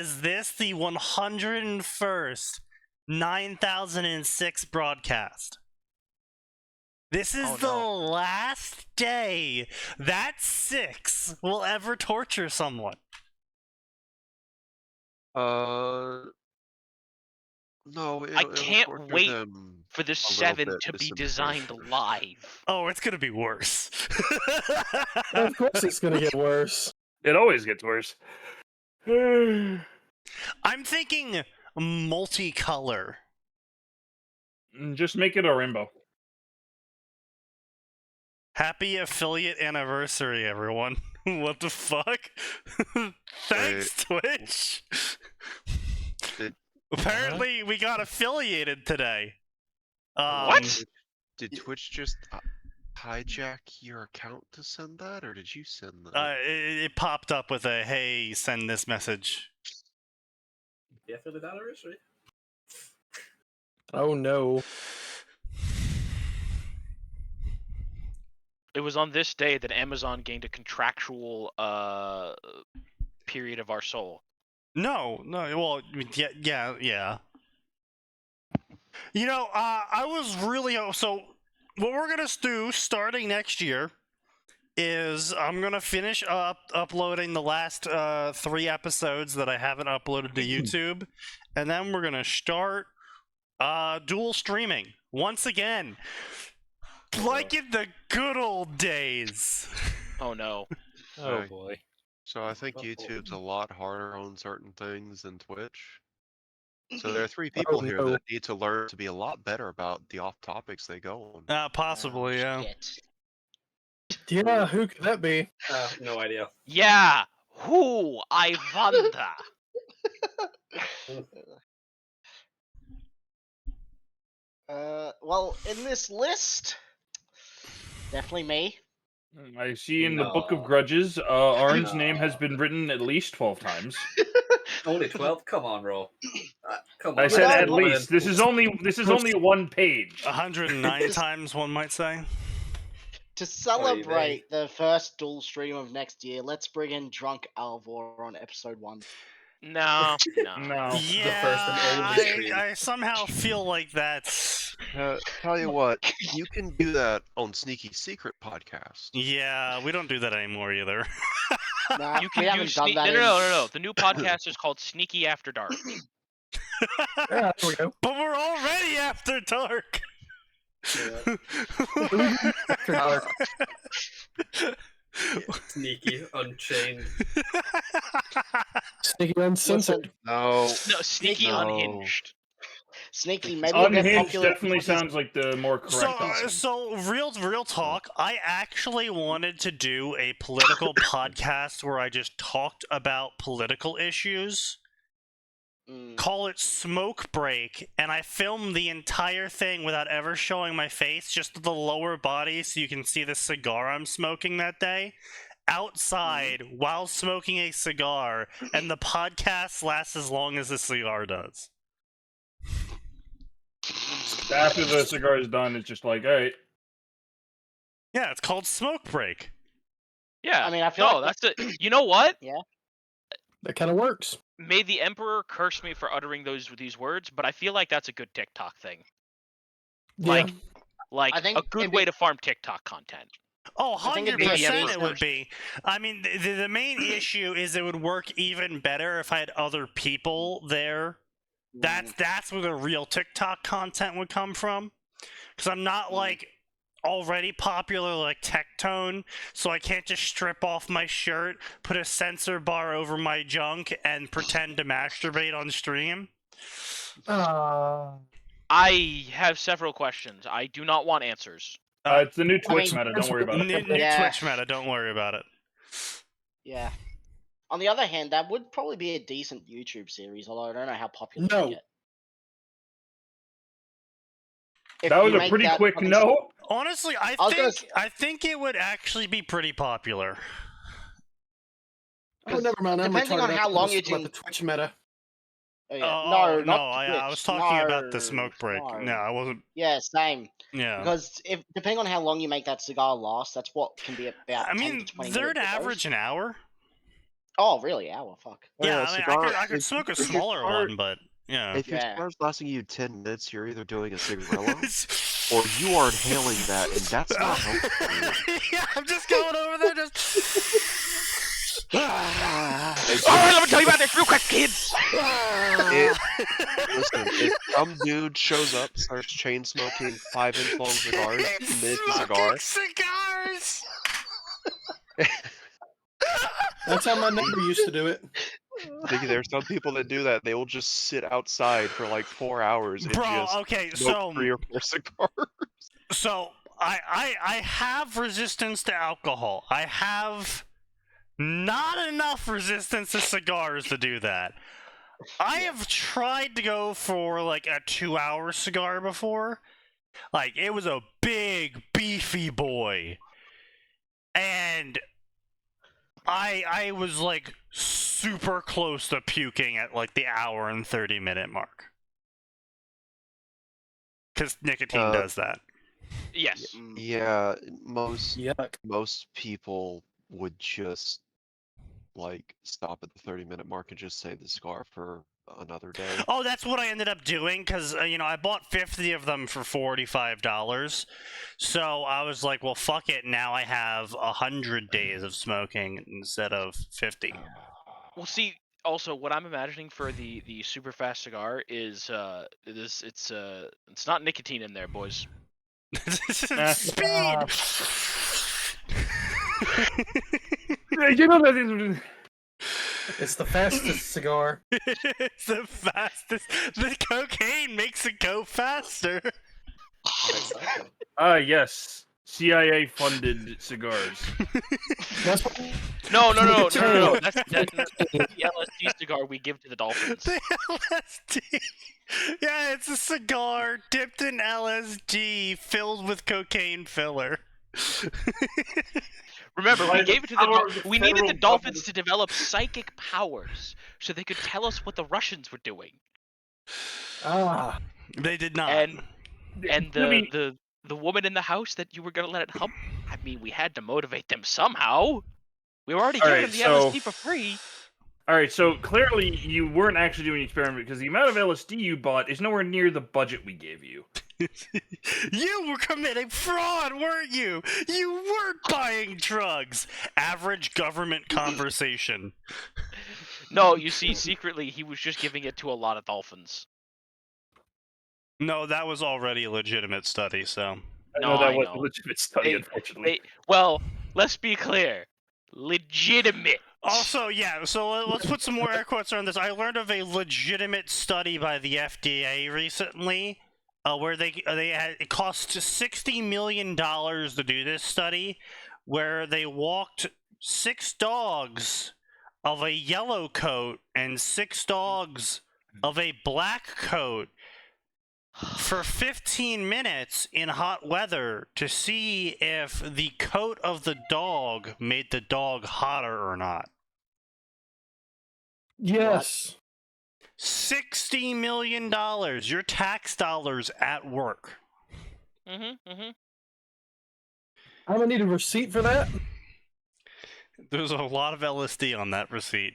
Is this the 101st 9006 broadcast? This is the last day that 6 will ever torture someone. No, I can't wait for the 7 to be designed live. Oh, it's gonna be worse. Of course it's gonna get worse. It always gets worse. I'm thinking multicolor. Just make it a rainbow. Happy affiliate anniversary, everyone. What the fuck? Thanks, Twitch. Apparently, we got affiliated today. What? Did Twitch just hijack your account to send that, or did you send that? It popped up with a, hey, send this message. Yeah, for the anniversary. Oh no. It was on this day that Amazon gained a contractual period of our soul. No, well, yeah. You know, I was really... So, what we're gonna do starting next year is I'm gonna finish uploading the last 3 episodes that I haven't uploaded to YouTube, and then we're gonna start dual streaming once again, like in the good old days. Oh no. Oh boy. So I think YouTube's a lot harder on certain things than Twitch. So there are 3 people here that need to learn to be a lot better about the off topics they go on. Possibly, yeah. Yeah, who could that be? No idea. Yeah, who? I wonder. Well, in this list, definitely me. I see in the Book of Grudges, Arn's name has been written at least 12 times. Only 12? Come on, Ro. Come on. I said at least. This is only 1 page. 109 times, one might say. To celebrate the first dual stream of next year, let's bring in Drunk Alvor on episode 1. No. Yeah, The first and only stream. I somehow feel like that's... Tell you what, you can do that on Sneaky Secret podcast. Yeah, we don't do that anymore either. Nah, You we can haven't done that. No. The new podcast is called Sneaky After Dark. Yeah, there we go. But we're already after dark. Sneaky, Unchained. Sneaky Uncensored. No, Sneaky Unhinged. Sneaky, maybe we'll get Unhinged popular. definitely sounds like the more correct option. So real talk, I actually wanted to do a political podcast where I just talked about political issues. Call it Smoke Break, and I filmed the entire thing without ever showing my face, just the lower body so you can see the cigar I'm smoking that day, outside while smoking a cigar, and the podcast lasts as long as the cigar does. After the cigar is done, it's just like, alright. Yeah, it's called Smoke Break. Yeah, I mean, I feel like that's it. You know what? Yeah. That kind of works. May the Emperor curse me for uttering these words, but I feel like that's a good TikTok thing. Yeah. Like I think a good way to farm TikTok content. Oh, I think it'd be 100% it would be. I mean, the main issue is it would work even better if I had other people there. That's where the real TikTok content would come from. Because I'm not, like, already popular like Tectone, so I can't just strip off my shirt, put a sensor bar over my junk, and pretend to masturbate on stream. I have several questions. I do not want answers. It's the new Twitch meta, don't worry about it. New Twitch meta, don't worry about it. Yeah. On the other hand, that would probably be a decent YouTube series, although I don't know how popular it would get. That was a pretty quick no. Honestly, I think it would actually be pretty popular. Oh, never mind. I'm depending on how long you about the Twitch meta. Oh, yeah. No, I was talking about the Smoke Break. No, I wasn't. Yeah, same. Yeah. Because depending on how long you make that cigar last, that's what can be about. I mean, they're an average an hour. Oh, really? Yeah, well, fuck. Yeah, I mean, I could if smoke a if your smaller cigar- one, but yeah. If your Yeah. cigar's lasting you 10 minutes, you're either doing a cigarello, or you are inhaling that, and that's not healthy for you. Yeah, I'm just going over there, just. Alright, let me tell you about this real quick, kids! Listen, if some dude shows up, starts chain smoking 5-inch long cigars, mid cigar, Cigars. That's how my neighbor used to do it. there's some people that do that. They will just sit outside for like 4 hours and Bro, just okay, smoke 3 or 4 cigars. So I have resistance to alcohol. I have not enough resistance to cigars to do that. I have tried to go for like a 2-hour cigar before. Like, it was a big, beefy boy. And I was like super close to puking at like the hour and 30-minute mark. Because nicotine does that. Yes. Yeah, most Yuck. people would just like stop at the 30-minute mark and just save the cigar for another day. Oh, that's what I ended up doing, because, you know, I bought 50 of them for $45. So I was like, well, fuck it. Now I have 100 days of smoking instead of 50. Well, see, also what I'm imagining for the super fast cigar is it's not nicotine in there, boys. Speed! You know that It's the fastest cigar. It's the fastest. The cocaine makes it go faster. yes. CIA funded cigars. That's No. That's the LSD cigar we give to the dolphins. The LSD. Yeah, it's a cigar dipped in LSD filled with cocaine filler. Remember, we gave it to the we needed the federal dolphins to develop psychic powers so they could tell us what the Russians were doing. They did not. And the woman in the house that you were gonna let it hump. I mean, we had to motivate them somehow. We were already giving them the LSD for free. Alright, so clearly you weren't actually doing the experiment because the amount of LSD you bought is nowhere near the budget we gave you. You were committing fraud, weren't you? You weren't buying drugs. Average government conversation. No, you see, secretly he was just giving it to a lot of dolphins. No, that was already a legitimate study, so. No, that was a legitimate study, unfortunately. Well, let's be clear. Legitimate. Also, yeah, so let's put some more air quotes around this. I learned of a legitimate study by the FDA recently, where it cost $60 million to do this study, where they walked 6 dogs of a yellow coat and 6 dogs of a black coat for 15 minutes in hot weather to see if the coat of the dog made the dog hotter or not. Yes. $60 million. Your tax dollars at work. I'm gonna need a receipt for that. There's a lot of LSD on that receipt.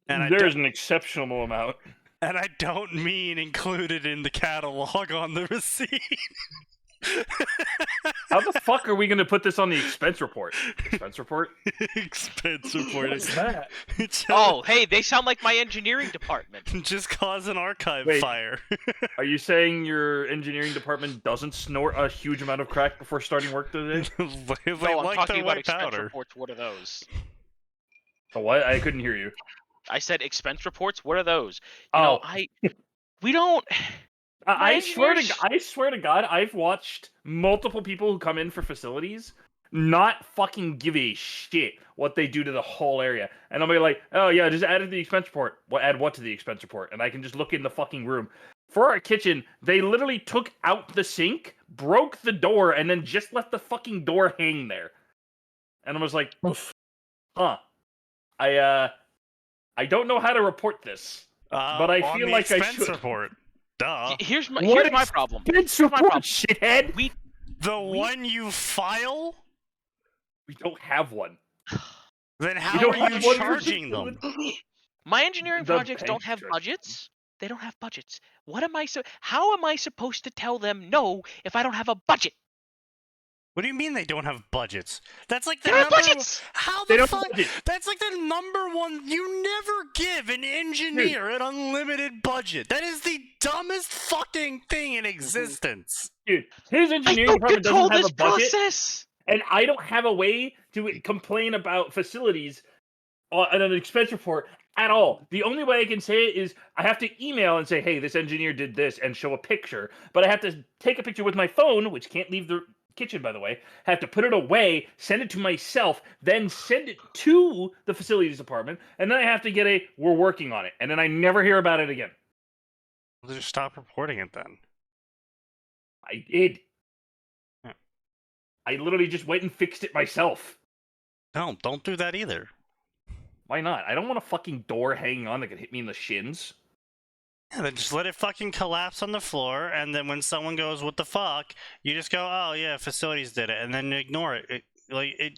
And There's an exceptional amount. And I don't mean included in the catalog on the receipt. How the fuck are we going to put this on the expense report? Expense report? Expense report. What's that? Oh, hey, they sound like my engineering department. Just cause an archive fire. Are you saying your engineering department doesn't snort a huge amount of crack before starting work today? They No, I'm like talking their about white expense powder. reports. What are those? Oh, what? I couldn't hear you. I said expense reports. What are those? You know, we don't. I swear to God, I've watched multiple people who come in for facilities not fucking give a shit what they do to the whole area. And I'll be like, oh yeah, just add it to the expense report. Well, add what to the expense report? And I can just look in the fucking room. For our kitchen, they literally took out the sink, broke the door, and then just let the fucking door hang there. And I was like, huh. I don't know how to report this, but I feel like I should. Report. Duh. Here's my problem. Expense report, shithead. One you file? We don't have one. Then how are you charging them? My engineering projects don't have budgets. They don't have budgets. How am I supposed to tell them no if I don't have a budget? What do you mean they don't have budgets? That's like the They don't have number. budgets! How They the don't fuck? have budget. That's like the number one. You never give an engineer an unlimited budget. That is the dumbest fucking thing in existence. Dude, his engineering department doesn't have a budget, and I don't have a way to complain about facilities on an expense report at all. The only way I can say it is I have to email and say, hey, this engineer did this, and show a picture. But I have to take a picture with my phone, which can't leave the kitchen, by the way. Have to put it away, send it to myself, then send it to the facilities department, and then I have to get we're working on it. And then I never hear about it again. Well, just stop reporting it then. I did. Yeah. I literally just went and fixed it myself. No, don't do that either. Why not? I don't want a fucking door hanging on that could hit me in the shins. Yeah, then just let it fucking collapse on the floor, and then when someone goes, "What the fuck?" you just go, "Oh yeah, facilities did it," and then ignore it.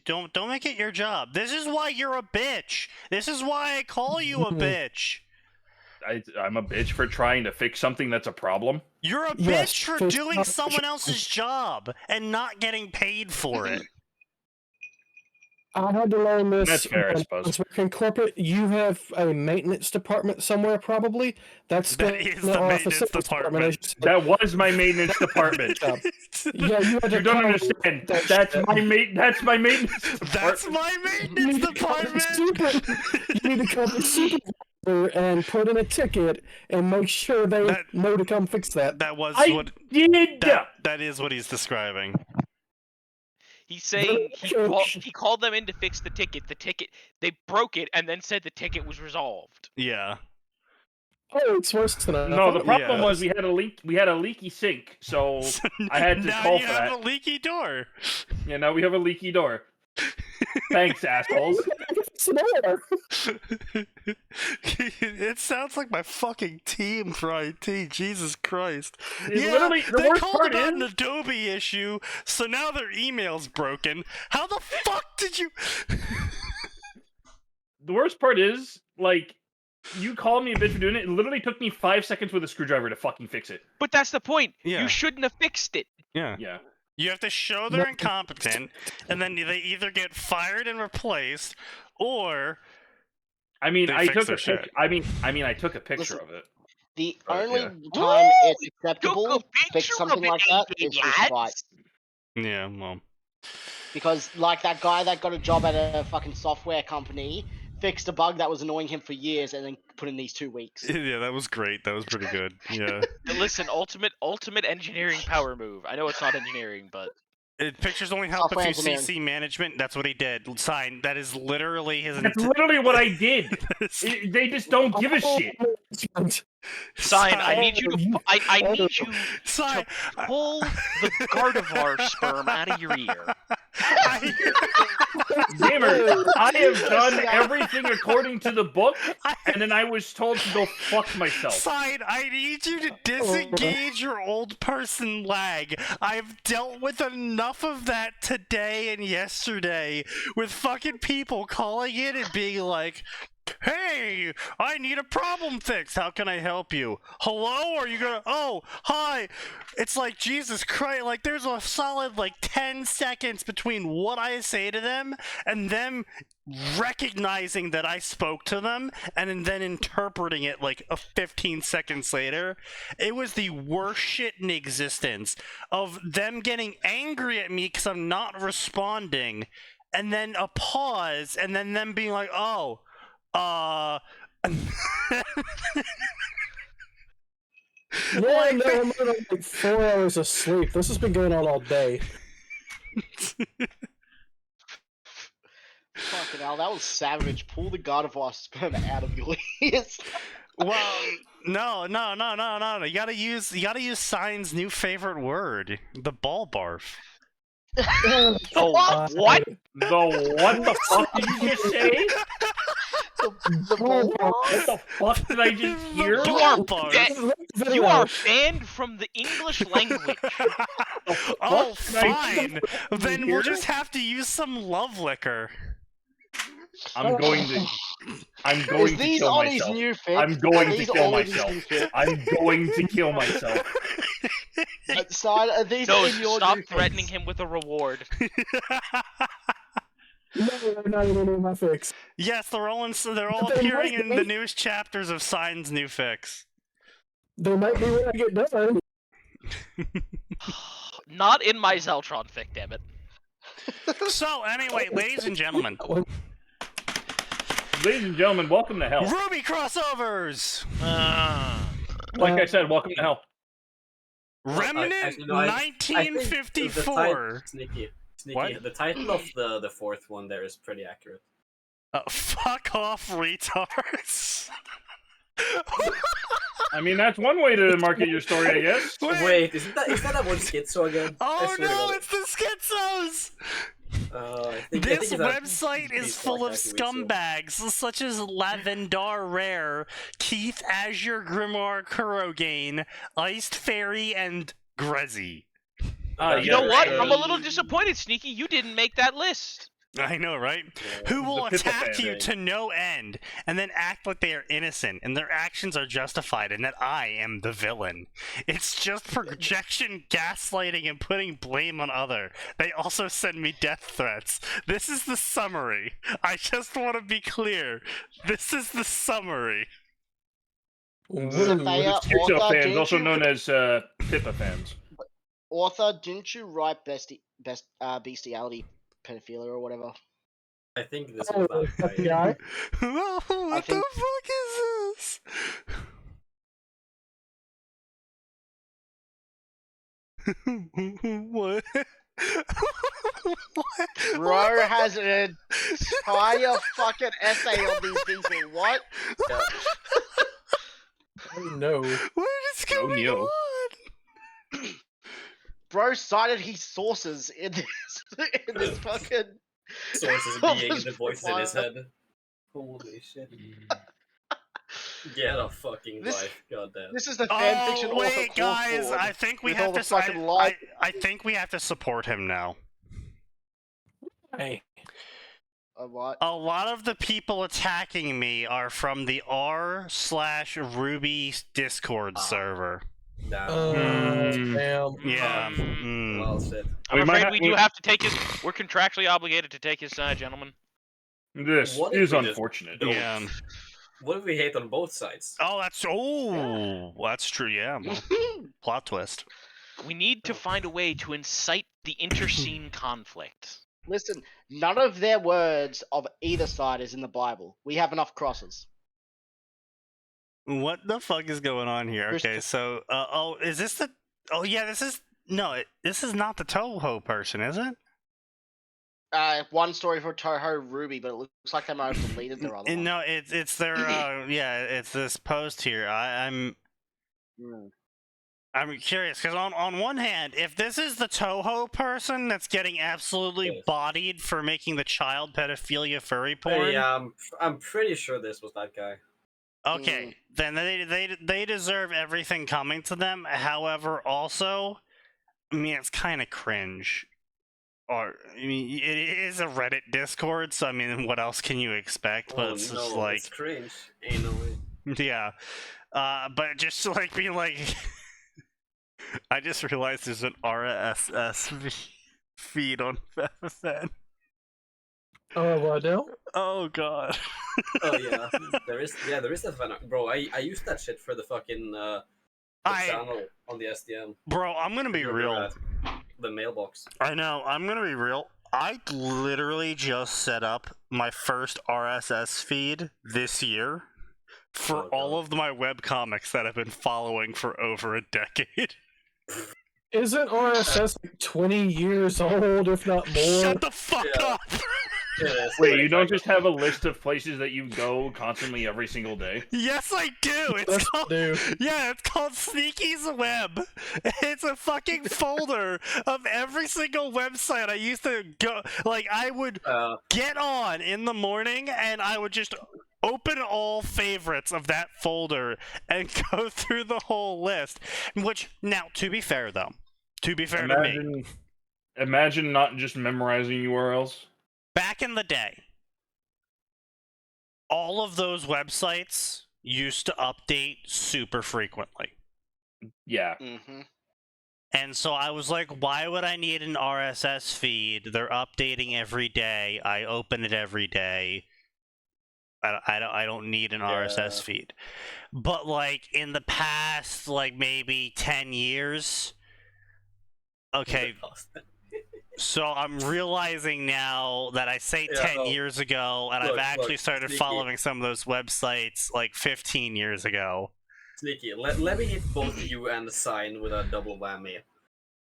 Don't make it your job. This is why you're a bitch. This is why I call you a bitch. I'm a bitch for trying to fix something that's a problem. You're a bitch for doing someone else's job and not getting paid for it. I had to learn this. That's fair, I suppose. In corporate, you have a maintenance department somewhere, probably. That is the maintenance department. That was my maintenance department. Yeah, you don't understand. That's my maintenance department. That's my maintenance department. You need to call the supervisor and put in a ticket and make sure they know to come fix that. That was that is what he's describing. He's saying he called them in to fix the ticket. They broke it and then said the ticket was resolved. Yeah. Oh, it's worse than I No, the problem was we had a leak. We had a leaky sink, so I had to call for that. Now you have a leaky door. Yeah, now we have a leaky door. Thanks, assholes. It sounds like my fucking team for IT. Jesus Christ. Literally, the they worst called part about is... an Adobe issue, so now their email's broken. How the fuck did you... The worst part is, like, you called me a bitch for doing it. It literally took me 5 seconds with a screwdriver to fucking fix it. But that's the point. Yeah. You shouldn't have fixed it. Yeah. Yeah. You have to show they're incompetent, and then they either get fired and replaced, or I took a picture. I took a picture of it. The only time it's acceptable to fix something like that is with fight. Yeah, well. Because, like, that guy that got a job at a fucking software company fixed a bug that was annoying him for years and then put in these 2 weeks. Yeah, that was great. That was pretty good. Yeah. Listen, ultimate engineering power move. I know it's not engineering, but... Pictures only help if you CC management. That's what he did. Sign. That is literally his... That's literally what I did. They just don't give a shit. Sign, I need you to... I need you to pull the Gardevoir sperm out of your ear. Gamer, I have done everything according to the book, and then I was told to go fuck myself. Sign, I need you to disengage your old person lag. I've dealt with enough of that today and yesterday with fucking people calling in and being like, "Hey, I need a problem fixed. How can I help you? Hello? Are you gonna... Oh, hi." It's like, Jesus Christ. Like, there's a solid, 10 seconds between what I say to them and them recognizing that I spoke to them and then interpreting it, 15 seconds later. It was the worst shit in existence of them getting angry at me because I'm not responding, and then a pause, and then them being like, "Oh, Yeah, no, I'm on 4 hours of sleep. This has been going on all day. Fucking hell, that was savage. Pull the Gardevoir sperm out of your ears. Well, no. You gotta use Sign's new favorite word, the ball barf. What? What the fuck did you just say? The ball barf? What the fuck did I just hear? You are banned from the English language. Oh, fine. Then we'll just have to use some love liquor. I'm going to kill myself. I'm going to kill myself. I'm going to kill myself. Are these No, in your stop new threatening fix? him with a reward. No, they're not in my fix. Yes, they're all appearing in the newest chapters of Sign's new fix. They might be when I get done. Not in my Zeltron fic, damn it. So, anyway, ladies and gentlemen. Ladies and gentlemen, welcome to hell. Ruby crossovers! Like I said, welcome to hell. Remnant 1954. Sneaky. What? The title of the fourth one there is pretty accurate. Fuck off, retards. I mean, that's one way to market your story, I guess. Wait, is that one schizo again? Oh no, it's the schizos! This website is full of scumbags such as Lavendar Rare, Keith Azure Grimoire Kurogain, Iced Fairy, and Grezzy. You know what? I'm a little disappointed, Sneaky. You didn't make that list. I know, right? Yeah. Who will attack you to no end and then act like they are innocent and their actions are justified and that I am the villain. It's just projection, gaslighting, and putting blame on other. They also send me death threats. This is the summary. I just want to be clear. This is the summary. Schizo fans, also known as Pippa fans. Author, didn't you write bestiality, pedophilia, or whatever? I think this was that guy. What the fuck is this? What? What? Bro has an entire fucking essay on these people. What? Oh no. What is going on? Bro cited his sources in this fucking sources being the voice in his head. Holy shit. Get a fucking life, goddamn. This is the fanfiction. Oh wait, guys! I think we have to. I think we have to support him now. Hey. What? A lot of the people attacking me are from the r/Ruby Discord server. Damn. Yeah. Well said. I'm afraid we do have to take his. We're contractually obligated to take his side, gentlemen. This is unfortunate. Yeah. What if we hate on both sides? Oh, that's true. Yeah. Plot twist. We need to find a way to incite the interscene conflict. Listen, none of their words of either side is in the Bible. We have enough crosses. What the fuck is going on here? Okay, so is this the? Oh yeah, this is not the Toho person, is it? One story for Toho Ruby, but it looks like they might have deleted their other one. No, it's their it's this post here. I'm curious because on one hand, if this is the Toho person that's getting absolutely bodied for making the child pedophilia furry porn, I'm pretty sure this was that guy. Okay, then they deserve everything coming to them. However, also, I mean, it's kind of cringe. Or I mean, it is a Reddit Discord, so I mean, what else can you expect? But it's just like it's cringe. Ain't no way. Yeah, but just like being like, I just realized there's an RSS feed on FFN. Oh, what now? Oh god. Oh yeah, there is a fan. Bro, I used that shit for the fucking channel on the SDM. Bro, I'm gonna be real. The mailbox. I know. I'm gonna be real. I literally just set up my first RSS feed this year for all of my webcomics that I've been following for over a decade. Isn't RSS like 20 years old, if not more? Shut the fuck up! Wait, you don't just have a list of places that you go constantly every single day? Yes, I do. It's called Sneaky's Web. It's a fucking folder of every single website I used to go. Like, I would get on in the morning, and I would just open all favorites of that folder and go through the whole list. Which, now, to be fair, though, to me, imagine not just memorizing URLs. back in the day, all of those websites used to update super frequently. Yeah. Mm-hmm. And so I was like, why would I need an RSS feed? They're updating every day. I open it every day. I don't need an RSS feed. But like in the past, like maybe 10 years. Okay. So I'm realizing now that I say 10 years ago, and I've actually started following some of those websites like 15 years ago. Sneaky, let me hit both you and Sign with a double whammy.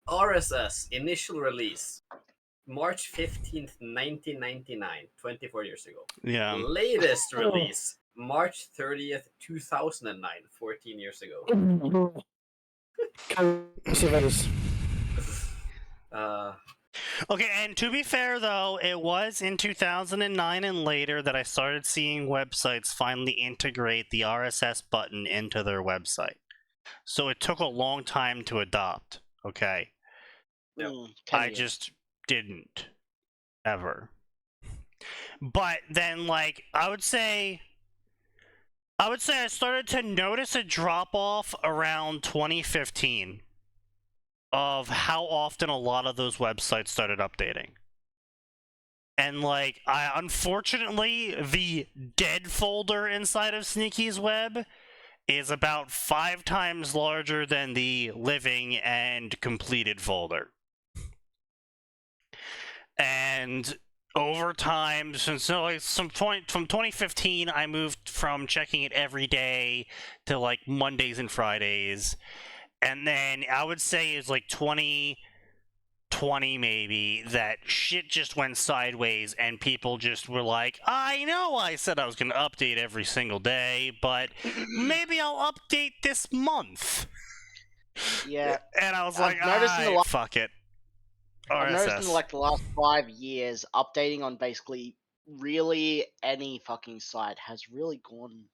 RSS, initial release, March 15th, 1999, 24 years ago. Yeah. Latest release, March 30th, 2009, 14 years ago. Okay, and to be fair though, it was in 2009 and later that I started seeing websites finally integrate the RSS button into their website. So it took a long time to adopt, okay? Yep. I just didn't. Ever. But then, like, I would say I started to notice a drop-off around 2015 of how often a lot of those websites started updating. And, like, unfortunately, the dead folder inside of Sneaky's web is about 5 times larger than the living and completed folder. And over time, since like some point from 2015, I moved from checking it every day to like Mondays and Fridays. And then I would say it's like 2020 maybe that shit just went sideways and people just were like, I know I said I was going to update every single day, but maybe I'll update this month. Yeah. And I was like, fuck it. I've noticed in like the last 5 years, updating on basically really any fucking site has really gone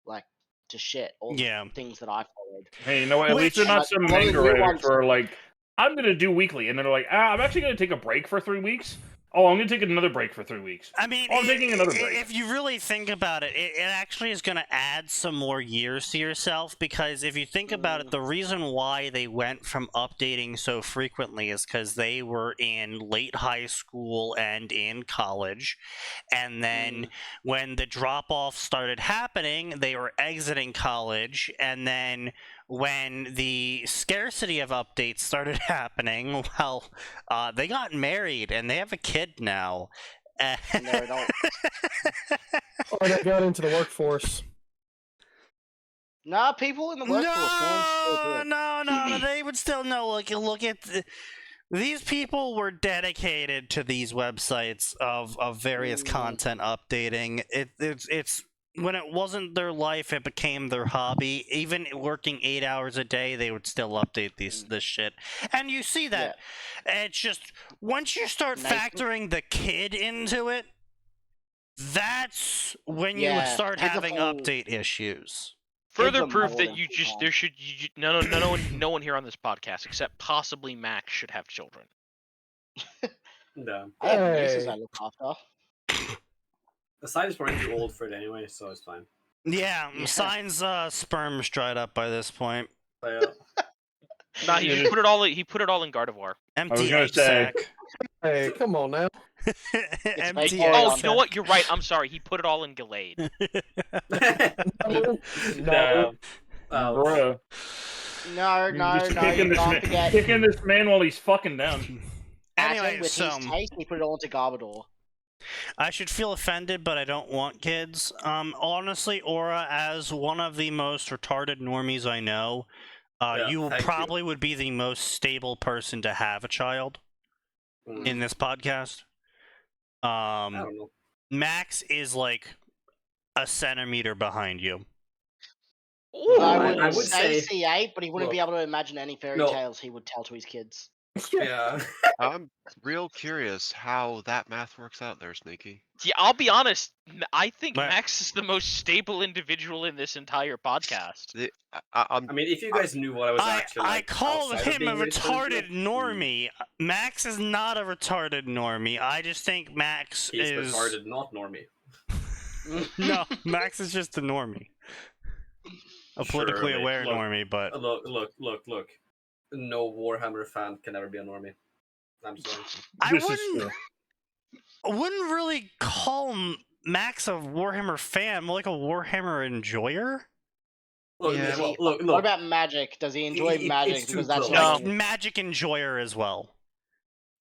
like to shit. All the things that I followed. Hey, you know what? At least they're not some manga for like, I'm gonna do weekly, and then they're like, I'm actually gonna take a break for 3 weeks. Oh, I'm going to take another break for 3 weeks. I mean, I'm taking another break. If you really think about it, it actually is going to add some more years to yourself, because if you think about it, the reason why they went from updating so frequently is because they were in late high school and in college, and then when the drop-off started happening, they were exiting college, and then when the scarcity of updates started happening, well, they got married and they have a kid now. And they're adults. Or they got into the workforce. Nah, people in the workforce. No, they would still know. Look at these people were dedicated to these websites of various content updating. It's when it wasn't their life, it became their hobby. Even working 8 hours a day, they would still update this shit. And you see that. Yeah. It's just, once you start factoring the kid into it, that's when you start having update issues. Further proof that no one here on this podcast, except possibly Max, should have children. No. I have nieces I look after. The site is probably too old for it anyway, so it's fine. Yeah, Sign's sperm's dried up by this point. Nah, he put it all in Gardevoir. Empty egg sack. Hey, come on now. Empty egg. Oh, you know what? You're right. I'm sorry. He put it all in Gallade. No. Bro. No, don't forget. Kicking this man while he's fucking down. Anyway, with his taste, he put it all into Garbodor. I should feel offended, but I don't want kids. Honestly, Aura, as one of the most retarded normies I know, you probably would be the most stable person to have a child in this podcast. I don't know. Max is like a centimeter behind you. Ooh, I would say C8, but he wouldn't be able to imagine any fairy tales he would tell to his kids. Yeah. I'm real curious how that math works out there, Sneaky. Yeah, I'll be honest. I think Max is the most stable individual in this entire podcast. I mean, if you guys knew what I was actually like, I called him a retarded normie. Max is not a retarded normie. I just think Max is retarded, not normie. No, Max is just a normie. A politically aware normie, but... Look. No Warhammer fan can ever be a normie. I'm sorry. I wouldn't really call Max a Warhammer fan, more like a Warhammer enjoyer. Look, look. What about Magic? Does he enjoy Magic? Because that's Magic enjoyer as well.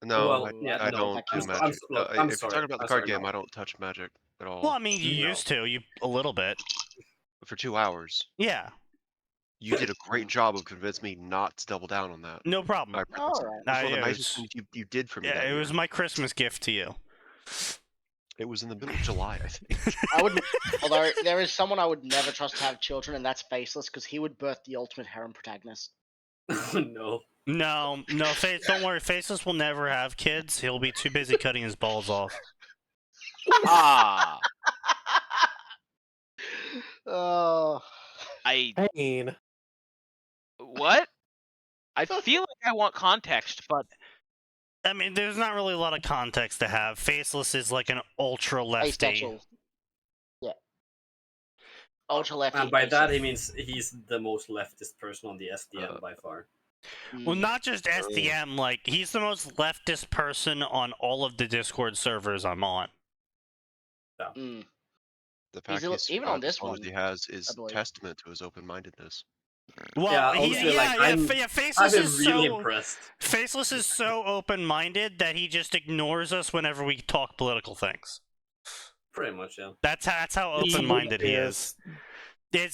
No, I don't do Magic. If you're talking about the card game, I don't touch Magic at all. Well, I mean, you used to, a little bit. For 2 hours. Yeah. You did a great job of convincing me not to double down on that. No problem. All right. That's one of the nicest things you did for me. Yeah, it was my Christmas gift to you. It was in the middle of July, I think. Although there is someone I would never trust to have children, and that's Faceless, because he would birth the ultimate harem protagonist. No. No, don't worry. Faceless will never have kids. He'll be too busy cutting his balls off. Ah. Oh. Pain. What? I feel like I want context, but... I mean, there's not really a lot of context to have. Faceless is like an ultra-lefty. Yeah. Ultra-lefty. And by that, he means he's the most leftist person on the SDM by far. Well, not just SDM, like, he's the most leftist person on all of the Discord servers I'm on. Yeah. The fact even on this one, he has is testament to his open-mindedness. Well, Faceless is really so impressed. Faceless is so open-minded that he just ignores us whenever we talk political things. Pretty much, yeah. That's how open-minded he is. He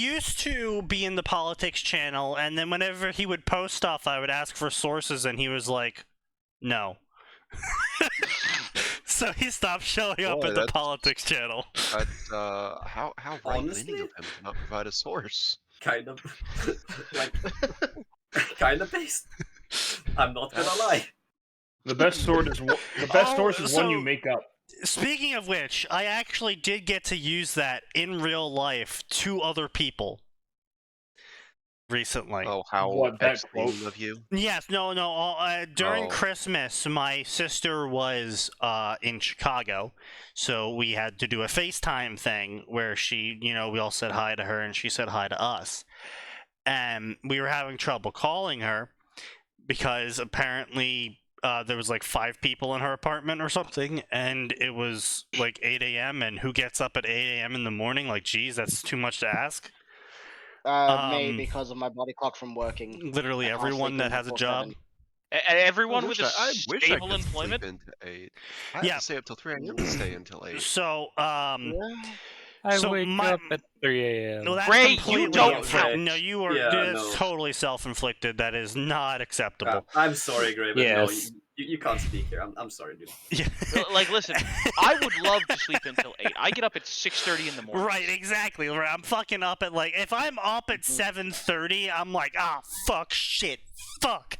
used to be in the politics channel, and then whenever he would post stuff, I would ask for sources, and he was like, "No." So he stopped showing up at the politics channel. That's how right-leaning of him to not provide a source. Kind of, kind of based. I'm not gonna lie. The best source is one you make up. Speaking of which, I actually did get to use that in real life to other people recently. Oh, how excellent of you! Yes, no. During Christmas, my sister was in Chicago, so we had to do a FaceTime thing where she, we all said hi to her and she said hi to us, and we were having trouble calling her because apparently there was like 5 people in her apartment or something, and it was like 8 a.m. and who gets up at 8 a.m. in the morning? Like, geez, that's too much to ask. Me, because of my body clock from working. Literally everyone that has a job. Everyone with a stable employment? I have to stay up till 3 a.m. to stay until 8. So, I wake up at 3 a.m. No, that's Ray, you don't count. No, you are totally self-inflicted. That is not acceptable. I'm sorry, Gray, but no, you can't speak here. I'm sorry, dude. Yeah. Like, listen, I would love to sleep until 8. I get up at 6:30 in the morning. Right, exactly. I'm fucking up at, like, if I'm up at 7:30, I'm like, fuck, shit, fuck.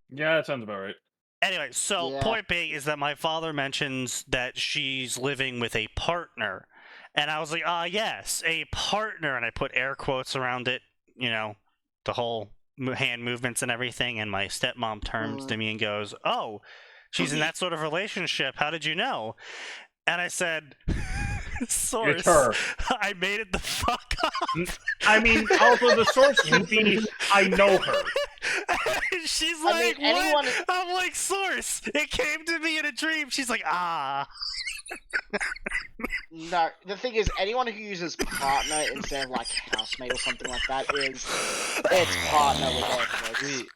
Yeah, that sounds about right. Anyway, so point being is that my father mentions that she's living with a partner. And I was like, yes, a partner. And I put air quotes around it, the whole hand movements and everything. And my stepmom turns to me and goes, "Oh, she's in that sort of relationship. How did you know?" And I said, "Source, it's her. I made it the fuck up." I mean, also the source would be, I know her. She's like, "What?" I'm like, "Source, it came to me in a dream." She's like, "Ah." No, the thing is, anyone who uses partner instead of like housemate or something like that it's partner with everything.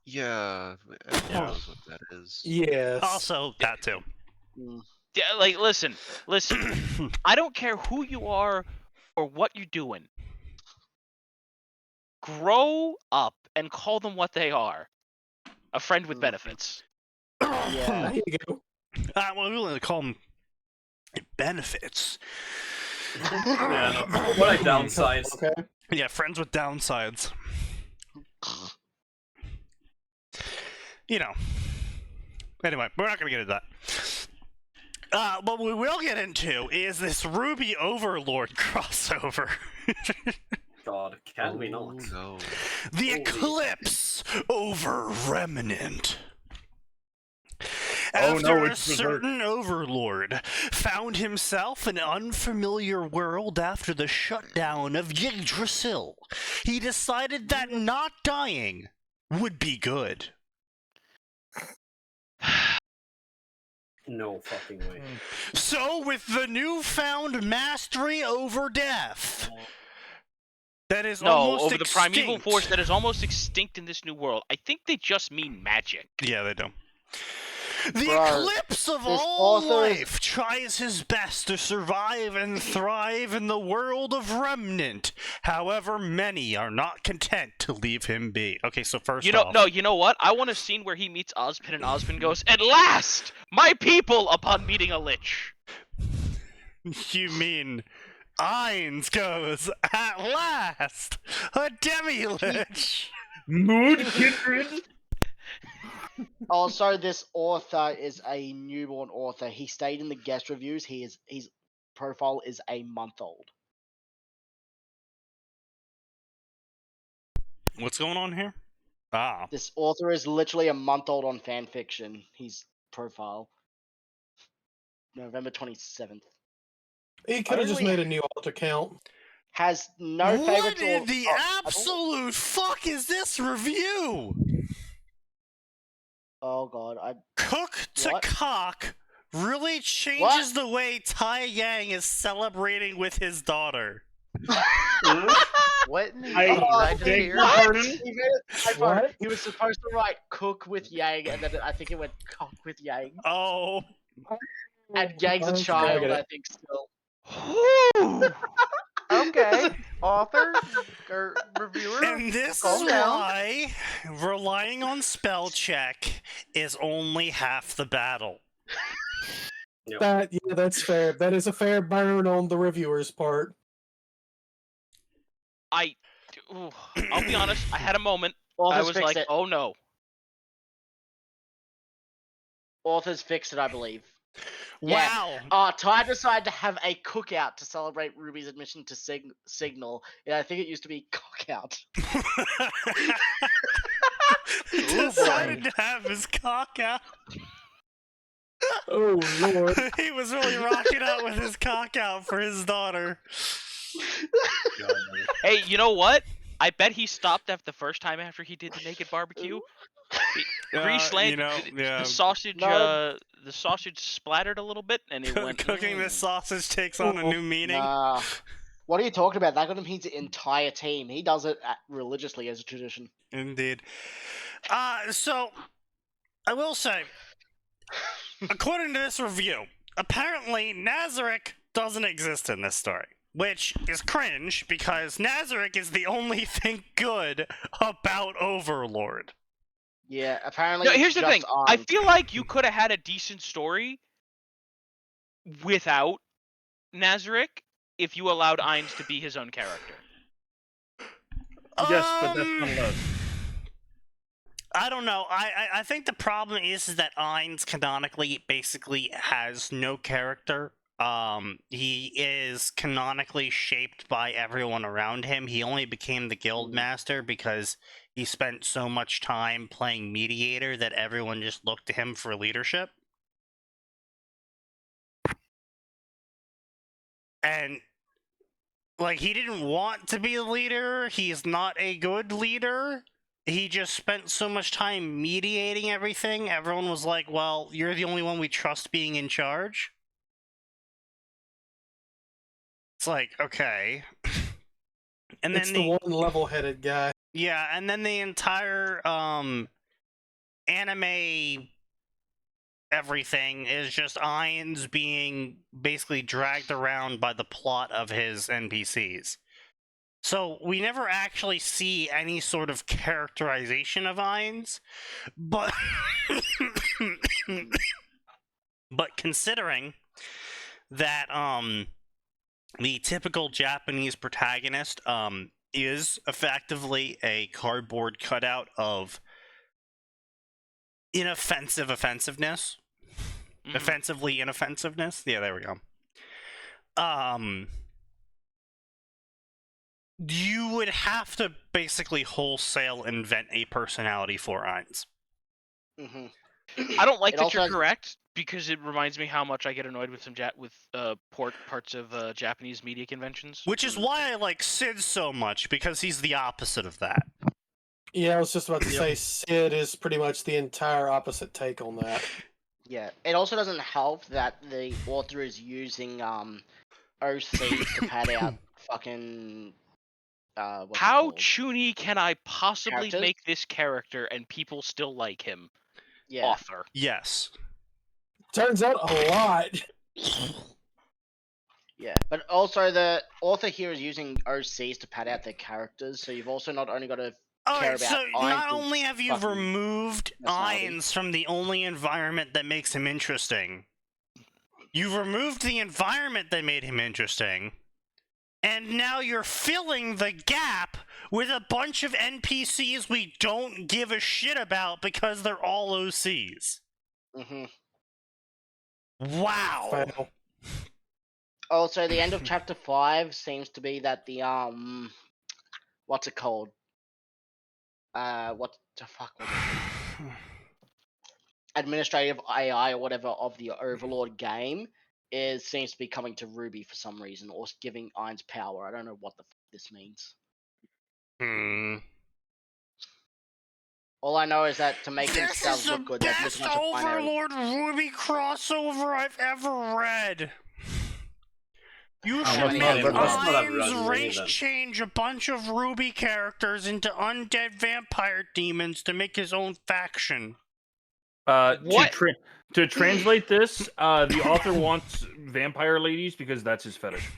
Yeah, everyone knows what that is. Yes. Also, that too. Yeah, like, listen. I don't care who you are or what you're doing. Grow up and call them what they are. A friend with benefits. Yeah. There you go. Well, we only call them benefits. Yeah, no. What like downsides. Okay. Yeah, friends with downsides. Anyway, we're not going to get into that. What we will get into is this Ruby Overlord crossover. God, can we not? No. The Eclipse over Remnant. After a certain overlord found himself in an unfamiliar world after the shutdown of Yggdrasil, he decided that not dying would be good. No fucking way. So, with the newfound mastery over death, that is almost over extinct. the primeval force that is almost extinct in this new world. I think they just mean magic. Yeah, they do. The eclipse of all life tries his best to survive and thrive in the world of Remnant. However, many are not content to leave him be. Okay, so first off... No, you know what? I want a scene where he meets Ozpin and Ozpin goes, "At last! My people!" upon meeting a lich. You mean... Ainz goes, "At last! A demi-lich!" Mood kindred. Also, this author is a newborn author. He stayed in the guest reviews. His profile is a month old. What's going on here? Ah. This author is literally a month old on Fanfiction. His profile. November 27th. He could have just made a new alt account. Has no favorites. What in the absolute fuck is this review? Oh god, Cook to cock really changes the way Tai Yang is celebrating with his daughter. What? He was supposed to write cook with Yang, and then I think it went cock with Yang. Oh. And Yang's a child, I think, still. Okay, author or reviewer. And this is why relying on spell check is only half the battle. Yeah, that's fair. That is a fair burn on the reviewer's part. I'll be honest. I had a moment. I was like, "Oh no." Authors fixed it, I believe. Wow. Ty decided to have a cookout to celebrate Ruby's admission to Signal. Yeah, I think it used to be cockout. He decided to have his cock out. Oh lord. He was really rocking out with his cock out for his daughter. Hey, you know what? I bet he stopped after the first time after he did the naked barbecue. Grease landed. The sausage. The sausage splattered a little bit, and it went. Cooking this sausage takes on a new meaning. What are you talking about? That got him his entire team. He does it religiously as a tradition. Indeed. So I will say, according to this review, apparently Nazarick doesn't exist in this story. Which is cringe, because Nazarick is the only thing good about Overlord. Yeah, apparently. No, here's the thing. I feel like you could have had a decent story without Nazarick if you allowed Ainz to be his own character. Yes, but that's not allowed. I don't know. I think the problem is that Ainz canonically basically has no character. He is canonically shaped by everyone around him. He only became the guild master because he spent so much time playing mediator that everyone just looked to him for leadership. And, like, he didn't want to be a leader. He's not a good leader. He just spent so much time mediating everything. Everyone was like, well, you're the only one we trust being in charge. It's like, okay. And it's then the one level-headed guy. Yeah, and then the entire anime everything is just Ainz being basically dragged around by the plot of his NPCs. So we never actually see any sort of characterization of Ainz, but but considering that the typical Japanese protagonist is effectively a cardboard cutout of inoffensive offensiveness. Offensively inoffensiveness. Yeah, there we go. You would have to basically wholesale invent a personality for Ainz. I don't like that you're correct, because it reminds me how much I get annoyed with some parts of Japanese media conventions. Which is why I like Sid so much, because he's the opposite of that. Yeah, I was just about to say Sid is pretty much the entire opposite take on that. Yeah, it also doesn't help that the author is using OCs to pad out fucking how chuny can I possibly characters? make this character and people still like him? Yeah. Author. Yes. Turns out a lot. Yeah, but also the author here is using OCs to pad out their characters, so you've also not only got to care about so not Ainz' only have you removed Ainz from the only environment that makes him interesting, you've removed the environment that made him interesting, and now you're filling the gap with a bunch of NPCs we don't give a shit about because they're all OCs. Mm-hmm. Wow. Also, the end of chapter 5 seems to be that the what's it called? What the fuck was it? Administrative AI or whatever of the Overlord game seems to be coming to Ruby for some reason, or giving Ainz power. I don't know what the fuck this means. All I know is that to make themselves look good, they're looking to Overlord Ruby crossover I've ever read. You should make Ainz race change a bunch of Ruby characters into undead vampire demons to make his own faction. To translate this, the author wants vampire ladies because that's his fetish.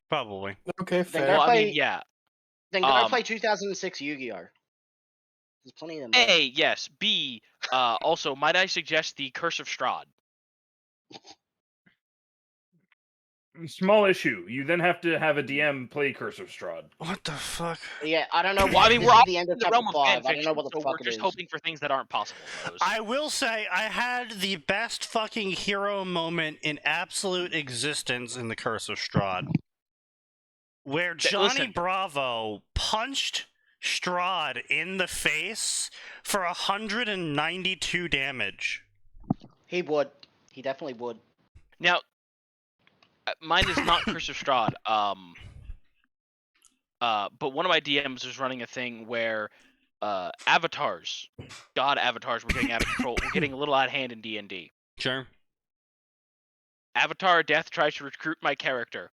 Probably. Okay, fair. Well, I mean, yeah. Then go play 2006 Yu-Gi-Oh! There's plenty of them. A, yes. B, also, might I suggest the Curse of Strahd? Small issue. You then have to have a DM play Curse of Strahd. What the fuck? Yeah, I don't know. Well, I mean, we're all the end of in the realm of chapter 5. fanfiction, I don't know what the so fuck we're just hoping for things that aren't possible. I will say, I had the best fucking hero moment in absolute existence in the Curse of Strahd, where Johnny Bravo punched Strahd in the face for 192 damage. He would. He definitely would. Now, mine is not Curse of Strahd. But one of my DMs was running a thing where avatars, god avatars, were getting out of control. We're getting a little out of hand in D&D. Sure. Avatar of Death tries to recruit my character.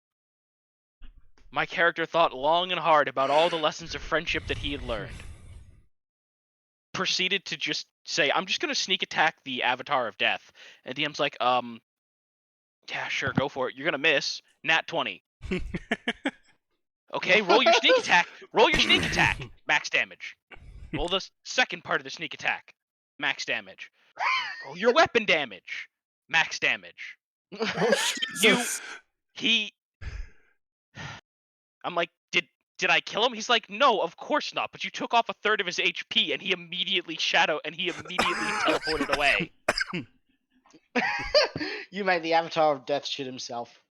My character thought long and hard about all the lessons of friendship that he had learned. Proceeded to just say, I'm just going to sneak attack the Avatar of Death. And DM's like, yeah, sure, go for it. You're going to miss. Nat 20. Okay, roll your sneak attack. Roll your sneak attack. Max damage. Roll the second part of the sneak attack. Max damage. Roll your weapon damage. Max damage. I'm like, did I kill him? He's like, no, of course not. But you took off a third of his HP, and he immediately teleported away. You made the Avatar of Death shit himself.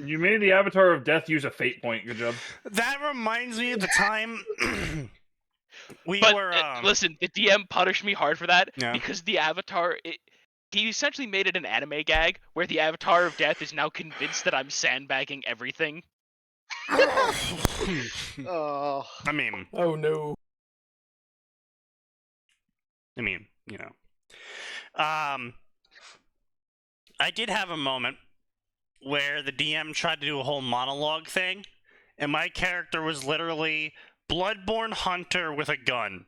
You made the Avatar of Death use a fate point. Good job. That reminds me of the time listen, the DM punished me hard for that because the Avatar. He essentially made it an anime gag where the Avatar of Death is now convinced that I'm sandbagging everything. Oh. I mean. Oh no. I mean, you know. I did have a moment where the DM tried to do a whole monologue thing, and my character was literally Bloodborne Hunter with a gun.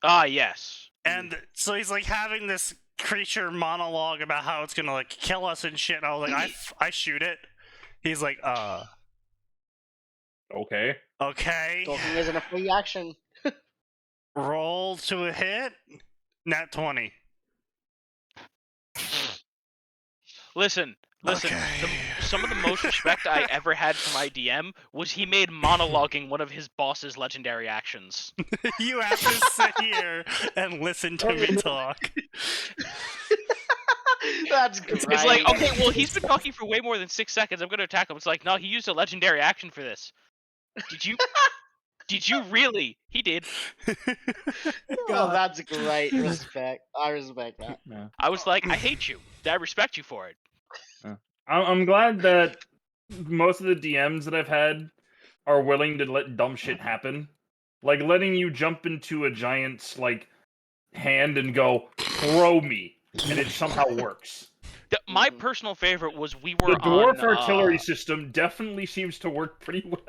Ah, yes. And so he's like having this creature monologue about how it's gonna like kill us and shit. And I was like, I shoot it. He's like, okay. Talking isn't a free action. Roll to a hit. Nat 20. Listen. Okay. Some of the most respect I ever had for my DM was he made monologuing one of his boss's legendary actions. You have to sit here and listen to me talk. That's great. It's like, okay, well, he's been talking for way more than 6 seconds. I'm going to attack him. It's like, no, he used a legendary action for this. Did you Did you really? He did. Oh, that's great. Respect. I respect that. Yeah. I was like, I hate you. I respect you for it. I'm glad that most of the DMs that I've had are willing to let dumb shit happen. Like letting you jump into a giant's like hand and go, throw me, and it somehow works. My personal favorite was we were the dwarf on, artillery system definitely seems to work pretty well.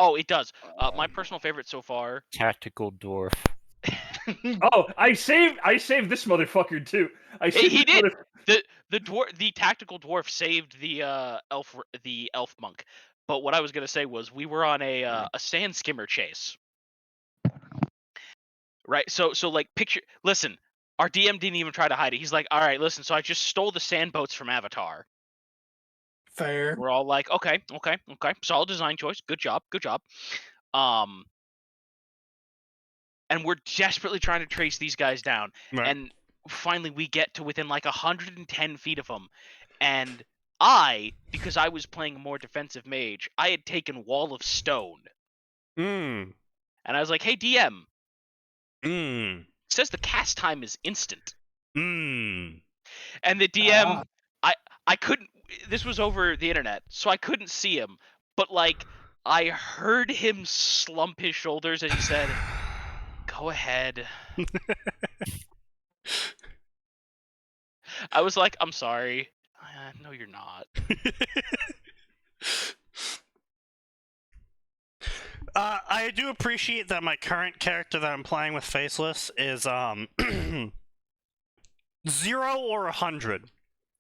Oh, it does. My personal favorite so far. Tactical dwarf. Oh, I saved this motherfucker too. He did. The tactical dwarf saved the elf monk. But what I was gonna say was we were on a sand skimmer chase. Right. So like listen, our DM didn't even try to hide it. He's like, all right, listen. So I just stole the sand boats from Avatar. Fair. We're all like, okay. Solid design choice. Good job. And we're desperately trying to trace these guys down. Right. And finally we get to within like 110 feet of them. And because I was playing a more defensive mage, I had taken Wall of Stone. And I was like, hey, DM. It says the cast time is instant. And the DM, I couldn't, this was over the internet, so I couldn't see him. But like, I heard him slump his shoulders as he said, go ahead. I was like, I'm sorry. No, you're not. I do appreciate that my current character that I'm playing with Faceless is 0 or 100,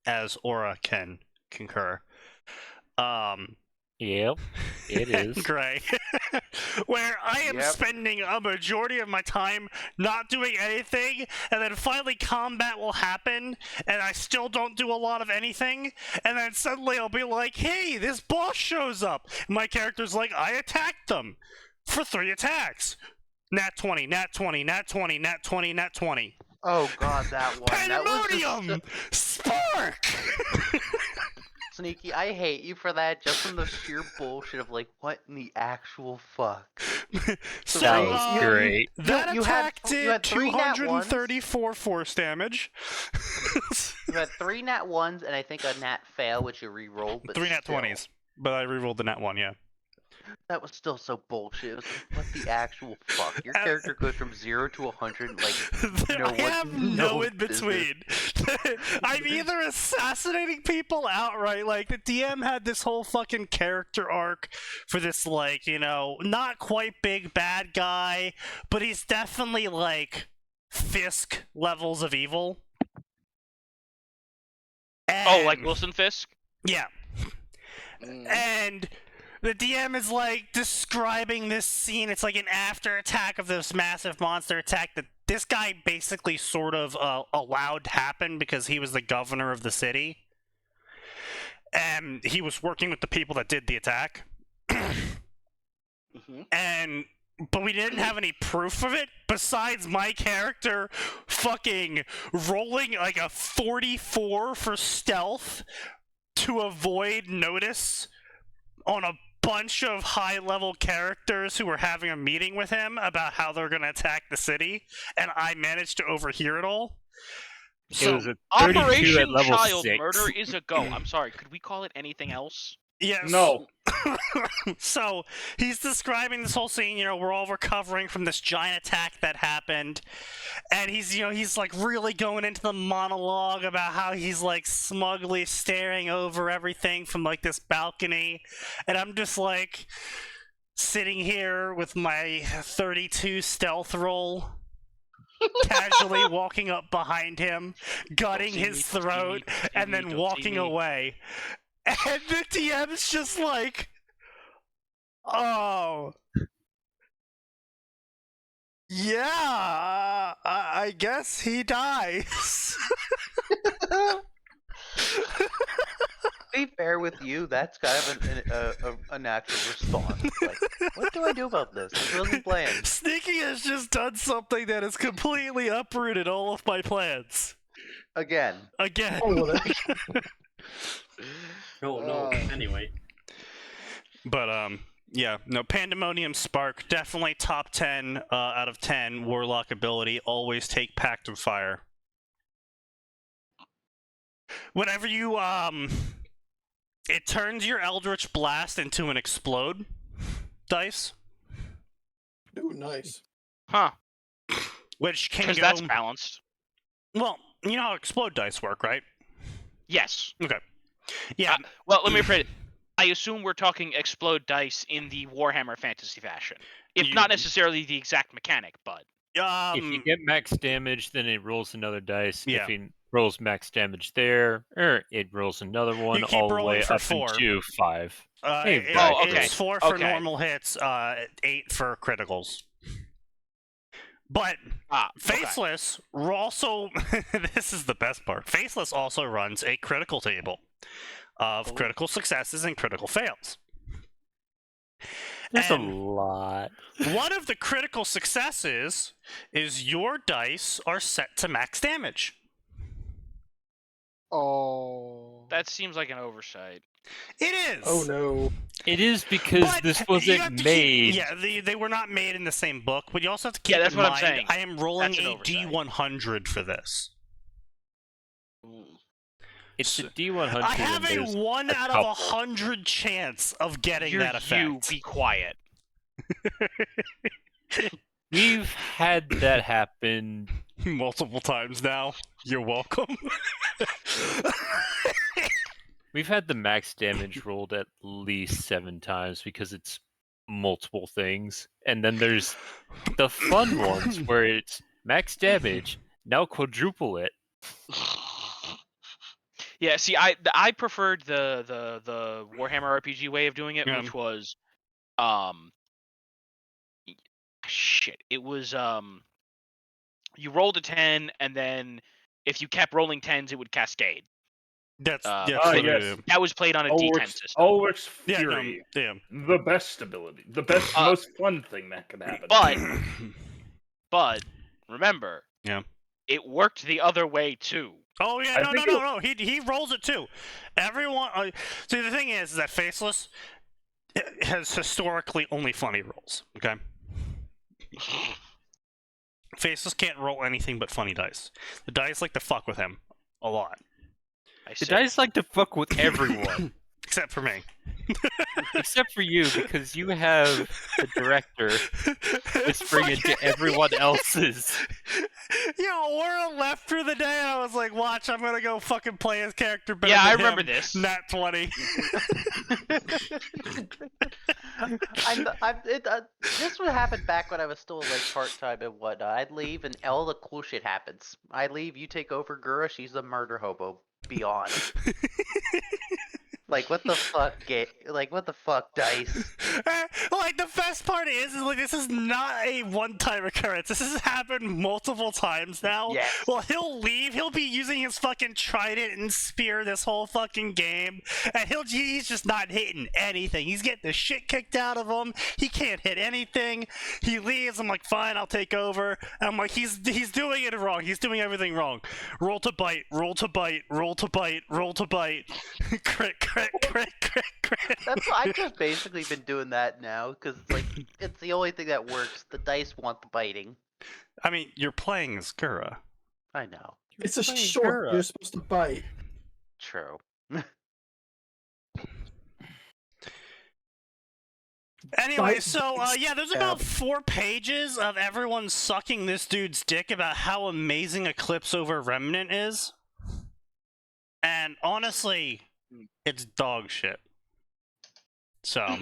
as Aura can concur. Yep, it is. Gray. Where I am spending a majority of my time not doing anything, and then finally combat will happen, and I still don't do a lot of anything, and then suddenly I'll be like, hey, this boss shows up! And my character's like, I attacked them for 3 attacks. Nat 20, nat 20, nat 20, nat 20, nat 20. Oh god, that one. Pandemonium! Spark! Sneaky, I hate you for that, just from the sheer bullshit of like, what in the actual fuck? That was great. That attack did 234 force damage. You had 3 nat 1s and I think a nat fail, which you re-rolled. 3 nat 20s, but I re-rolled the nat 1, yeah. That was still so bullshit. It was like, what the actual fuck? Your character goes from 0 to 100, like, I have no in between. I'm either assassinating people outright, like, the DM had this whole fucking character arc for this, like, you know, not quite big bad guy, but he's definitely, like, Fisk levels of evil. And, like Wilson Fisk? Yeah. And the DM is like describing this scene. It's like an after attack of this massive monster attack that this guy basically sort of allowed to happen because he was the governor of the city. And he was working with the people that did the attack. But we didn't have any proof of it besides my character fucking rolling like a 44 for stealth to avoid notice on a bunch of high-level characters who were having a meeting with him about how they're going to attack the city, and I managed to overhear it all. So, it was a 32 Operation at level Child 6. Murder is a go. I'm sorry, could we call it anything else? Yes. No. So, he's describing this whole scene, you know, we're all recovering from this giant attack that happened, and he's, you know, he's like really going into the monologue about how he's like smugly staring over everything from like this balcony, and I'm just like sitting here with my 32 stealth roll, casually walking up behind him, gutting his throat, and then walking away. And the DM's just like, oh, yeah, I guess he dies. To be fair with you, that's kind of a natural response. Like, what do I do about this? This wasn't planned. Sneaky has just done something that has completely uprooted all of my plans. Again. Oh no. Anyway. But Yeah, no, Pandemonium Spark, definitely top 10 out of 10 Warlock ability. Always take Pact of Fire. Whenever you, it turns your Eldritch Blast into an Explode dice. Ooh, nice. Huh. Which can go... Because that's balanced. Well, you know how Explode dice work, right? Yes. Okay. Yeah. Well, let me rephrase it. I assume we're talking Explode dice in the Warhammer Fantasy fashion. If not necessarily the exact mechanic, but... if you get max damage, then it rolls another dice. Yeah. If he rolls max damage there, it rolls another one all the way up into 5. Okay. It's 4 for normal hits, 8 for criticals. But Faceless also, this is the best part, Faceless also runs a critical table of critical successes and critical fails. That's a lot. One of the critical successes is your dice are set to max damage. Oh. That seems like an oversight. It is. Oh no. It is because this wasn't made. They were not made in the same book, but you also have to keep that's in what mind, I'm saying. I am rolling That's an a oversight. D100 for this. It's a D100. I have a 1 out of 100 chance of getting that effect. You be quiet. We've had that happen multiple times now. You're welcome. We've had the max damage rolled at least 7 times because it's multiple things. And then there's the fun ones where it's max damage, now quadruple it. Yeah, see, I preferred the Warhammer RPG way of doing it, which was, it was you rolled a 10, and then if you kept rolling 10s, it would cascade. That's that was played on a D10 system. Ulrich's Fury, the best ability, the best, most fun thing that could happen. But remember, it worked the other way too. Oh yeah, no. He rolls it too. Everyone. See, the thing is that Faceless has historically only funny rolls. Okay. Faceless can't roll anything but funny dice. The dice like to fuck with him a lot. The dice like to fuck with everyone. Except for me. Except for you, because you have the director whispering into everyone else's. Yo, Warren left for the day, and I was like, watch, I'm gonna go fucking play his character better than I him. Remember this. Nat 20. This would happen back when I was still like part-time and whatnot. I'd leave and all the cool shit happens. I leave, you take over, Gura, she's the murder hobo. Beyond. Like, what the fuck, what the fuck, dice? Like, the best part is like, this is not a one-time occurrence. This has happened multiple times now. Yes. Well, he'll leave, he'll be using his fucking trident and spear this whole fucking game, and he's just not hitting anything. He's getting the shit kicked out of him. He can't hit anything. He leaves, I'm like, fine, I'll take over. And I'm like, he's doing it wrong. He's doing everything wrong. Roll to bite, roll to bite, roll to bite, roll to bite. Crit. I've just basically been doing that now, because like it's the only thing that works. The dice want the biting. I mean, you're playing as Gura. I know. It's a short. You're supposed to bite. True. Anyway, so there's about 4 pages of everyone sucking this dude's dick about how amazing Eclipse over Remnant is. And honestly, it's dog shit. So,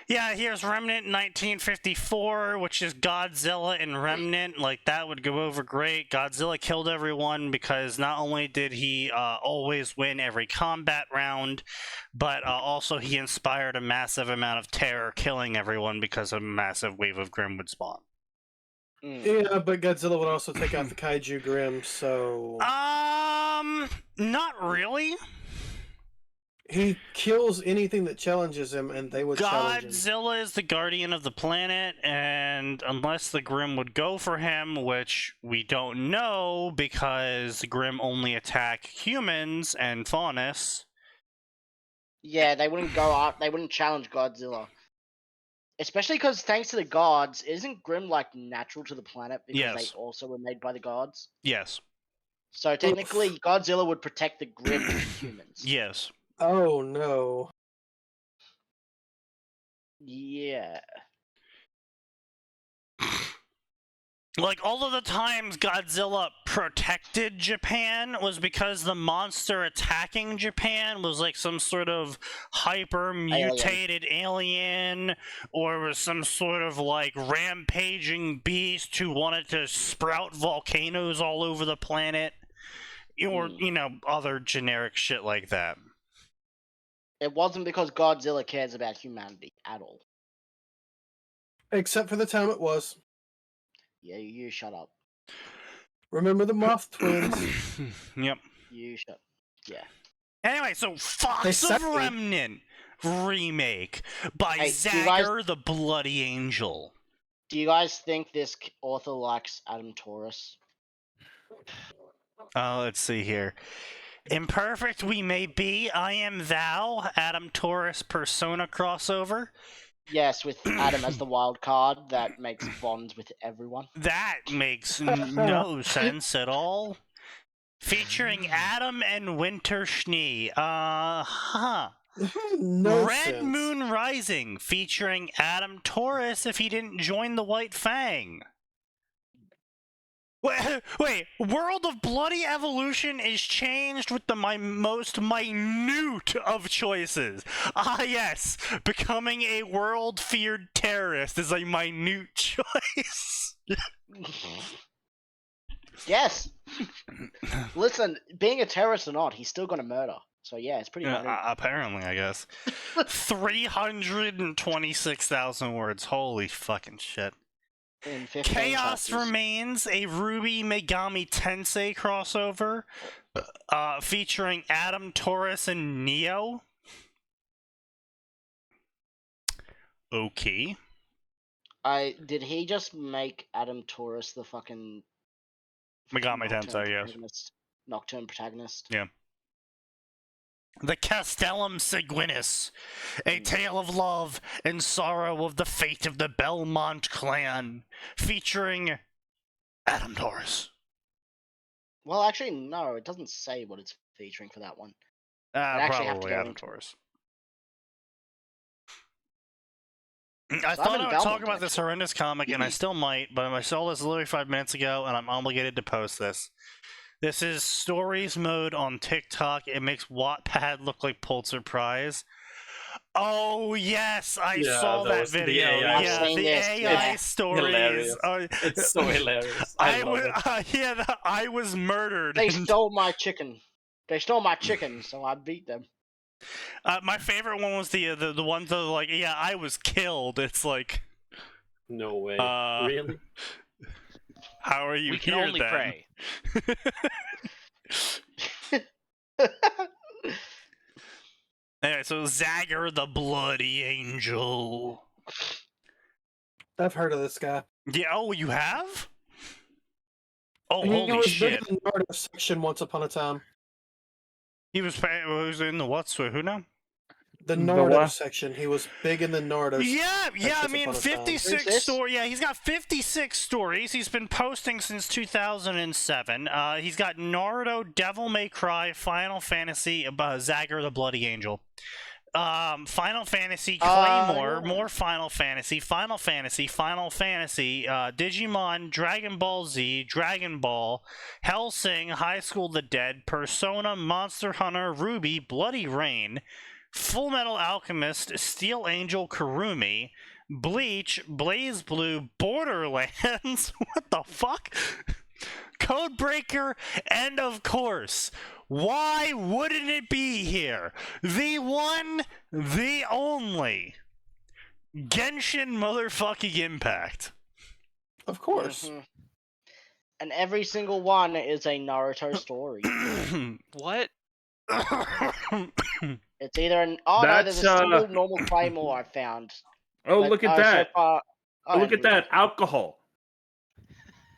yeah, here's Remnant 1954, which is Godzilla and Remnant. Like, that would go over great. Godzilla killed everyone because not only did he always win every combat round, but also he inspired a massive amount of terror, killing everyone because a massive wave of Grim would spawn. Yeah, but Godzilla would also take out the Kaiju Grim, so... Not really. He kills anything that challenges him, and they would challenge him. Godzilla is the guardian of the planet, and unless the Grim would go for him, which we don't know, because the Grim only attack humans and Faunus, Yeah, they wouldn't go up. They wouldn't challenge Godzilla. Especially because, thanks to the gods, isn't Grimm like natural to the planet because they also were made by the gods? Yes. So technically, Godzilla would protect the Grimm humans. Yes. Oh no. Yeah. Like, all of the times Godzilla protected Japan was because the monster attacking Japan was like some sort of hyper-mutated alien, or was some sort of like rampaging beast who wanted to sprout volcanoes all over the planet, or, you know, other generic shit like that. It wasn't because Godzilla cares about humanity at all. Except for the time it was. Yeah, you shut up. Remember the Moth Twins? Yep. You shut. Yeah. Anyway, so Fox of Remnant remake by Zagger the Bloody Angel. Do you guys think this author likes Adam Taurus? Let's see here. Imperfect we may be, I am thou, Adam Taurus Persona crossover. Yes, with Adam as the wild card that makes bonds with everyone. That makes no sense at all. Featuring Adam and Winter Schnee. No Red sense. Moon Rising, featuring Adam Taurus if he didn't join the White Fang. Wait, World of Bloody Evolution is changed with the most minute of choices. Ah, yes, becoming a world-feared terrorist is a minute choice. Yes. Listen, being a terrorist or not, he's still gonna murder. So yeah, it's pretty minute. Apparently, I guess. 326,000 words. Holy fucking shit. Chaos Remains, a Ruby Megami Tensei crossover, featuring Adam Taurus and Neo. Okay. Did he just make Adam Taurus the fucking Megami Tensei, yes. Nocturne protagonist? Yeah. The Castellum Seguinus, a tale of love and sorrow of the fate of the Belmont clan, featuring Adam Taurus. Well, actually, no, it doesn't say what it's featuring for that one. Probably Adam Taurus. I thought I would talk about this horrendous comic, and I still might, but I saw this literally 5 minutes ago, and I'm obligated to post this. This is Stories Mode on TikTok. It makes Wattpad look like Pulitzer Prize. Oh, yes, I saw that video. The AI stories. It's so hilarious. I was murdered. They stole my chicken. They stole my chicken, so I beat them. My favorite one was the ones that are like, yeah, I was killed. It's like, no way. Really? How are you we can here, only then? pray. Anyway, so Zagger the Bloody Angel. I've heard of this guy. Yeah, oh, you have? Oh, He holy was shit. big in the Naruto section once upon a time. He was in the what? So who now? The Naruto section. He was big in the Naruto Yeah, I mean, 56 stories. Yeah, he's got 56 stories. He's been posting since 2007. He's got Naruto, Devil May Cry, Final Fantasy, Zagger the Bloody Angel. Final Fantasy, Claymore, more Final Fantasy, Digimon, Dragon Ball Z, Dragon Ball, Hellsing, High School of the Dead, Persona, Monster Hunter, Ruby, Bloody Rain, Full Metal Alchemist, Steel Angel, Kurumi, Bleach, Blaze Blue, Borderlands, what the fuck? Codebreaker, and of course, why wouldn't it be here? The one, the only, Genshin motherfucking Impact. Of course. And every single one is a Naruto story. What? It's either an... Oh, no, there's a single normal Claymore I found. Oh, look at that. So far, look at that. Alcohol.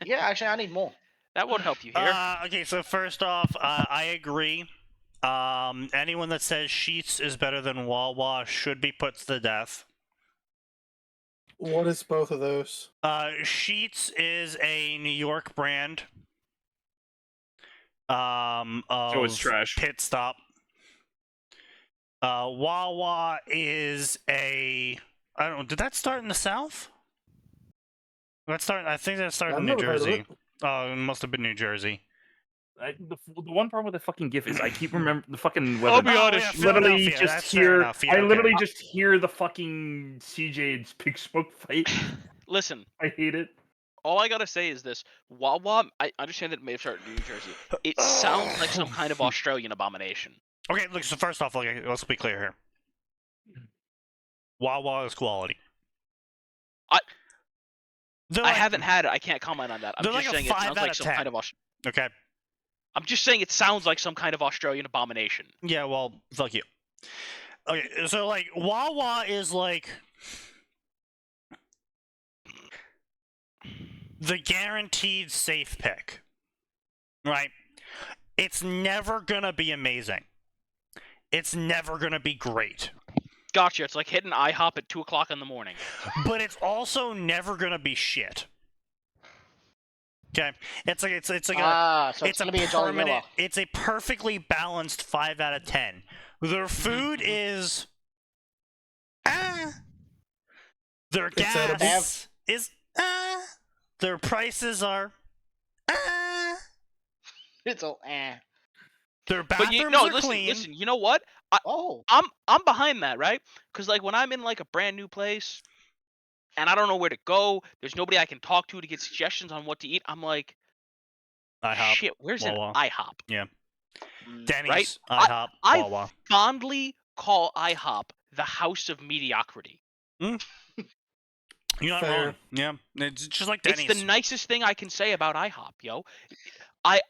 Yeah, actually, I need more. That won't help you here. Okay, so first off, I agree. Anyone that says Sheetz is better than Wawa should be put to the death. What is both of those? Sheetz is a New York brand. So it's trash. Pit Stop. Wawa is I don't know. Did that start in the South? I think that started in New Jersey. Oh, it must have been New Jersey. The one problem with the fucking GIF is I keep remembering the fucking weather. I'll be honest. Literally just hear. I literally just hear the fucking CJ's Big Smoke fight. Listen. I hate it. All I gotta say is this: Wawa. I understand that it may have started in New Jersey. It sounds like some kind of Australian abomination. Okay, look. So first off, let's be clear here. Wawa is quality. I haven't had it. I can't comment on that. I'm just saying it sounds like some 10. kind of Okay. I'm just saying it sounds like some kind of Australian abomination. Yeah, well, fuck you. Okay, so like Wawa is like the guaranteed safe pick, right? It's never gonna be amazing. It's never gonna be great. Gotcha. It's like hitting IHOP at 2 o'clock in the morning. But it's also never gonna be shit. Okay, it's like so it's gonna be a Jolly Miller. It's a perfectly balanced 5 out of 10. Their food is their gas is their prices are It's all Their bathrooms are clean. Listen, you know what? I'm behind that, right? Because like when I'm in like a brand new place and I don't know where to go, there's nobody I can talk to get suggestions on what to eat. I'm like, IHOP, shit, where's Wawa. an IHOP? Yeah. Denny's, right? IHOP, Wawa. I fondly call IHOP the house of mediocrity. You're not wrong. Yeah, it's just like Denny's. It's the nicest thing I can say about IHOP, yo.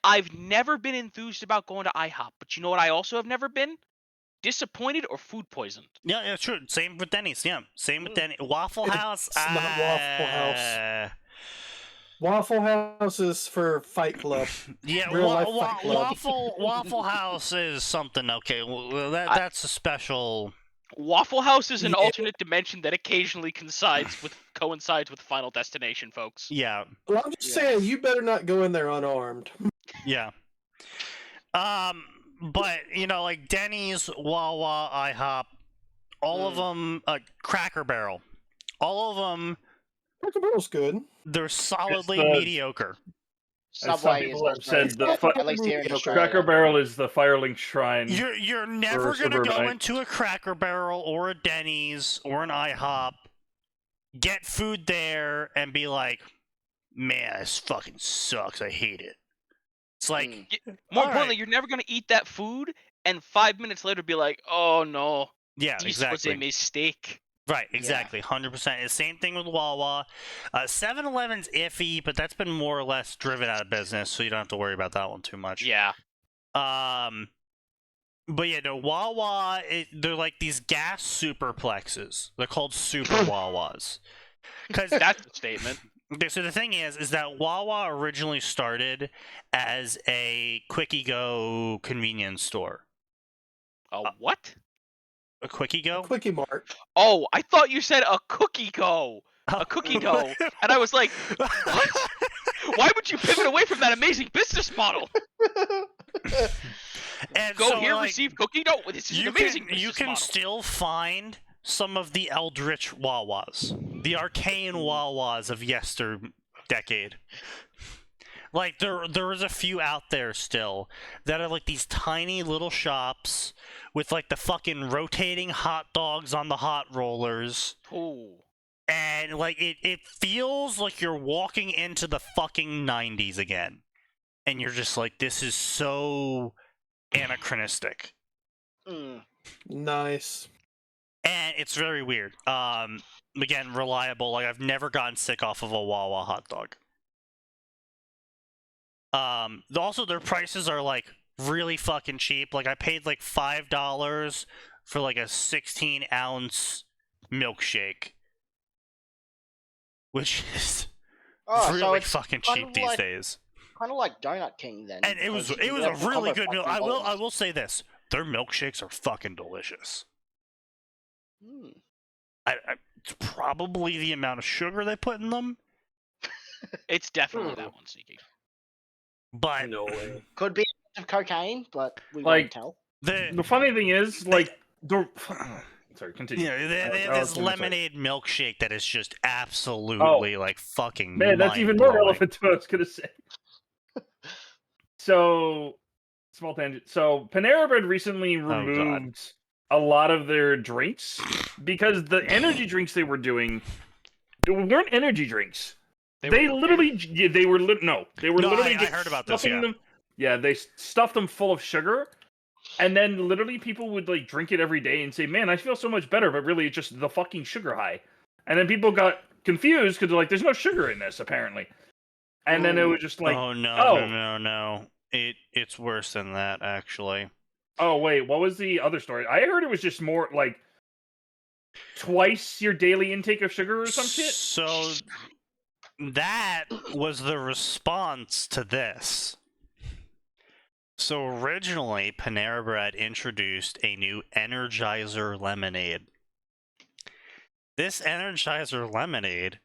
I've never been enthused about going to IHOP, but you know what I also have never been? Disappointed or food poisoned. Yeah, true. Same with Denny's. Yeah, same with Denny's. Waffle House. It's not Waffle House. Waffle House is for Fight Club. Yeah, Real life Fight Club. Waffle House is something. Okay, well, that's a special. Waffle House is an alternate dimension that occasionally coincides with Final Destination, folks. Yeah. Well, I'm just saying, you better not go in there unarmed. Yeah. But you know, like Denny's, Wawa, IHOP, all of them, Cracker Barrel, all of them. Cracker Barrel's good. They're solidly mediocre. Subway is said at least here in Australia. Cracker Barrel is the Firelink Shrine. You're never gonna go into a Cracker Barrel or a Denny's or an IHOP, get food there, and be like, "Man, this fucking sucks. I hate it." It's like more importantly, you're never gonna eat that food and 5 minutes later be like, "Oh no, yeah, this exactly. was a mistake." Right, exactly, 100%. The same thing with Wawa. 7-Eleven's iffy, but that's been more or less driven out of business, so you don't have to worry about that one too much. Yeah. But yeah, no, Wawa, they're like these gas superplexes. They're called super Wawas. Because that's a statement. Okay, so the thing is that Wawa originally started as a Quickie Go convenience store. A what? A Quickie Go? Quickie Mart. Oh, I thought you said a Cookie Go. A Cookie Dough. And I was like, what? Why would you pivot away from that amazing business model? And Go so, here, like, receive cookie dough. This is an amazing business You can model. still find some of the eldritch Wawas. The arcane Wawas of decade. Like, there is a few out there still that are like these tiny little shops with like the fucking rotating hot dogs on the hot rollers. Ooh. And like it feels like you're walking into the fucking 90s again. And you're just like, this is so anachronistic. Nice. And it's very weird. Again, reliable. Like, I've never gotten sick off of a Wawa hot dog. Also, their prices are like really fucking cheap. Like, I paid like $5 for like a 16-ounce milkshake, which is really fucking cheap these days. Kind of like Donut King then. And it was a really good meal. I will say this: their milkshakes are fucking delicious. It's probably the amount of sugar they put in them. It's definitely that one, Sneaky. But no way. Could be of cocaine, but we Like, won't tell. The funny thing is, like, sorry, continue. Yeah, they have this lemonade milkshake that is just absolutely like fucking. Man, that's even more relevant to what I was gonna say. So, small tangent. So, Panera Bread recently removed a lot of their drinks because the energy drinks they were doing weren't energy drinks. They were literally just I heard about this, stuffing them. Yeah, they stuffed them full of sugar, and then literally people would like drink it every day and say, "Man, I feel so much better," but really it's just the fucking sugar high. And then people got confused because they're like, "There's no sugar in this, apparently." And then it was just like, no. It's worse than that, actually. Oh wait, what was the other story? I heard it was just more like twice your daily intake of sugar or some shit. So that was the response to this. So originally, Panera Bread introduced a new Energizer lemonade. This Energizer lemonade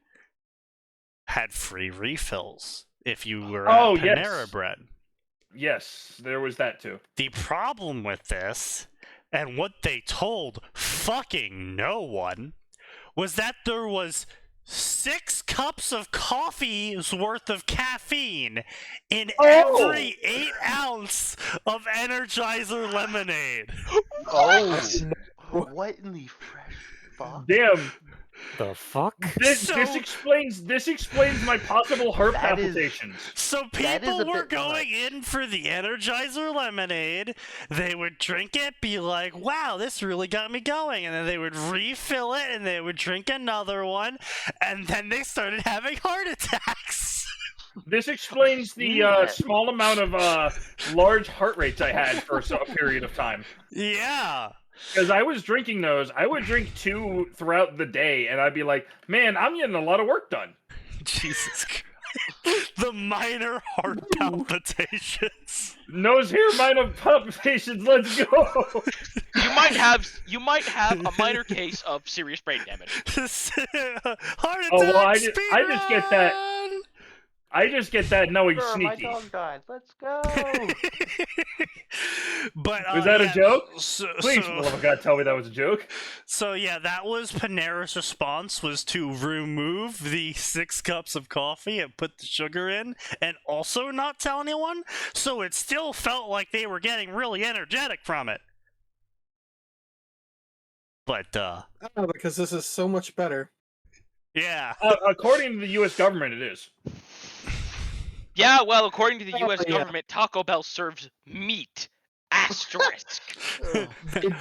had free refills if you were at Panera Bread. Yes, there was that too. The problem with this, and what they told fucking no one, was that there was 6 cups of coffee's worth of caffeine in every 8 ounce of Energizer lemonade. What in the fresh fuck? Damn. The fuck? This explains my possible heart palpitations. So people were going in for the Energizer lemonade. They would drink it, be like, "Wow, this really got me going," and then they would refill it, and they would drink another one, and then they started having heart attacks. This explains the small amount of large heart rates I had for a period of time. Yeah. Because I was drinking those. I would drink 2 throughout the day, and I'd be like, man, I'm getting a lot of work done. Jesus Christ. The minor heart palpitations. Nose hair minor palpitations, let's go! You might have a minor case of serious brain damage. Heart attack, I just get that. I just get that knowing Sneaky. My dog died. Let's go. But was that a joke? Please, God, tell me that was a joke. So yeah, that was Panera's response, was to remove the 6 cups of coffee and put the sugar in, and also not tell anyone. So it still felt like they were getting really energetic from it. But because this is so much better. Yeah. According to the U.S. government, it is. Yeah, well, according to the U.S. government, Taco Bell serves meat. Asterisk. They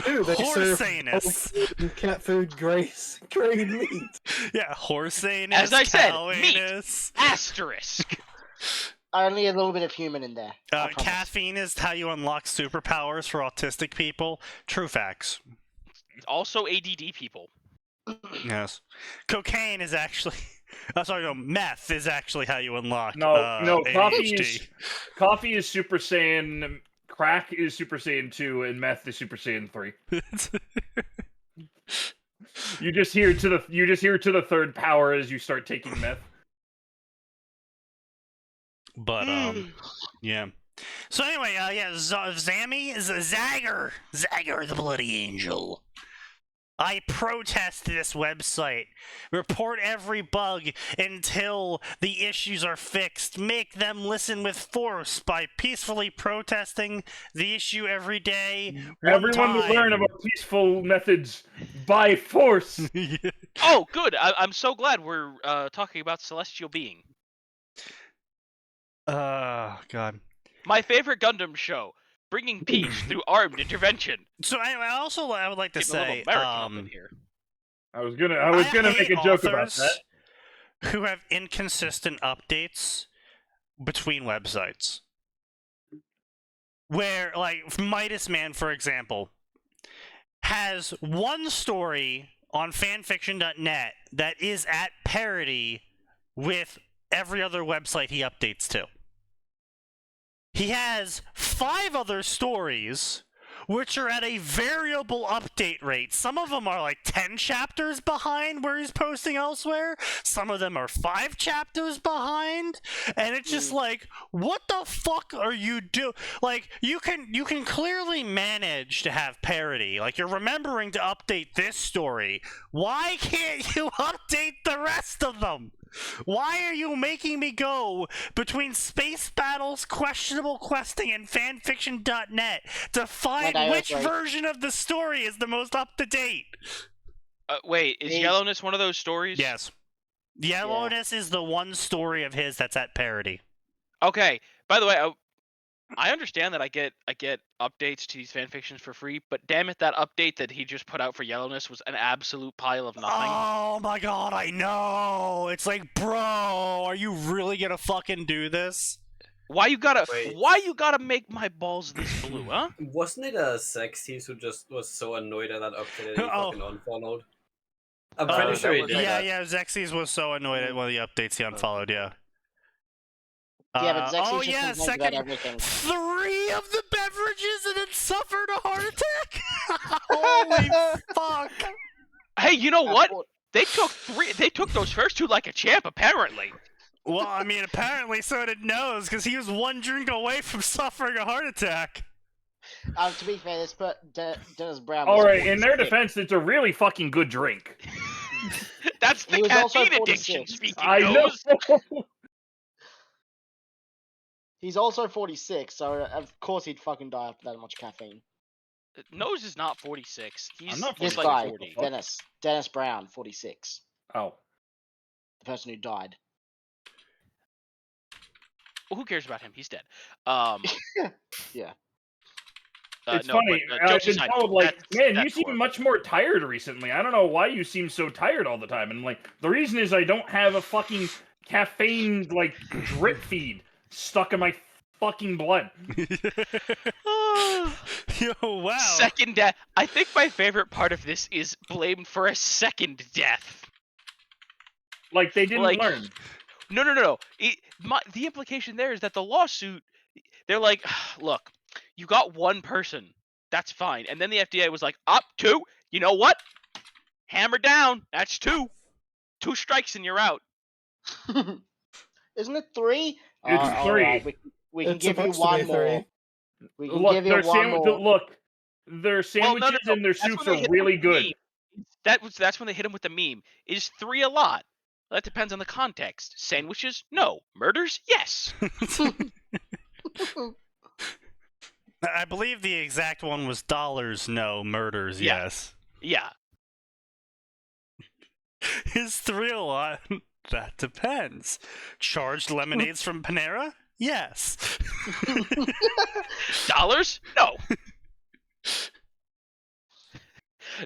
do. They serve cat food grade meat. Yeah, horse anus. As I said, meat. Asterisk. Only a little bit of human in there. Caffeine is how you unlock superpowers for autistic people. True facts. Also ADD people. Yes. Cocaine is actually... meth is actually how you unlock No, ADHD. Coffee is Super Saiyan, crack is Super Saiyan 2, and meth is Super Saiyan 3. You just hear to the third power as you start taking meth. But yeah. So anyway, Zammy is Zagger the Bloody Angel. I protest this website. Report every bug until the issues are fixed. Make them listen with force by peacefully protesting the issue every day. Everyone will learn about peaceful methods by force. Oh, good. I'm so glad we're talking about celestial being. God. My favorite Gundam show. Bringing peace through armed intervention. So anyway, I would like to say, I was gonna make a joke about that. Who have inconsistent updates between websites. Where, like, Midas Man, for example, has one story on fanfiction.net that is at parody with every other website he updates to. He has 5 other stories which are at a variable update rate. Some of them are like 10 chapters behind where he's posting elsewhere. Some of them are 5 chapters behind. And it's just like, what the fuck are you doing? Like, you can clearly manage to have parody. Like, you're remembering to update this story. Why can't you update the rest of them? Why are you making me go between space battles, questionable questing, and fanfiction.net to find which version of the story is the most up-to-date? Wait, is Yellowness one of those stories? Yes. Yellowness is the one story of his that's at parody. Okay. By the way, I understand that I get updates to these fanfictions for free, but damn it, that update that he just put out for Yellowness was an absolute pile of nothing. Oh my god, I know! It's like, bro, are you really gonna fucking do this? Why you gotta make my balls this blue, huh? Wasn't it Sexys who just was so annoyed at that update that he fucking unfollowed? I'm pretty sure he did that. Yeah, Zexys was so annoyed at one of the updates he unfollowed, yeah. Yeah, but Zexy just complains about everything. 3 of the beverages and then suffered a heart attack? Holy fuck! Hey, you know what? They took those first 2 like a champ, apparently. Well, I mean, apparently so did Nose, because he was 1 drink away from suffering a heart attack. To be fair, this Dennis Brown. Alright, in their defense, it's a really fucking good drink. That's the caffeine addiction, speaking I know! He's also 46, so of course he'd fucking die after that much caffeine. Nose is not 46. He's this like guy, 40. Dennis Brown, 46. Oh. The person who died. Well, who cares about him? He's dead. Yeah. It's funny. I've been told, like, man, you seem much more tired recently. I don't know why you seem so tired all the time. And, like, the reason is I don't have a fucking caffeine, like, drip feed stuck in my fucking blood. Yo, wow. Second death. I think my favorite part of this is blamed for a second death. Like, they didn't learn. No. The implication there is that the lawsuit, they're like, look, you got 1 person. That's fine. And then the FDA was like, up 2. You know what? Hammer down. That's 2. 2 strikes and you're out. Isn't it 3? It's 3. We can give you 1 more. We can give you 1 more. Look, their sandwiches and their soups are really good. That's when they hit him with the meme. Is 3 a lot? That depends on the context. Sandwiches? No. Murders? Yes. I believe the exact one was dollars, no. Murders, yes. Yeah. Is 3 a lot? That depends. Charged lemonades from Panera? Yes. Dollars? No.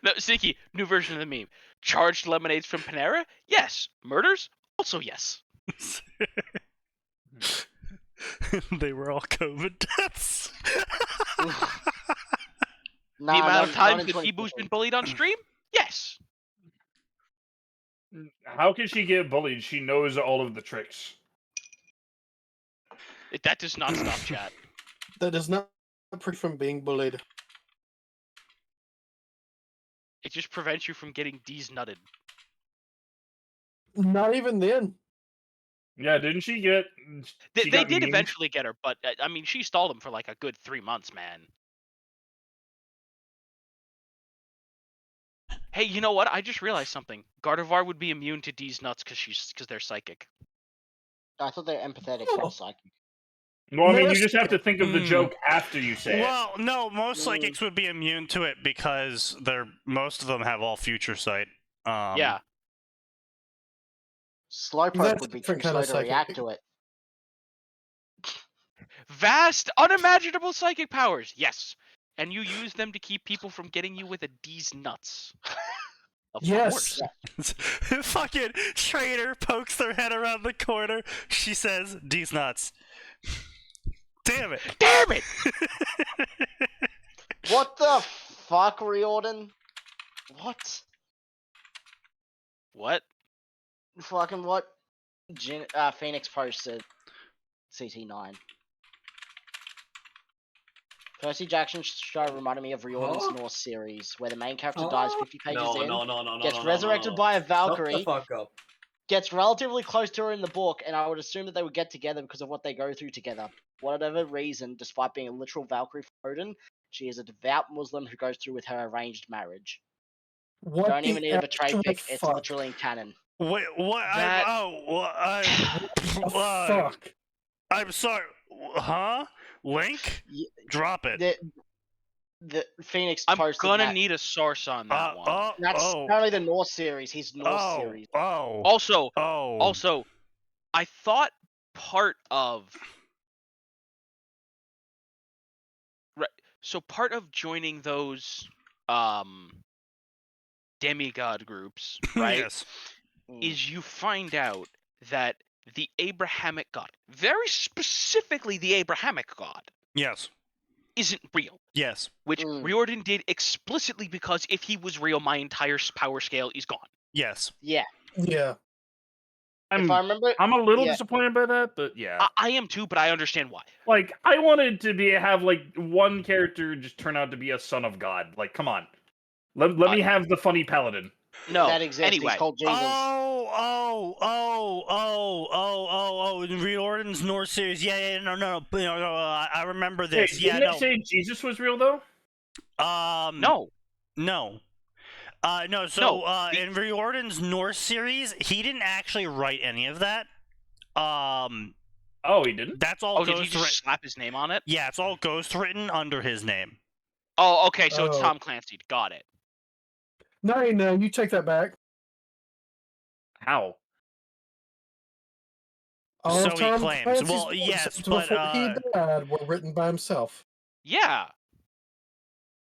No, Sneaky, new version of the meme. Charged lemonades from Panera? Yes. Murders? Also yes. They were all COVID deaths. The amount of times that Ibu's been bullied on stream? Yes. How can she get bullied? She knows all of the tricks. That does not stop chat. That does not prevent from being bullied. It just prevents you from getting D's-nutted. Not even then. Yeah, didn't she get... They did eventually get her, but, I mean, she stalled him for like a good 3 months, man. Hey, you know what? I just realized something. Gardevoir would be immune to D's nuts because they're psychic. I thought they're empathetic, not psychic. Well, I mean, you just have to think of the joke after you say it. Well, no, most psychics would be immune to it because most of them have all future sight. Yeah. Slowpoke would be too slow to react to it. Vast, unimaginable psychic powers, yes. And you use them to keep people from getting you with a D's nuts. Yes. Fucking traitor pokes their head around the corner. She says, D's nuts. Damn it. Damn it! What the fuck, Riordan? What? What? Fucking what? Phoenix posted CT9. Percy Jackson's show reminded me of Riordan's Norse series, where the main character dies 50 pages gets resurrected by a Valkyrie, Shut the fuck up. gets relatively close to her in the book, and I would assume that they would get together because of what they go through together. Whatever reason, despite being a literal Valkyrie for Odin, she is a devout Muslim who goes through with her arranged marriage. What Don't even need a the betrayed actual pick. It's fuck? literally in canon. Wait, what? Fuck. I'm sorry. Huh? Link? Drop it. The Phoenix I'm posted gonna that. need a source on that one. That's apparently the Norse series. He's Norse series. Also, I thought part of part of joining those demigod groups, right? Yes. Is you find out that the Abrahamic God, very specifically the Abrahamic God, yes, isn't real. Yes. Which Riordan did explicitly because if he was real, my entire power scale is gone. Yes. Yeah. Yeah. If I remember, I'm a little disappointed by that, but yeah. I am too, but I understand why. Like, I wanted to have like one character just turn out to be a son of God. Like, come on. Let me have the funny paladin. No, that exists. Anyway. He's called Jesus. In Riordan's Norse series. Yeah, no. I remember this. Wait, didn't they say Jesus was real though? No. No. In Riordan's Norse series, he didn't actually write any of that. Oh, he didn't? That's all did he just slap his name on it? Yeah, it's all ghost written under his name. Oh, okay, so it's Tom Clancy. Got it. No, you take that back. How? All so of Tom he claims. Clancy's Well, books yes, before but he died were written by himself. Yeah.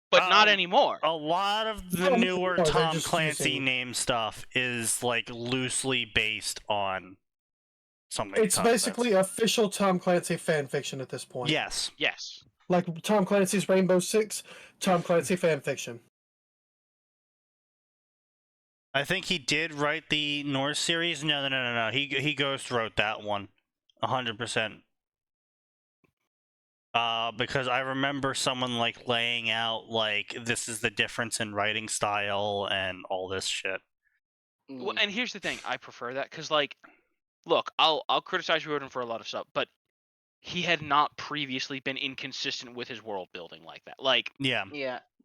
But not anymore. A lot of the newer Tom Clancy name stuff is like loosely based on something. It's basically official Tom Clancy fan fiction at this point. Yes. Yes. Like Tom Clancy's Rainbow Six, Tom Clancy fan fiction. I think he did write the Norse series. No. He ghost wrote that one, 100%. Because I remember someone like laying out like this is the difference in writing style and all this shit. Well, and here's the thing, I prefer that because like, look, I'll criticize Riordan for a lot of stuff, but he had not previously been inconsistent with his world building like that. Like, Yeah.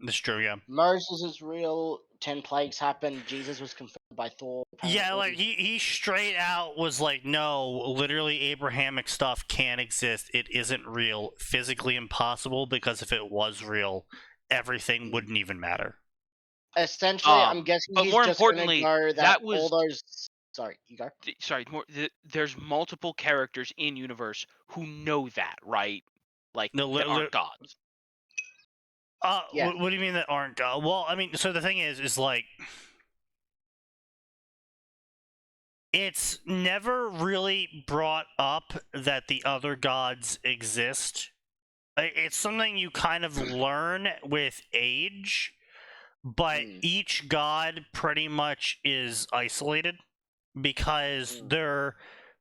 That's true, yeah. Moses is real. 10 plagues happened. Jesus was confirmed by Thor. Apparently. Yeah, like he straight out was like, no, literally Abrahamic stuff can't exist. It isn't real, physically impossible, because if it was real, everything wouldn't even matter. Essentially, I'm guessing but he's more just importantly, go that was all those. Sorry, you go. Sorry, there's multiple characters in universe who know that, right? Like, that aren't gods. Yeah. What do you mean that aren't God? Well, I mean, so the thing is like, it's never really brought up that the other gods exist. It's something you kind of learn with age, but each god pretty much is isolated because their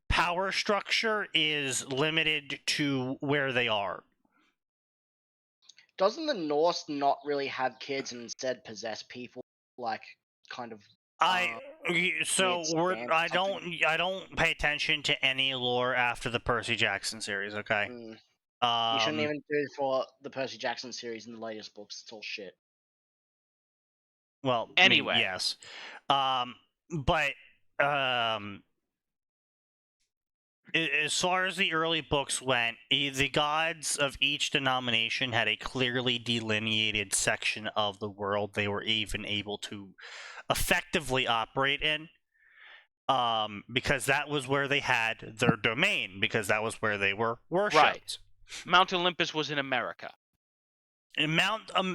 power structure is limited to where they are. Doesn't the Norse not really have kids and instead possess people, like kind of? I don't pay attention to any lore after the Percy Jackson series. Okay. You shouldn't even do for the Percy Jackson series in the latest books. It's all shit. Well, anyway, I mean, yes, but as far as the early books went, the gods of each denomination had a clearly delineated section of the world they were even able to effectively operate in, because that was where they had their domain, because that was where they were worshipped. Right. Mount Olympus was in America. And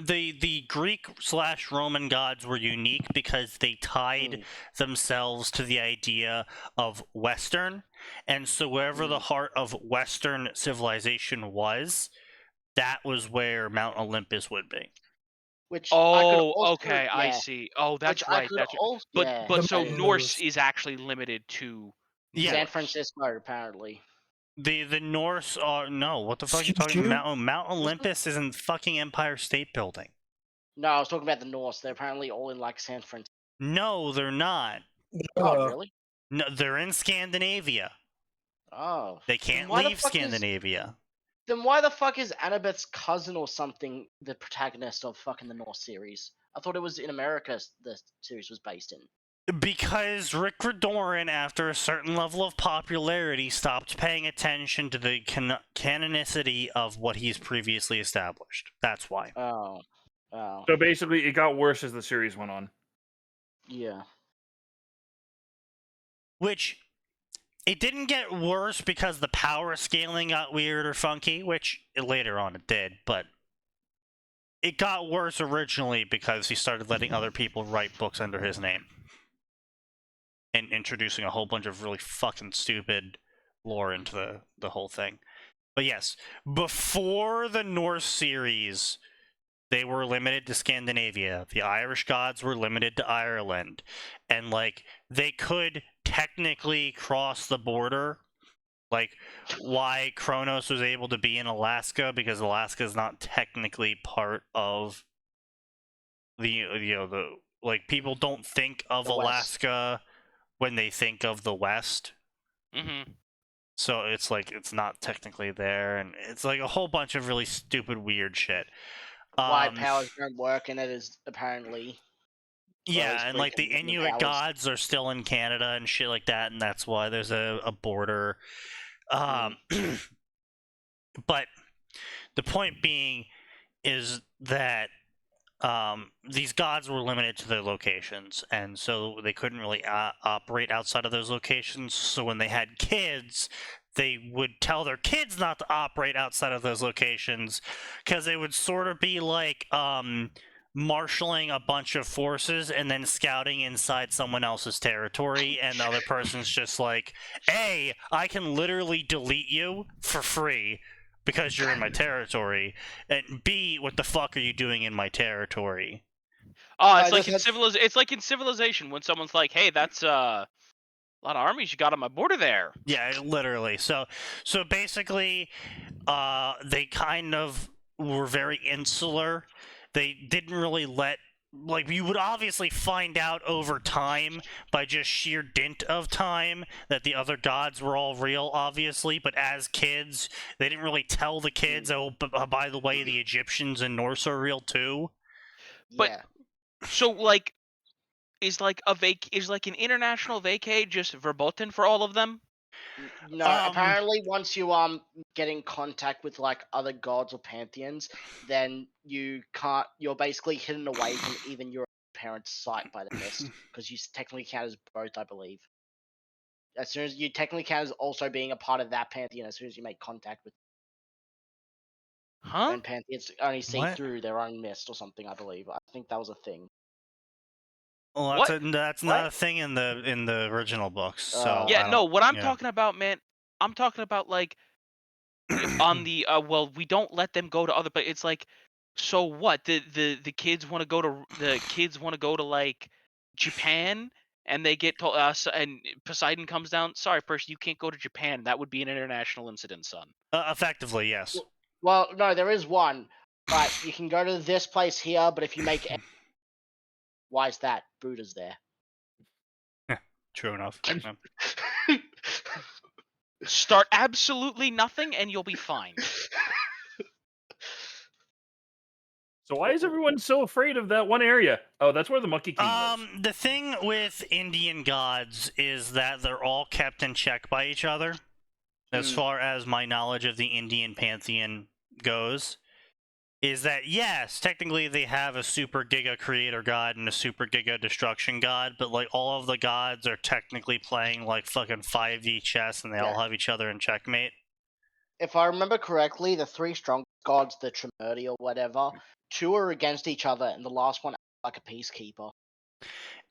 the Greek/Roman gods were unique because they tied themselves to the idea of Western, and so wherever the heart of Western civilization was, that was where Mount Olympus would be. Which I see. Oh, that's right. But so Norse is actually limited to San Francisco, apparently. The Norse are no. What the fuck are you talking about? Mount Olympus is in fucking Empire State Building. No, I was talking about the Norse. They're apparently all in like San Francisco. No, they're not. Oh, really? No, they're in Scandinavia. Oh. They can't leave Scandinavia. Then why the fuck is Annabeth's cousin or something the protagonist of fucking the Norse series? I thought it was in America the series was based in. Because Rick Riordan, after a certain level of popularity, stopped paying attention to the canonicity of what he's previously established. That's why. Oh. So basically, it got worse as the series went on. Yeah. Which, it didn't get worse because the power scaling got weird or funky, which later on it did, but it got worse originally because he started letting other people write books under his name. And introducing a whole bunch of really fucking stupid lore into the whole thing. But yes, before the Norse series, they were limited to Scandinavia. The Irish gods were limited to Ireland. And, like, they could technically cross the border. Like, why Kronos was able to be in Alaska, because Alaska is not technically part of the like, people don't think of Alaska when they think of the West. Mm-hmm. So it's like, it's not technically there, and it's like a whole bunch of really stupid, weird shit. Why powers don't work in it is apparently... Yeah, and like the Inuit gods are still in Canada and shit like that, and that's why there's a border. But the point being is that these gods were limited to their locations, and so they couldn't really operate outside of those locations. So when they had kids, they would tell their kids not to operate outside of those locations, because they would sort of be like marshaling a bunch of forces and then scouting inside someone else's territory, and the other person's just like, A, I can literally delete you for free because you're in my territory, and B, what the fuck are you doing in my territory? Oh, it's like it's like in Civilization when someone's like, "Hey, that's a lot of armies you got on my border there." Yeah, literally. So basically, they kind of were very insular. They didn't really let, like, you would obviously find out over time by just sheer dint of time that the other gods were all real, obviously, but as kids, they didn't really tell the kids, oh, by the way, the Egyptians and Norse are real too. But, so, like, is like an international vacay just verboten for all of them? No, apparently once you get in contact with like other gods or pantheons, then you're basically hidden away from even your parents' sight by the mist, because you technically count as both, I believe. As soon as you technically count as also being a part of that pantheon, as soon as you make contact with. And pantheons only see through their own mist or something, I believe. I think that was a thing. Well, that's not a thing in the original books. So yeah, no. What I'm talking about, man, I'm talking about like on the well, we don't let them go to other, but it's like, so what? The kids want to go to like Japan, and they get told and Poseidon comes down. Sorry, Percy, you can't go to Japan. That would be an international incident, son. Effectively, yes. Well, no, there is one, but you can go to this place here. But if you make why is that? Buddha's there. True enough. Start absolutely nothing and you'll be fine. So why is everyone so afraid of that one area? Oh, that's where the Monkey King lives. The thing with Indian gods is that they're all kept in check by each other, as far as my knowledge of the Indian pantheon goes. Is that, yes, technically they have a super giga creator god and a super giga destruction god, but like all of the gods are technically playing like fucking 5D chess, and they all have each other in checkmate. If I remember correctly, the three strong gods, the Trimurti or whatever, 2 are against each other, and the last one like a peacekeeper.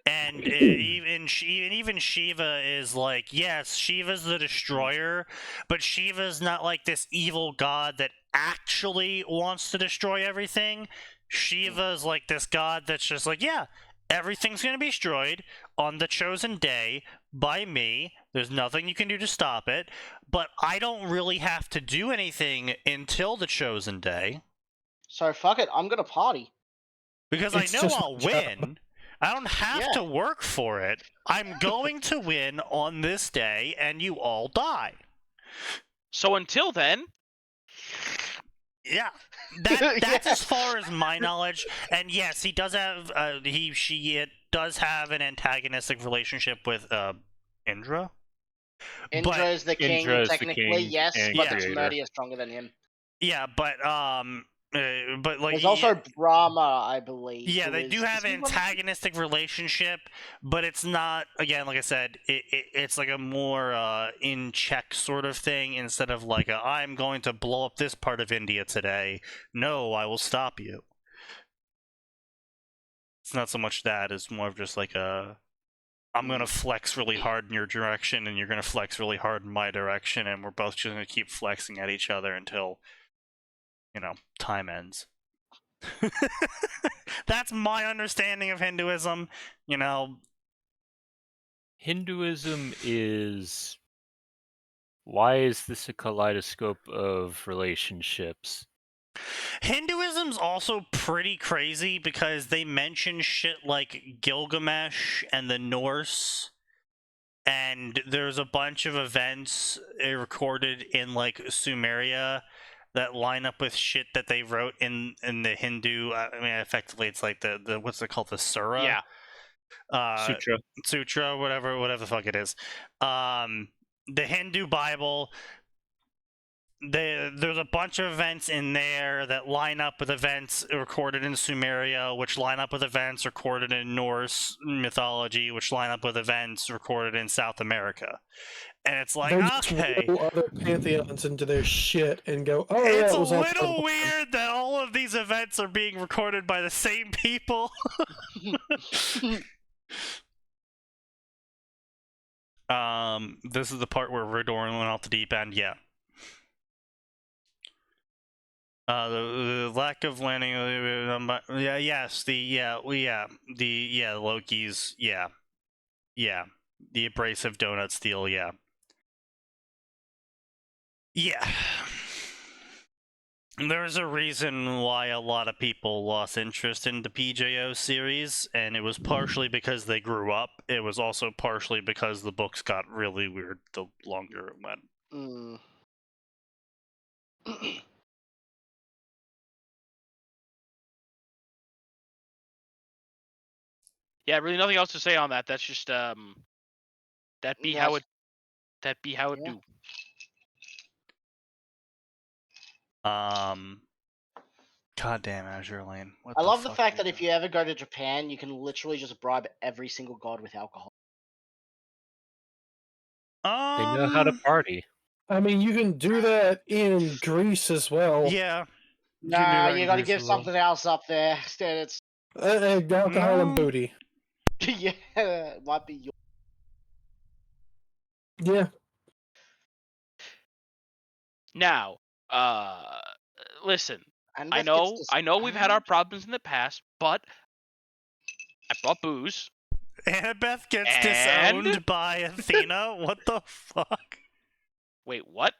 And even Shiva is like, yes, Shiva's the destroyer, but Shiva's not like this evil god that actually wants to destroy everything. Shiva's like this god that's just like, yeah, everything's gonna be destroyed on the chosen day by me, There's nothing you can do to stop it, but I don't really have to do anything until the chosen day. So fuck it, I'm gonna party. Because I know I'll win. I don't have to work for it. I'm going to win on this day, and you all die. So until then... Yeah. That's as far as my knowledge. And yes, he does have, it does have an antagonistic relationship with, Indra. Indra is the king, technically, yes, but the Smurdy is stronger than him. Yeah, but like there's also Brahma, I believe. Yeah, they do have an antagonistic relationship, but it's not. Again, like I said, it's like a more in check sort of thing instead of like I'm going to blow up this part of India today. No, I will stop you. It's not so much that; it's more of just like I'm gonna flex really hard in your direction, and you're gonna flex really hard in my direction, and we're both just gonna keep flexing at each other until, time ends. That's my understanding of Hinduism. Hinduism is... Why is this a kaleidoscope of relationships? Hinduism's also pretty crazy because they mention shit like Gilgamesh and the Norse, and there's a bunch of events recorded in like Sumeria that line up with shit that they wrote in the Hindu. I mean, effectively, it's like the what's it called, the Sura? Yeah. Sutra, whatever the fuck it is. The Hindu Bible. There's a bunch of events in there that line up with events recorded in Sumeria, which line up with events recorded in Norse mythology, which line up with events recorded in South America. And it's like, okay, roll other pantheons into their shit and go, oh, it's yeah, it was a little weird that all of these events are being recorded by the same people. This is the part where Ridoran went off the deep end. Yeah. The lack of landing. Loki's. Yeah. The abrasive donut steel. Yeah. There's a reason why a lot of people lost interest in the PJO series, and it was partially because they grew up. It was also partially because the books got really weird the longer it went. Yeah, really nothing else to say on that. That's just that be how it do. Goddamn Azure Lane. I love the fact that if you ever go to Japan, you can literally just bribe every single god with alcohol. They know how to party. I mean, you can do that in Greece as well. Yeah. Nah, you gotta give something else up there. Instead, it's alcohol and booty. Yeah, it might be your... Yeah. Now, listen. I know we've had our problems in the past, but I brought booze. Annabeth gets disowned by Athena? What the fuck? Wait, what?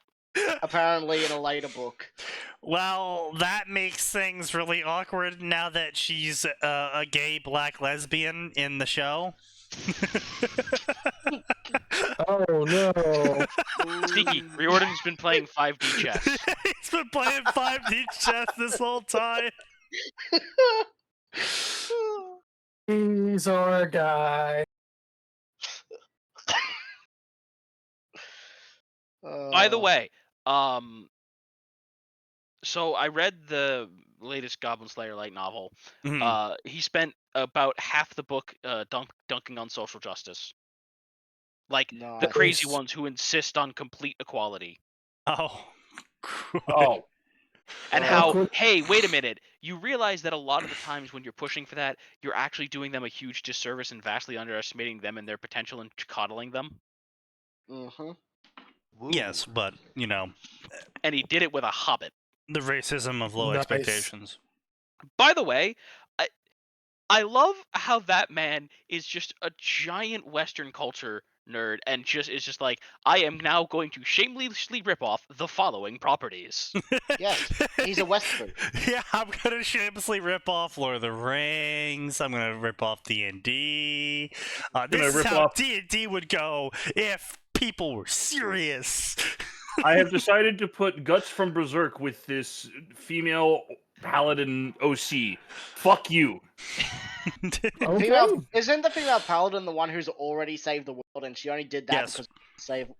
Apparently in a later book. Well, that makes things really awkward now that she's a gay black lesbian in the show. Oh no. Sneaky, Riordan's been playing 5D chess. He's been playing 5D chess this whole time. He's our guy. By the way, so I read the latest Goblin Slayer light novel. Mm-hmm. He spent about half the book dunking on social justice. Like, the crazy ones who insist on complete equality. Oh. Oh. And how, hey, wait a minute, you realize that a lot of the times when you're pushing for that, you're actually doing them a huge disservice and vastly underestimating them and their potential and coddling them? Mm-hmm. Yes, but, And he did it with a hobbit. The racism of low expectations. By the way, I love how that man is just a giant Western culture nerd, and it's just like, I am now going to shamelessly rip off the following properties. Yes, he's a Western. Yeah, I'm gonna shamelessly rip off Lord of the Rings. I'm gonna rip off D&D. This is how D&D would go if people were serious. I have decided to put Guts from Berserk with this female paladin OC. Fuck you. Isn't the female paladin the one who's already saved the world, and she only did that because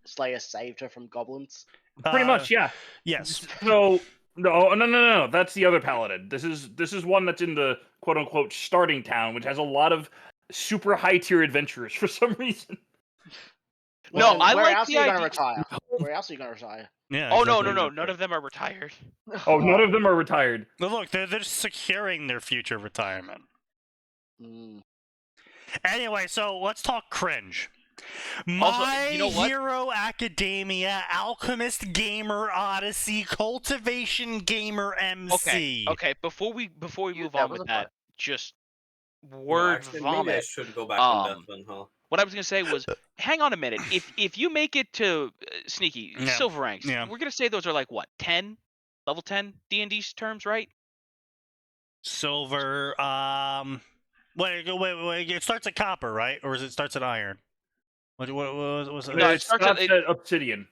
Slayer saved her from goblins? Pretty much, yeah. Yes. So no. That's the other paladin. This is one that's in the quote unquote starting town, which has a lot of super high tier adventurers for some reason. Well, no, I where like else the are you idea. gonna retire? Where else are you gonna retire? Yeah. Oh exactly. no! None of them are retired. Oh, none of them are retired. But look, they're securing their future retirement. Anyway, so let's talk cringe. My Hero Academia, Alchemist Gamer Odyssey, Cultivation Gamer MC. Okay. Before we move on with that, just word vomit. Maybe I should go back on that one, huh? What I was gonna say was, hang on a minute. If you make it to Sneaky silver ranks, we're gonna say those are like what, 10, level 10 D&D terms, right? Silver. Wait. It starts at copper, right? Or it starts at iron? What was it? No, it starts at obsidian.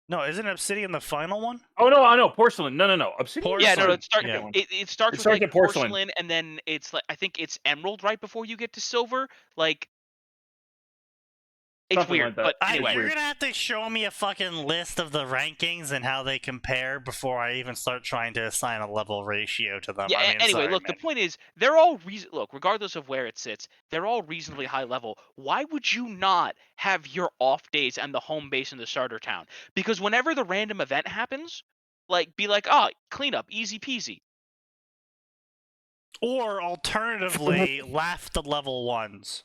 No, isn't obsidian the final one? Oh no, I know porcelain. No, obsidian. Porcelain. Yeah, no, it starts with like porcelain, and then it's like, I think it's emerald right before you get to silver. Like, it's Something weird, like but anyway. You're gonna have to show me a fucking list of the rankings and how they compare before I even start trying to assign a level ratio to them. Yeah. Anyway, sorry, look, man. the point is, they're all look, regardless of where it sits, they're all reasonably high level. Why would you not have your off days and the home base in the starter town? Because whenever the random event happens, like, be like, cleanup, easy peasy. Or alternatively, laugh the level ones.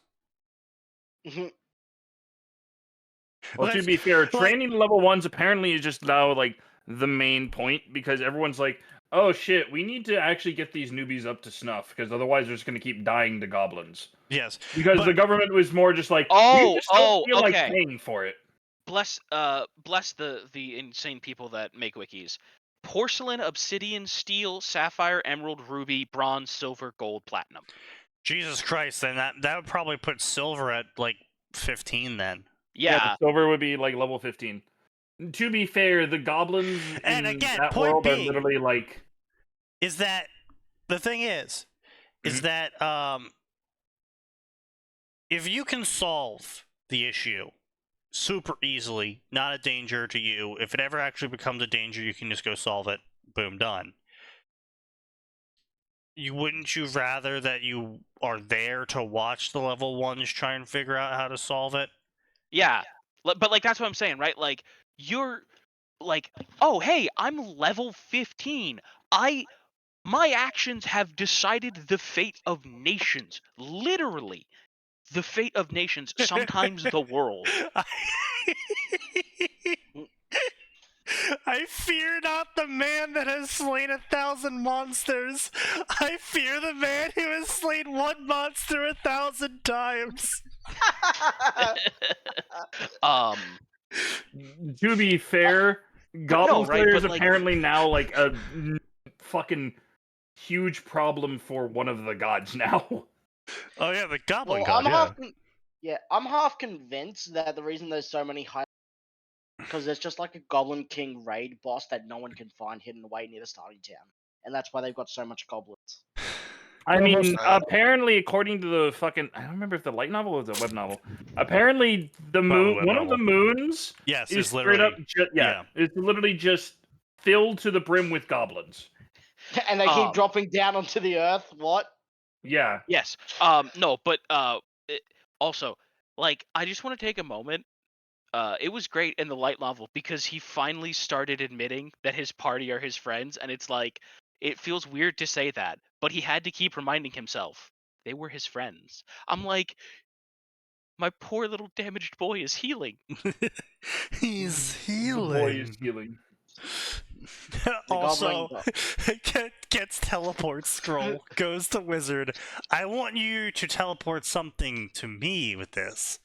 Well, to be fair, training level 1s apparently is just now like the main point, because everyone's like, oh shit, we need to actually get these newbies up to snuff, because otherwise they're just going to keep dying to goblins. Yes. Because the government was more just like, we just don't feel like okay. paying for it. Bless the insane people that make wikis. Porcelain, obsidian, steel, sapphire, emerald, ruby, bronze, silver, gold, platinum. Jesus Christ, then that would probably put silver at like 15 then. Yeah, the silver would be like level 15. To be fair, the goblins and in again, that point world being, are literally like... Is that... The thing is that if you can solve the issue super easily, not a danger to you, if it ever actually becomes a danger, you can just go solve it. Boom, done. Wouldn't you rather that you are there to watch the level 1s try and figure out how to solve it? Yeah, but like, that's what I'm saying, right? Like, you're like, oh hey, I'm level 15. My actions have decided the fate of nations. Literally, the fate of nations. Sometimes the world. I fear not the man that has slain 1,000 monsters. I fear the man who has slain one monster 1,000 times. To be fair, Goblin Slayer is apparently now like a fucking huge problem for one of the gods now. Oh yeah, the Goblin God. I'm half convinced that the reason there's so many high, because there's just like a Goblin King raid boss that no one can find hidden away near the starting town, and that's why they've got so much goblins. I mean, apparently, according to the fucking... I don't remember if the light novel or the web novel. Apparently, the moon, one of the moons is straight up... it's literally just filled to the brim with goblins. And they keep dropping down onto the earth? What? Yeah. Yes. No, but also, like, I just want to take a moment. It was great in the light novel because he finally started admitting that his party are his friends, and it's like, it feels weird to say that, but he had to keep reminding himself they were his friends. I'm like, my poor little damaged boy is healing. He's healing. The boy is healing. Also, gets teleport scroll, goes to wizard. I want you to teleport something to me with this.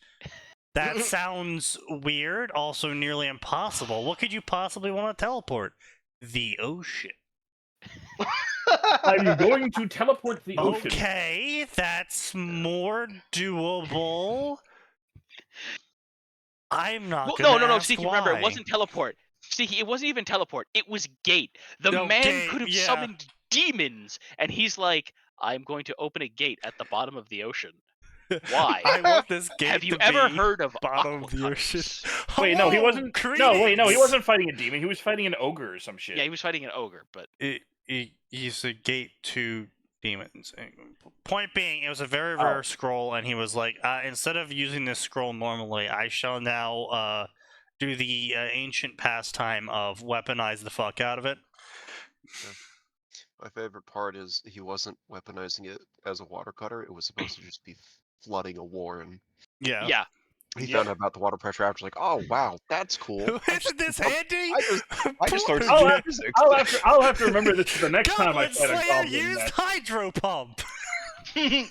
That sounds weird, also nearly impossible. What could you possibly want to teleport? The ocean. I'm going to teleport the ocean. Okay, that's more doable. I'm not gonna No, ask Sneaky, why. remember, it wasn't teleport. Sneaky, it wasn't even teleport. It was gate. The man could have summoned demons, and he's like, I'm going to open a gate at the bottom of the ocean. Why? I want this gate Have you to ever be he's of bottom of the ocean. Wait, no, he wasn't. Greetings. No, wait, no, he wasn't fighting a demon. He was fighting an ogre or some shit. Yeah, he was fighting an ogre, but he's a gate to demons. Point being, it was a very rare scroll, and he was like, instead of using this scroll normally, I shall now do the ancient pastime of weaponize the fuck out of it. Yeah. My favorite part is he wasn't weaponizing it as a water cutter. It was supposed to just be flooding a warren. Yeah. He found out about the water pressure after, like, oh wow, that's cool. Isn't this handy? I just learned some physics. I'll have to remember this for the next time I fight a Slayer goblin. used hydro pump. I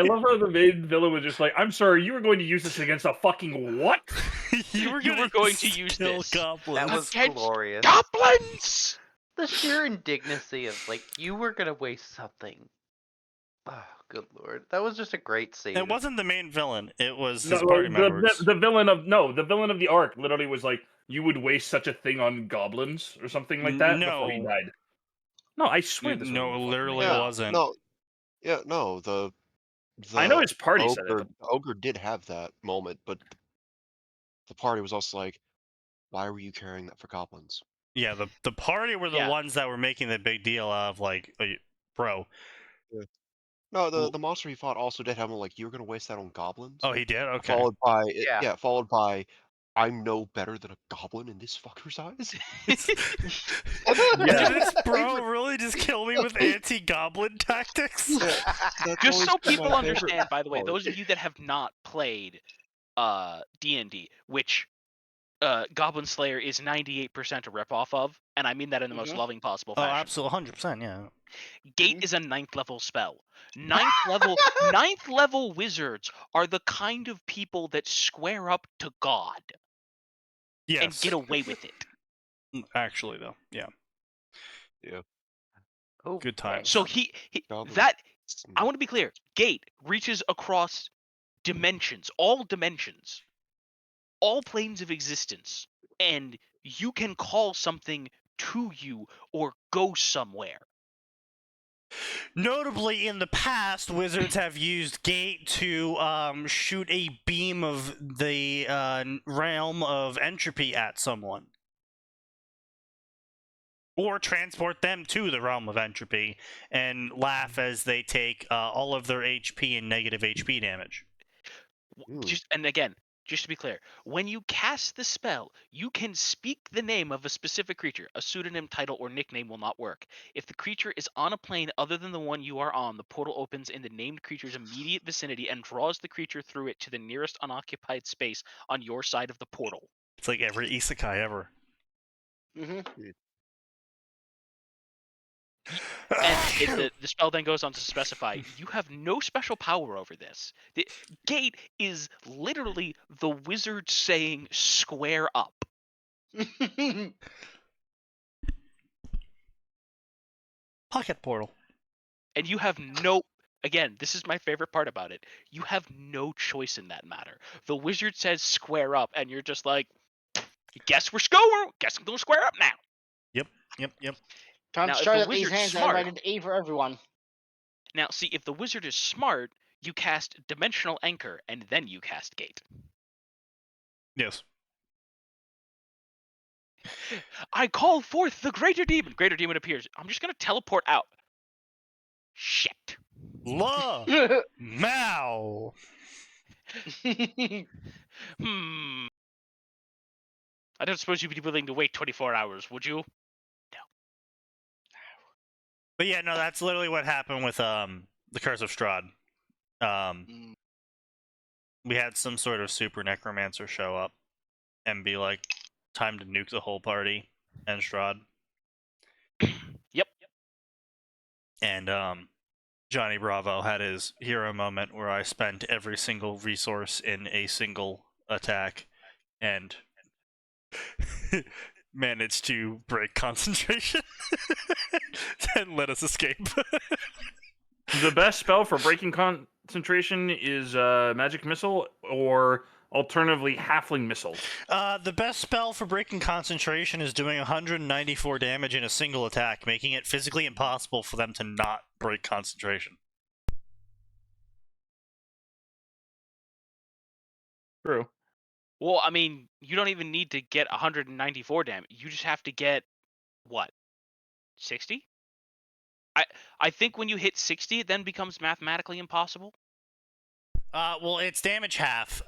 love how the main villain was just like, I'm sorry, you were going to use this against a fucking what? you were going to use this. Goblins. That was glorious. Goblins! The sheer indignancy of, like, you were gonna waste something. Oh, good lord. That was just a great scene. It wasn't the main villain. It was his party members. The villain of the arc literally was like, you would waste such a thing on goblins or something like that before he died. No, I swear this. No, literally wasn't. No, no. The I know his party ogre, said it. The ogre did have that moment, but the party was also like, why were you carrying that for goblins? Yeah, the party were the ones that were making the big deal of, like, bro. Yeah. No, the monster he fought also did have him like, you were gonna waste that on goblins? Oh, he did? Okay. Followed by I'm no better than a goblin in this fucker's eyes. Did this bro really just kill me with anti-goblin tactics? Just so people understand, by the way, those of you that have not played D&D, which Goblin Slayer is 98% a ripoff of, and I mean that in the most loving possible fashion. Oh, absolutely, 100%, yeah. Gate is a 9th level spell. 9th level wizards are the kind of people that square up to God. Yes. And get away with it. Actually, though, yeah. Yeah. Oh, good times. So I want to be clear. Gate reaches across dimensions, all planes of existence, and you can call something to you or go somewhere. Notably, in the past, wizards have used Gate to shoot a beam of the realm of entropy at someone. Or transport them to the realm of entropy and laugh as they take all of their HP and negative HP damage. Just to be clear, when you cast the spell, you can speak the name of a specific creature. A pseudonym, title, or nickname will not work. If the creature is on a plane other than the one you are on, the portal opens in the named creature's immediate vicinity and draws the creature through it to the nearest unoccupied space on your side of the portal. It's like every isekai ever. And the spell then goes on to specify, you have no special power over this. The Gate is literally the wizard saying, square up. Pocket portal. And you have no... Again, this is my favorite part about it. You have no choice in that matter. The wizard says square up, and you're just like, guess I'm going to square up now. Yep. Time to show that these hands are rated E for everyone. Now, see, if the wizard is smart, you cast Dimensional Anchor, and then you cast Gate. Yes. I call forth the Greater Demon. Greater Demon appears. I'm just going to teleport out. Shit. La! Mao! I don't suppose you'd be willing to wait 24 hours, would you? But yeah, no, that's literally what happened with the Curse of Strahd. We had some sort of super necromancer show up and be like, time to nuke the whole party and Strahd. Yep. And Johnny Bravo had his hero moment where I spent every single resource in a single attack and managed to break concentration and let us escape. The best spell for breaking concentration is Magic Missile, or alternatively Halfling Missile. The best spell for breaking concentration is doing 194 damage in a single attack, making it physically impossible for them to not break concentration. True. Well, I mean, you don't even need to get 194 damage. You just have to get, what, 60? I think when you hit 60, it then becomes mathematically impossible. Well, it's damage half,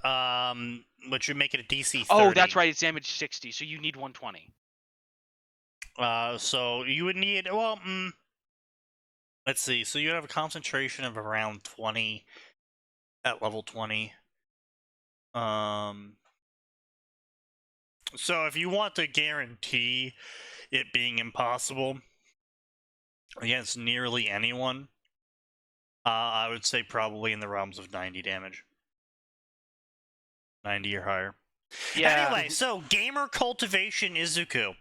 which would make it a DC 30. Oh, that's right, it's damage 60, so you need 120. So you would need, well, let's see, so you would have a concentration of around 20 at level 20. So if you want to guarantee it being impossible against nearly anyone, I would say probably in the realms of 90 damage. 90 or higher. Yeah. Anyway, so gamer cultivation Izuku.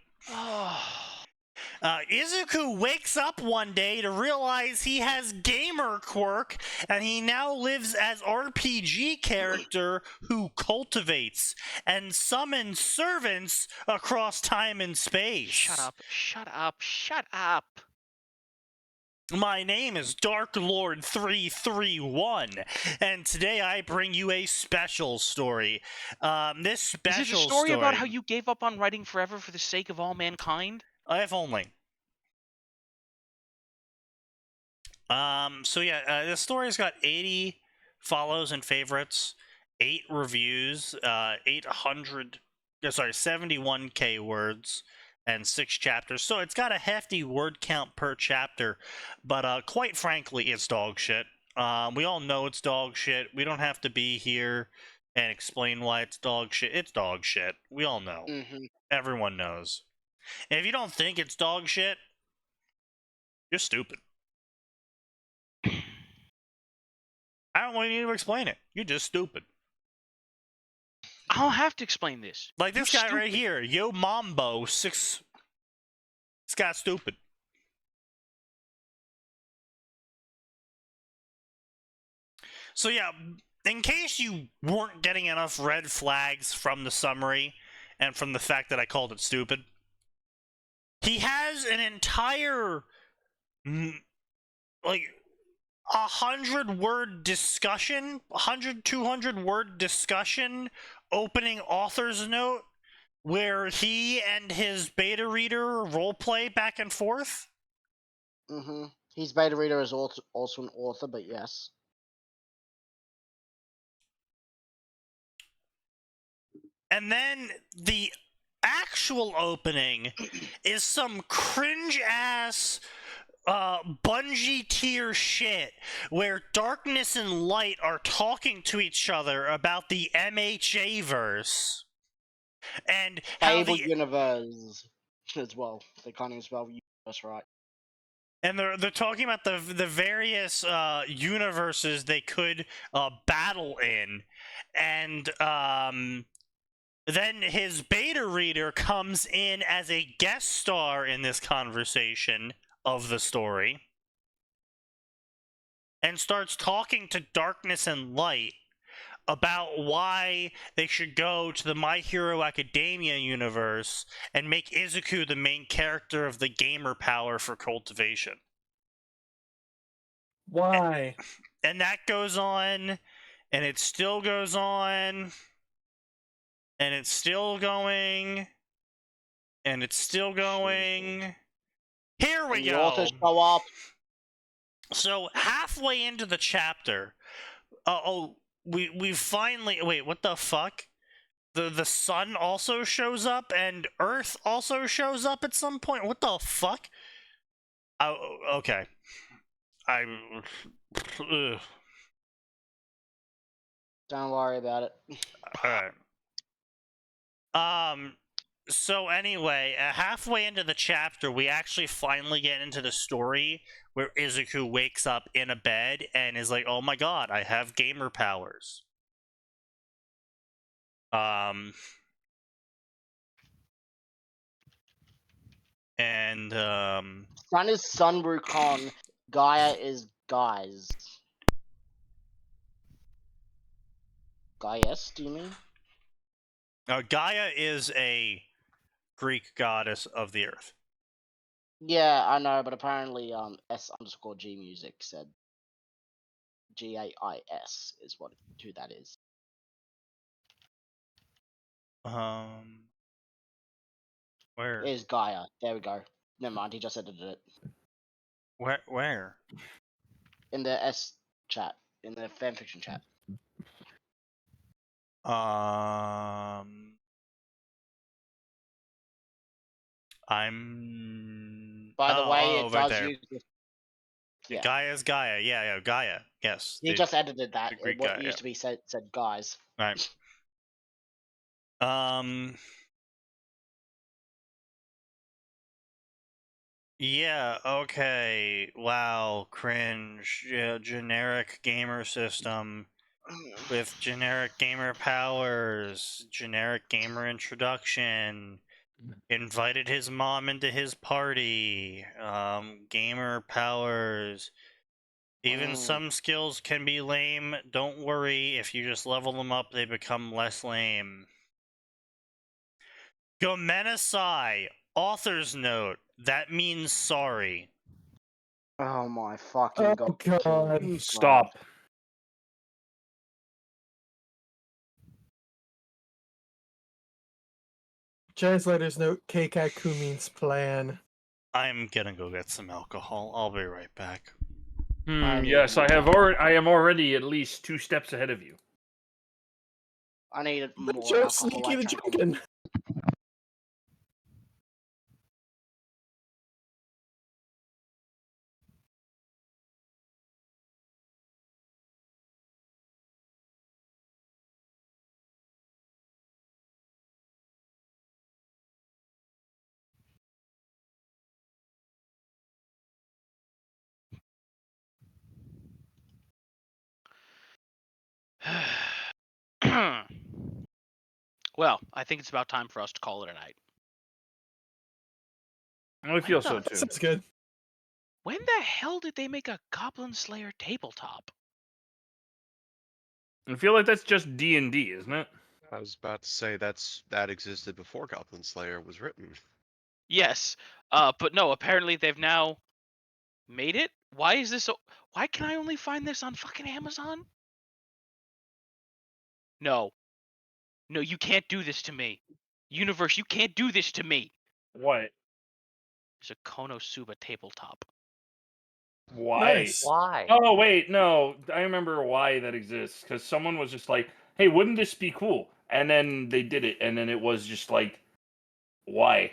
Izuku wakes up one day to realize he has gamer quirk, and he now lives as RPG character who cultivates and summons servants across time and space. Shut up, shut up, shut up. My name is Dark Lord 331, and today I bring you a special story. This special Is it a story about how you gave up on writing forever for the sake of all mankind? If only. So yeah, this story's got 80 follows and favorites, 8 reviews, 71k words, and 6 chapters. So it's got a hefty word count per chapter, but quite frankly, it's dog shit. We all know it's dog shit. We don't have to be here and explain why it's dog shit. It's dog shit. We all know. Mm-hmm. Everyone knows. And if you don't think it's dog shit, you're stupid. I don't want you to explain it. You're just stupid. I don't have to explain this. Like this guy right here, Yo Mambo 6. This guy's stupid. So yeah, in case you weren't getting enough red flags from the summary and from the fact that I called it stupid, he has an entire, like, 100-word discussion, 200-word discussion, opening author's note, where he and his beta reader roleplay back and forth. Mm-hmm. His beta reader is also an author, but yes. And then the actual opening is some cringe-ass Bungie tier shit where Darkness and Light are talking to each other about the MHA verse and how the universe as well. They can't even spell universe right. And they're talking about the various universes they could battle in, and then his beta reader comes in as a guest star in this conversation of the story and starts talking to Darkness and Light about why they should go to the My Hero Academia universe and make Izuku the main character of the gamer power for cultivation. Why? And that goes on, and it still goes on, and it's still going, and it's still going. Here we go. Authors show up. So halfway into the chapter, we finally, wait, what the fuck? The sun also shows up, and Earth also shows up at some point. What the fuck? Oh, okay. Don't worry about it. Alright. So anyway, halfway into the chapter, we actually finally get into the story where Izuku wakes up in a bed and is like, "Oh my god, I have gamer powers." And Sun is Sun Wukong, Gaia is Guys. Gaius, do you mean? Gaia is a Greek goddess of the earth. Yeah, I know, but apparently S_G music said GAIS is who that is. Where? It is Gaia. There we go. Never mind, he just edited it. Where? In the S chat. In the fanfiction chat. I'm. By the way, it right does there. use. Yeah. Gaia's Gaia. Yeah, Gaia. Yes. He just edited that. Greek What Gaia, used to be said guys. Right. Yeah, okay. Wow, cringe. Yeah, generic gamer system with generic gamer powers, generic gamer introduction. Invited his mom into his party. Gamer powers. Even some skills can be lame. Don't worry, if you just level them up, they become less lame. Gomenasai, author's note. That means sorry. Oh my fucking god. Stop. Translator's note, Keikaku means plan. I'm gonna go get some alcohol. I'll be right back. Yes, I am already at least 2 steps ahead of you. I need more Just alcohol. Sneaky the Drunken. Well, I think it's about time for us to call it a night. I feel so too. Sounds good. When the hell did they make a Goblin Slayer tabletop? I feel like that's just D&D, isn't it? I was about to say that existed before Goblin Slayer was written. Yes, but no. Apparently, they've now made it. Why is this? Why can I only find this on fucking Amazon? No, you can't do this to me. Universe, you can't do this to me. What? There's a Konosuba tabletop. Why? Nice. Why? Oh wait, no. I remember why that exists because someone was just like, "Hey, wouldn't this be cool?" And then they did it, and then it was just like, "Why?"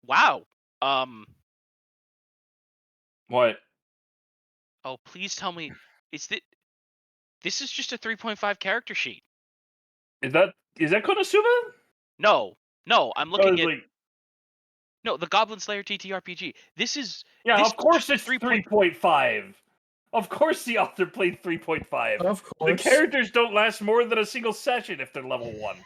Wow. What? Oh, please tell me, this is just a 3.5 character sheet. Is that Konosuba? No, I'm Oh, looking it's at like, no, the Goblin Slayer TTRPG. This is of course it's 3.5. Of course the author played 3.5. Of course. The characters don't last more than a single session if they're level 1.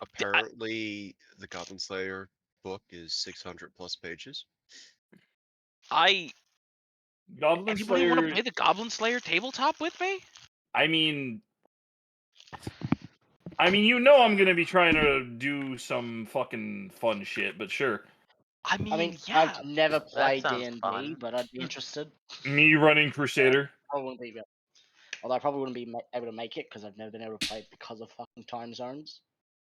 Apparently, the Goblin Slayer book is 600 plus pages. Anybody want to play the Goblin Slayer tabletop with me? I mean, I'm gonna be trying to do some fucking fun shit, but sure. I mean, yeah. I've never played sounds D&D, fun. but I'd be interested. Me running Crusader. Although I probably wouldn't be able to make it because I've never been able to play it because of fucking time zones.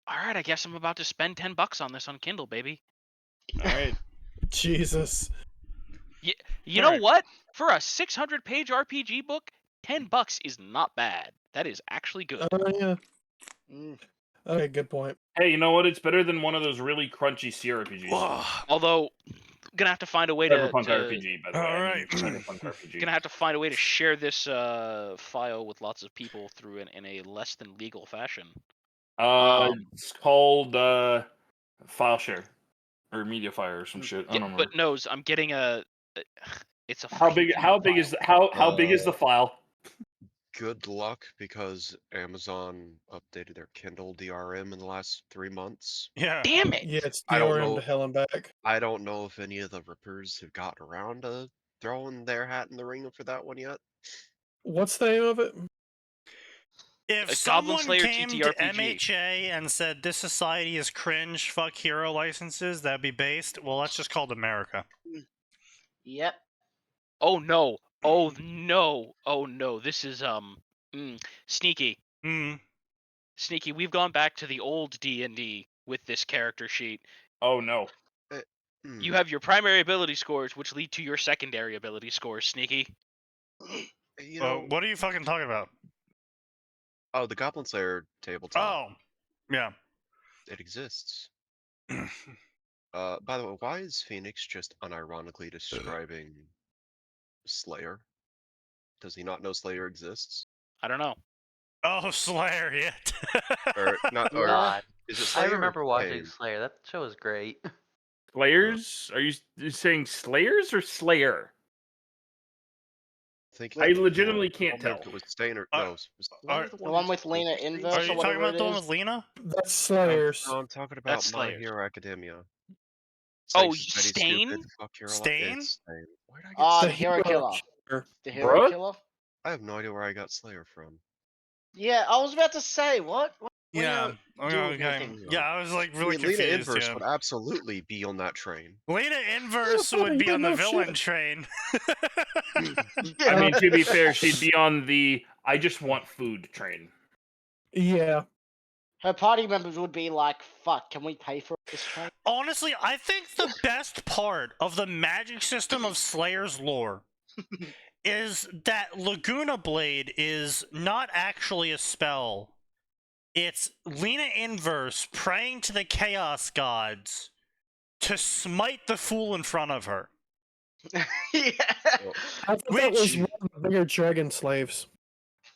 All right, I guess I'm about to spend $10 on this on Kindle, baby. All right. Jesus. You know what? For a 600-page RPG book, $10 is not bad. That is actually good. Oh yeah. Okay, good point. Hey, you know what? It's better than one of those really crunchy CRPGs. Although, gonna have to find a way to. Cyberpunk RPG, by the way. All right. Cyberpunk RPG. Gonna have to find a way to share this file with lots of people through in a less than legal fashion. It's called file share. or Mediafire or some shit. I Yeah, don't remember. but knows I'm getting a. It's a How big is the file? Good luck, because Amazon updated their Kindle DRM in the last 3 months. Yeah. Damn it! Yeah, it's I don't DRM know. to hell and back. I don't know if any of the rippers have gotten around to throwing their hat in the ring for that one yet. What's the name of it? If A someone Goblin Slayer came to TTRPG. MHA and said this society is cringe, fuck hero licenses, that'd be based. Well, that's just called America. Yep. Oh no! Oh no! Oh no! This is Sneaky. Sneaky. We've gone back to the old D&D with this character sheet. Oh no! You have your primary ability scores, which lead to your secondary ability scores. Sneaky. You know, what are you fucking talking about? Oh, the Goblin Slayer tabletop. Oh, yeah. It exists. By the way, why is Phoenix just unironically describing Slayer? Does he not know Slayer exists? I don't know. Oh, Slayer, yeah. Or not? Or God. is it Slayer? I remember watching Pain? Slayer. That show was great. Slayers? Are you saying Slayers or Slayer? I legitimately can't tell. It was Stain or no? The one with Lena Inverse. Are you talking about the one with Lena? That's Slayers. No, I'm talking about That's My Slayers. Hero Academia. Oh, Stain? Stain? Where did I get The Hero Killer. The Hero Bruh? Killer. I have no idea where I got Slayer from. Yeah, I was about to say what. Yeah. Okay. Yeah, I was like really confused. Lena Inverse yeah. would absolutely be on that train. Lena Inverse would be on the villain train. I mean, to be fair, she'd be on the I just want food train. Yeah. Her party members would be like, "Fuck, can we pay for this train?" Honestly, I think the best part of the magic system of Slayer's lore is that Laguna Blade is not actually a spell. It's Lena Inverse praying to the Chaos Gods to smite the fool in front of her. Yeah. I thought that was one of the bigger dragon slaves.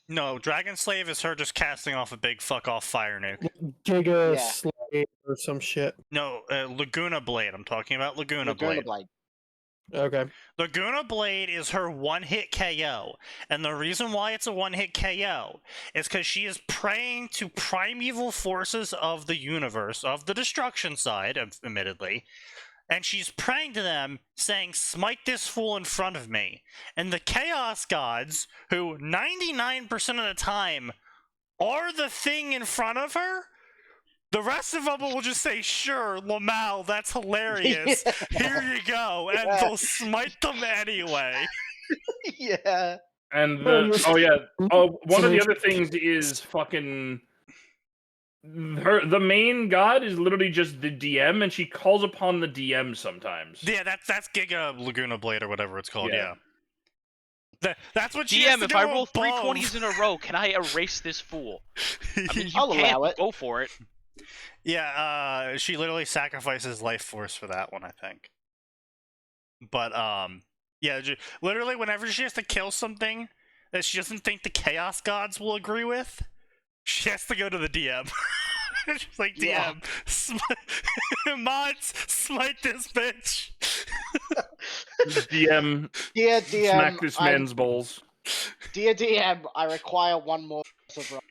No, Dragon Slave is her just casting off a big fuck off fire nuke. Giga slave or some shit. No, Laguna Blade. I'm talking about Laguna Blade. Okay. Laguna Blade is her one-hit KO, and the reason why it's a one-hit KO is because she is praying to primeval forces of the universe, of the destruction side, admittedly, and she's praying to them, saying, "Smite this fool in front of me." And the Chaos Gods, who 99% of the time are the thing in front of her, the rest of them will just say, "Sure, Lamau, that's hilarious. Here you go," and they'll smite them anyway. Yeah. And one of the other things is fucking the main god is literally just the DM, and she calls upon the DM sometimes. Yeah, that's Giga Laguna Blade or whatever it's called. Yeah. That's what she DM, has to if do I roll above. 3 20s in a row, can I erase this fool? I mean, I'll allow it. Go for it. Yeah, she literally sacrifices life force for that one, I think. But yeah, literally whenever she has to kill something that she doesn't think the Chaos Gods will agree with, she has to go to the DM. She's like, "DM, mods, smite this bitch." DM, Dear DM, smack this man's balls. Dear DM, I require one more of rock.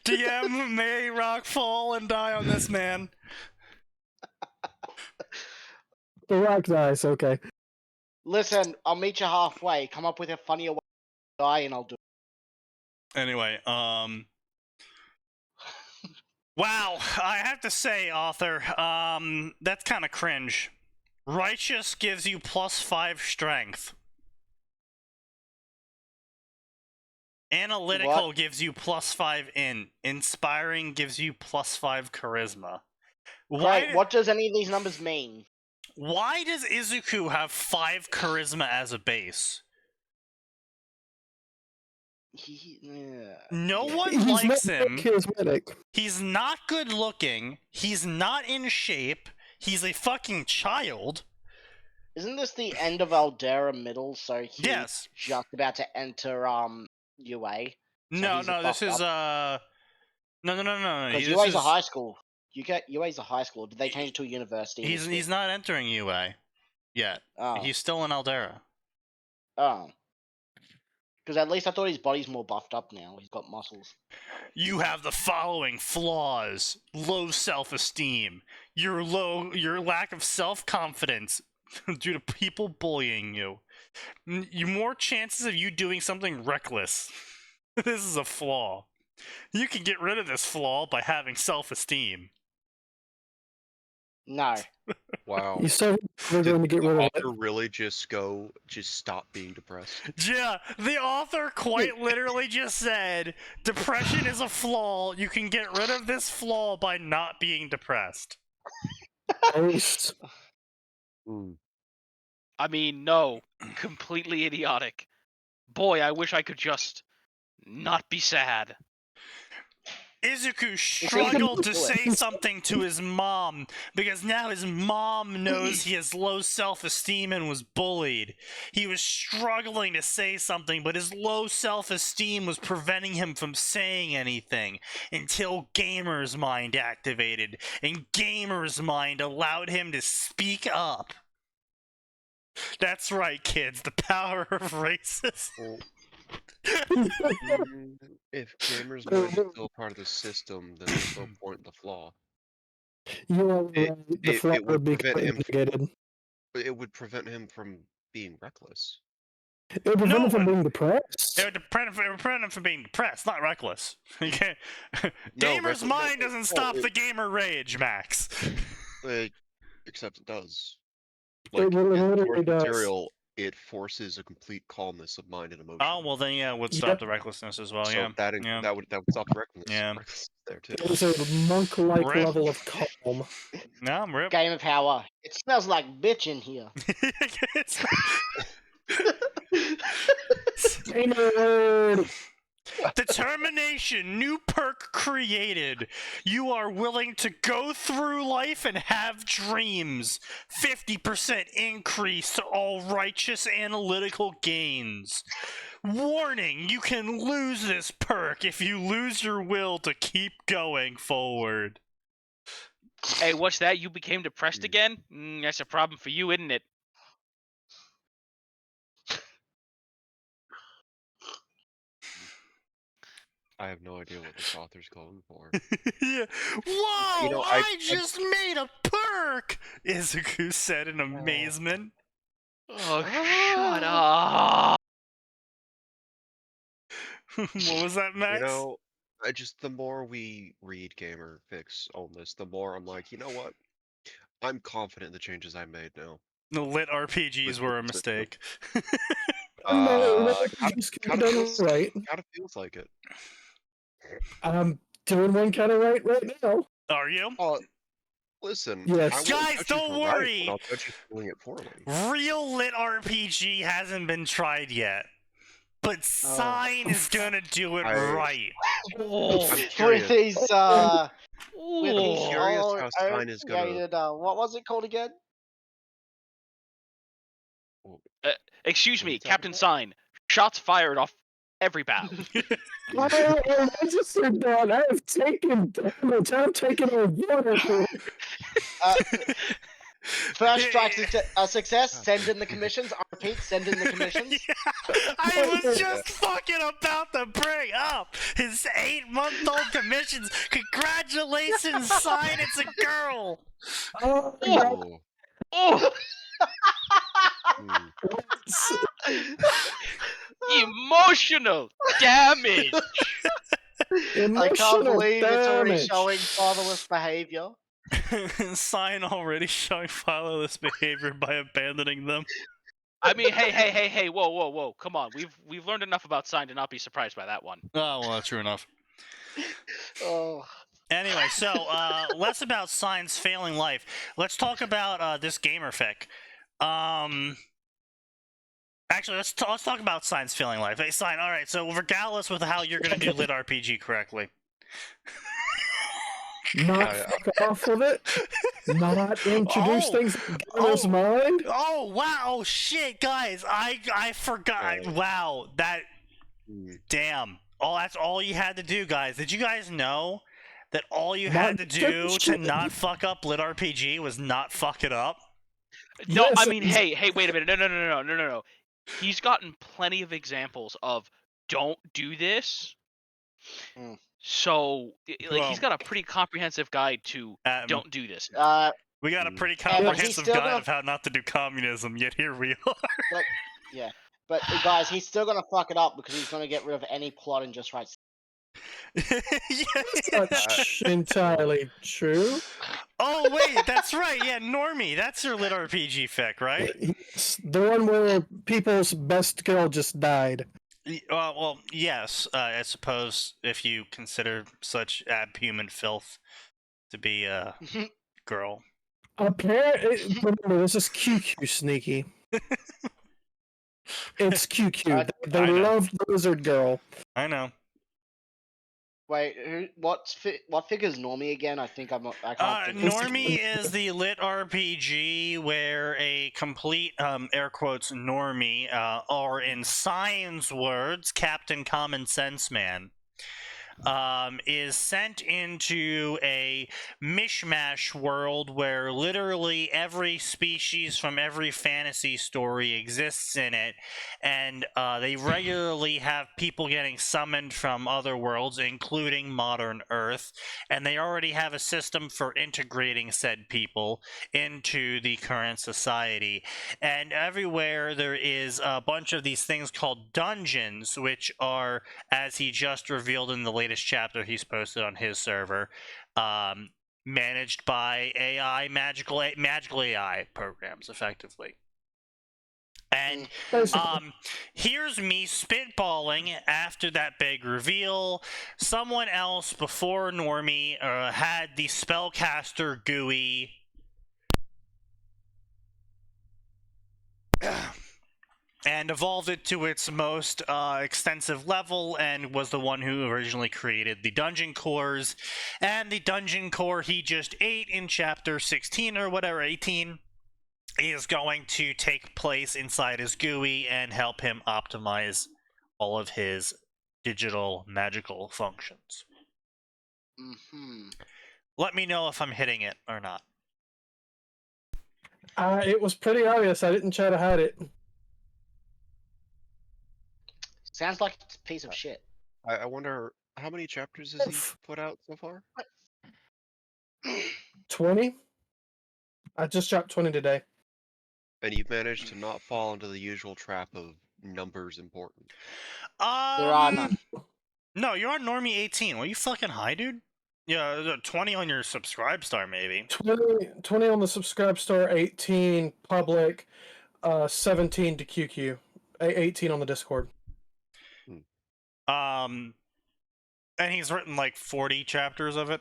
DM, may rock fall and die on this man. The rock dies, okay. Listen, I'll meet you halfway. Come up with a funnier way to die, and I'll do it. Anyway, wow, I have to say, author, that's kind of cringe. Righteous gives you +5 strength. Analytical gives you +5 int. Inspiring gives you +5 charisma. Right, what does any of these numbers mean? Why does Izuku have 5 charisma as a base? No one likes him. Charismatic. He's not good looking. He's not in shape. He's a fucking child. Isn't this the end of Aldera Middle? So he's Yes. just about to enter UA. So No, he's this is buffed up? no. Because UA's a high school. UA's a high school. Did they change it to a university? He's not entering UA yet. Oh. He's still in Aldera. Oh. Because at least I thought his body's more buffed up now. He's got muscles. You have the following flaws: low self-esteem, your lack of self-confidence due to people bullying you, more chances of you doing something reckless. This is a flaw. You can get rid of this flaw by having self-esteem. No. Wow. You said we're going to get rid of it. Author really just stop being depressed? Yeah, the author quite literally just said, depression is a flaw. You can get rid of this flaw by not being depressed. I mean, no. Completely idiotic. Boy, I wish I could just not be sad. Izuku struggled to say something to his mom because now his mom knows he has low self-esteem and was bullied. He was struggling to say something, but his low self-esteem was preventing him from saying anything until Gamer's Mind activated, and Gamer's Mind allowed him to speak up. That's right, kids. The power of racism. If Gamer's Mind is still part of the system, then there's no point in the flaw. You are right. The flaw would be mitigated. It would prevent him from being reckless. It would prevent him from being depressed. It would prevent him from being depressed, not reckless. Gamer's Mind doesn't stop the gamer rage, Max. Except it does. It literally does. Material, it forces a complete calmness of mind and emotion. Oh, well then, yeah, it would stop the recklessness as well, so yeah. That would stop the recklessness. Yeah. There too. It was a monk-like level of calm. No, I'm ripped. Game of power. It smells like bitch in here. Determination, new perk created. You are willing to go through life and have dreams. 50% increase to all righteous analytical gains. Warning, you can lose this perk if you lose your will to keep going forward. Hey, what's that? You became depressed again? That's a problem for you, isn't it? I have no idea what this author's going for. Yeah. Whoa! I just made a perk! Izuku said in amazement. Oh, shut up! What was that, Max? You know, the more we read Gamer Fix on this, the more I'm like, you know what? I'm confident in the changes I made now. The lit RPGs were a mistake. Kind of feels like it. I'm doing one kind of right now. Are you? Listen. Yes. Guys, don't worry. I'll judge you for doing it poorly. Real lit RPG hasn't been tried yet. But Sign is gonna do it right. With his, I'm curious how Sign is gonna... what was it called again? Excuse me, Captain Sign. Shots fired off every bow. I just said that. I have taken damage. I'm taking a water. First strike's a success. Send in the commissions. I repeat, send in the commissions. Yeah, I was just fucking about to bring up his 8-month-old commissions. Congratulations, Sign. It's a girl. Oh. Emotional damage. I can't believe it's already showing fatherless behavior. Sign already showing fatherless behavior by abandoning them. I mean, hey, whoa, come on. We've learned enough about Sign to not be surprised by that one. Oh, well, that's true enough. Oh. Anyway, so less about Sign's failing life. Let's talk about this gamer fic. Actually, let's talk about Sign's failing life. Hey, Sign, all right. So regardless with how you're gonna do lit RPG correctly. Not fuck off with it. Not introduce things in Gamer's Mind. Oh wow! Shit, guys, I forgot. Wow, that. Damn. That's all you had to do, guys. Did you guys know That all you had to do to not fuck up Lit RPG was not fuck it up? No, I mean, hey, wait a minute. No. He's gotten plenty of examples of don't do this. So, he's got a pretty comprehensive guide to don't do this. We got a pretty comprehensive guide of how not to do communism, yet here we are. But guys, he's still gonna fuck it up because he's gonna get rid of any plot and just write. That's entirely true. Oh wait, that's right. Yeah, Normie, that's your Lit RPG fic, right? The one where people's best girl just died. Well, yes. I suppose if you consider such abhuman filth to be a girl. Apparently, remember, this is QQ, Sneaky. It's QQ. They love the lizard girl. I know. Wait, what figure is Normie again? I can't think. Normie is the Lit RPG where a complete, air quotes, normie, or in Science words, Captain Common Sense Man, is sent into a mishmash world where literally every species from every fantasy story exists in it, and they regularly have people getting summoned from other worlds, including modern Earth, and they already have a system for integrating said people into the current society. And everywhere there is a bunch of these things called dungeons, which are, as he just revealed in the latest chapter he's posted on his server, managed by AI, magical AI programs, effectively. And here's me spitballing after that big reveal. Someone else before Normie had the spellcaster GUI and evolved it to its most extensive level, and was the one who originally created the dungeon cores. And the dungeon core he just ate in chapter 16 or whatever, 18, is going to take place inside his GUI and help him optimize all of his digital magical functions. Let me know if I'm hitting it or not. It was pretty obvious. I didn't try to hide it. Sounds like it's a piece of shit. I wonder, how many chapters has he put out so far? 20? I just dropped 20 today. And you've managed to not fall into the usual trap of numbers important. There are none. No, you're on Normie 18. Are you fucking high, dude? Yeah, 20 on your subscribe star, maybe. 20 on the subscribe star, 18 public, 17 to QQ, 18 on the Discord. And he's written like 40 chapters of it,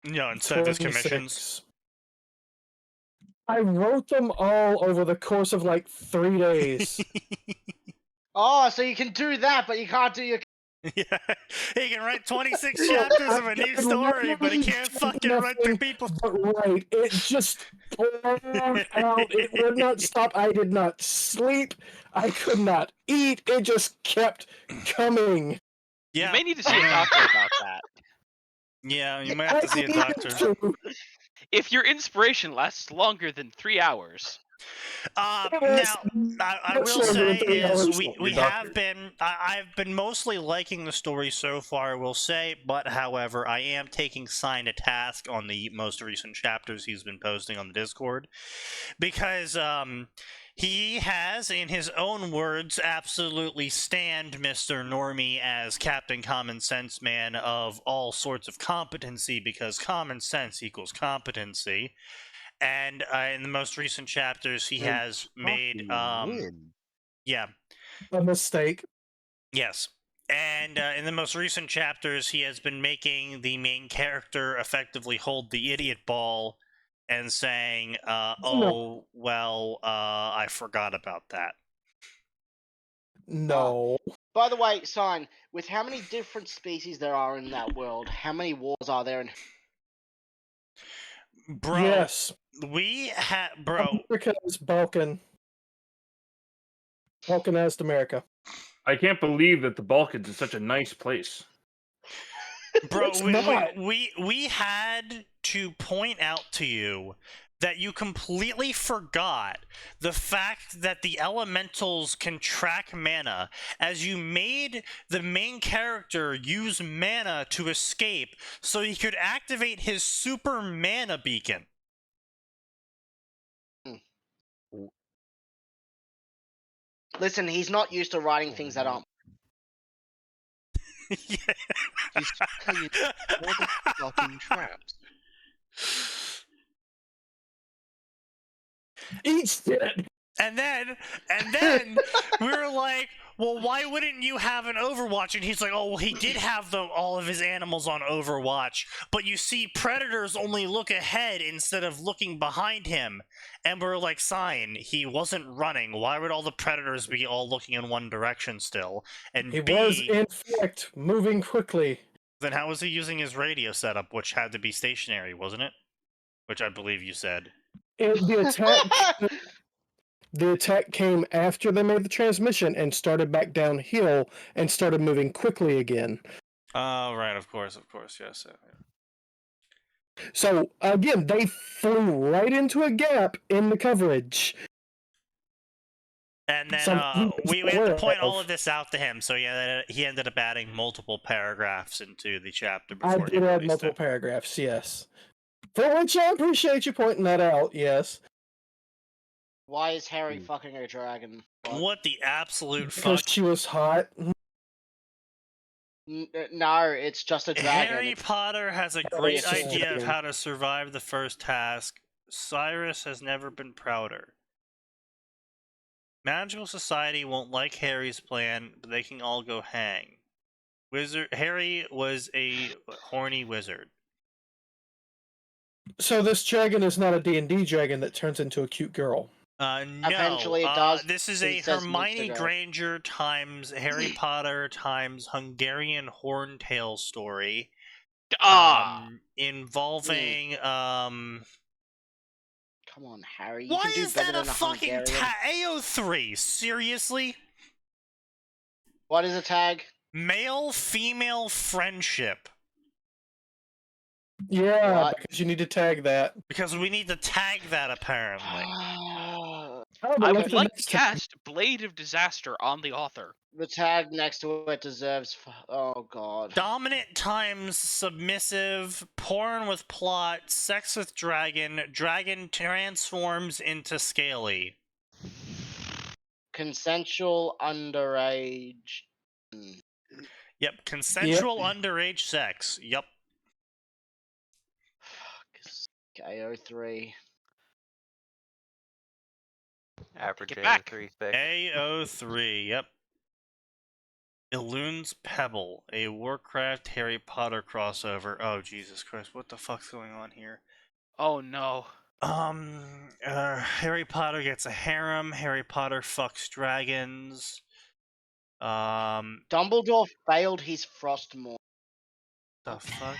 instead of his commissions. I wrote them all over the course of like 3 days. Oh, so you can do that, but you can't do your... Yeah, he can write 26 chapters of a new story, but he can't fucking write the people. Right, it just poured out. It would not stop. I did not sleep. I could not eat. It just kept coming. Yeah. You may need to see a doctor about that. Yeah, you might have to see a doctor. If your inspiration lasts longer than 3 hours. Now, I will say is we have been, I've been mostly liking the story so far, I will say, but however, I am taking Sign to task on the most recent chapters he's been posting on the Discord, because he has, in his own words, absolutely stanned Mr. Normie as Captain Common Sense Man of all sorts of competency, because common sense equals competency. And in the most recent chapters, he has made a mistake. Yes, and in the most recent chapters, he has been making the main character effectively hold the idiot ball and saying, "Oh, well, I forgot about that." No. By the way, Sign, with how many different species there are in that world, how many wars are there in... Bro, yes. We have, bro. America is Balkan. Balkanized America. I can't believe that the Balkans is such a nice place. Bro, we had to point out to you that you completely forgot the fact that the elementals can track mana, as you made the main character use mana to escape so he could activate his super mana beacon. Listen, he's not used to writing things that aren't. He's playing all the fucking traps. Eat shit. And then we were like, well, why wouldn't you have an Overwatch? And he's like, oh, well, he did have all of his animals on Overwatch, but you see, predators only look ahead instead of looking behind him. And we're like, Sign, he wasn't running. Why would all the predators be all looking in one direction still? And He was, in fact, moving quickly. Then how was he using his radio setup, which had to be stationary, wasn't it? Which I believe you said. The attack came after they made the transmission and started back downhill and started moving quickly again. Oh, right, of course, yes. So, again, they flew right into a gap in the coverage. And then we had to point all of this out to him, so yeah, he ended up adding multiple paragraphs into the chapter before I did add multiple paragraphs, yes. For which I appreciate you pointing that out, yes. Why is Harry fucking a dragon? What the absolute Because fuck? she was hot. No, it's just a dragon. Harry Potter has a great idea of how to survive the first task. Cyrus has never been prouder. Magical Society won't like Harry's plan, but they can all go hang. Harry was a horny wizard. So this dragon is not a D&D dragon that turns into a cute girl. No. Eventually it does. This is a Hermione Granger times Harry Potter times Hungarian Horntail story. Involving Come on, Harry. You Why can do is better that a than fucking Hungarian. AO3? Seriously? What is a tag? Male-female friendship. Yeah, What? because you need to tag that. Because we need to tag that, apparently. I would like to cast Blade of Disaster on the author. The tag next to it deserves. Oh god. Dominant times submissive, porn with plot, sex with dragon, dragon transforms into scaly. Consensual underage. Yep, consensual underage sex. Yep. AO3. Average Get back. AO3 thick. AO3, yep. Elune's Pebble, a Warcraft Harry Potter crossover. Oh, Jesus Christ, what the fuck's going on here? Oh no. Harry Potter gets a harem, Harry Potter fucks dragons. Dumbledore failed his Frostmourne. The fuck?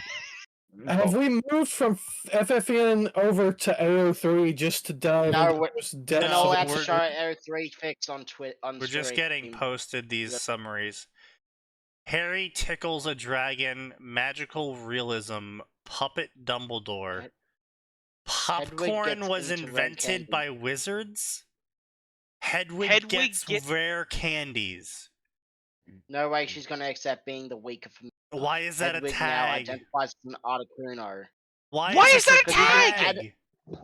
Have we moved from FFN over to AO3 just to dive into those depths? We're not allowed to show AO3 fix on Twitter. We're just getting posted these summaries. Harry tickles a dragon, magical realism, puppet Dumbledore. Popcorn was invented by wizards? Hedwig gets rare candies. No way she's gonna accept being the weaker from. Why is that Hedwig a now tag? identifies as an Articuno. Why is that a tag?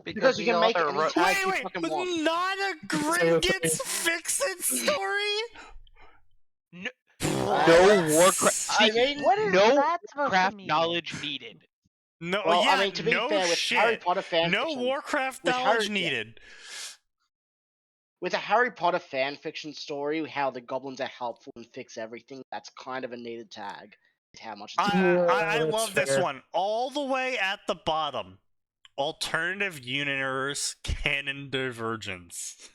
Because you can make it any tag you Wait, fucking want. not a Gringotts Fix-It story? No Warcraft. I mean, what is no Warcraft knowledge needed. No, well, yeah, I mean, to be no fair, with shit. Harry Potter fanfiction, no Warcraft knowledge needed. With a Harry Potter fanfiction story, how the goblins are helpful and fix everything, that's kind of a needed tag. How much I love this one. All the way at the bottom. Alternative universe canon divergence.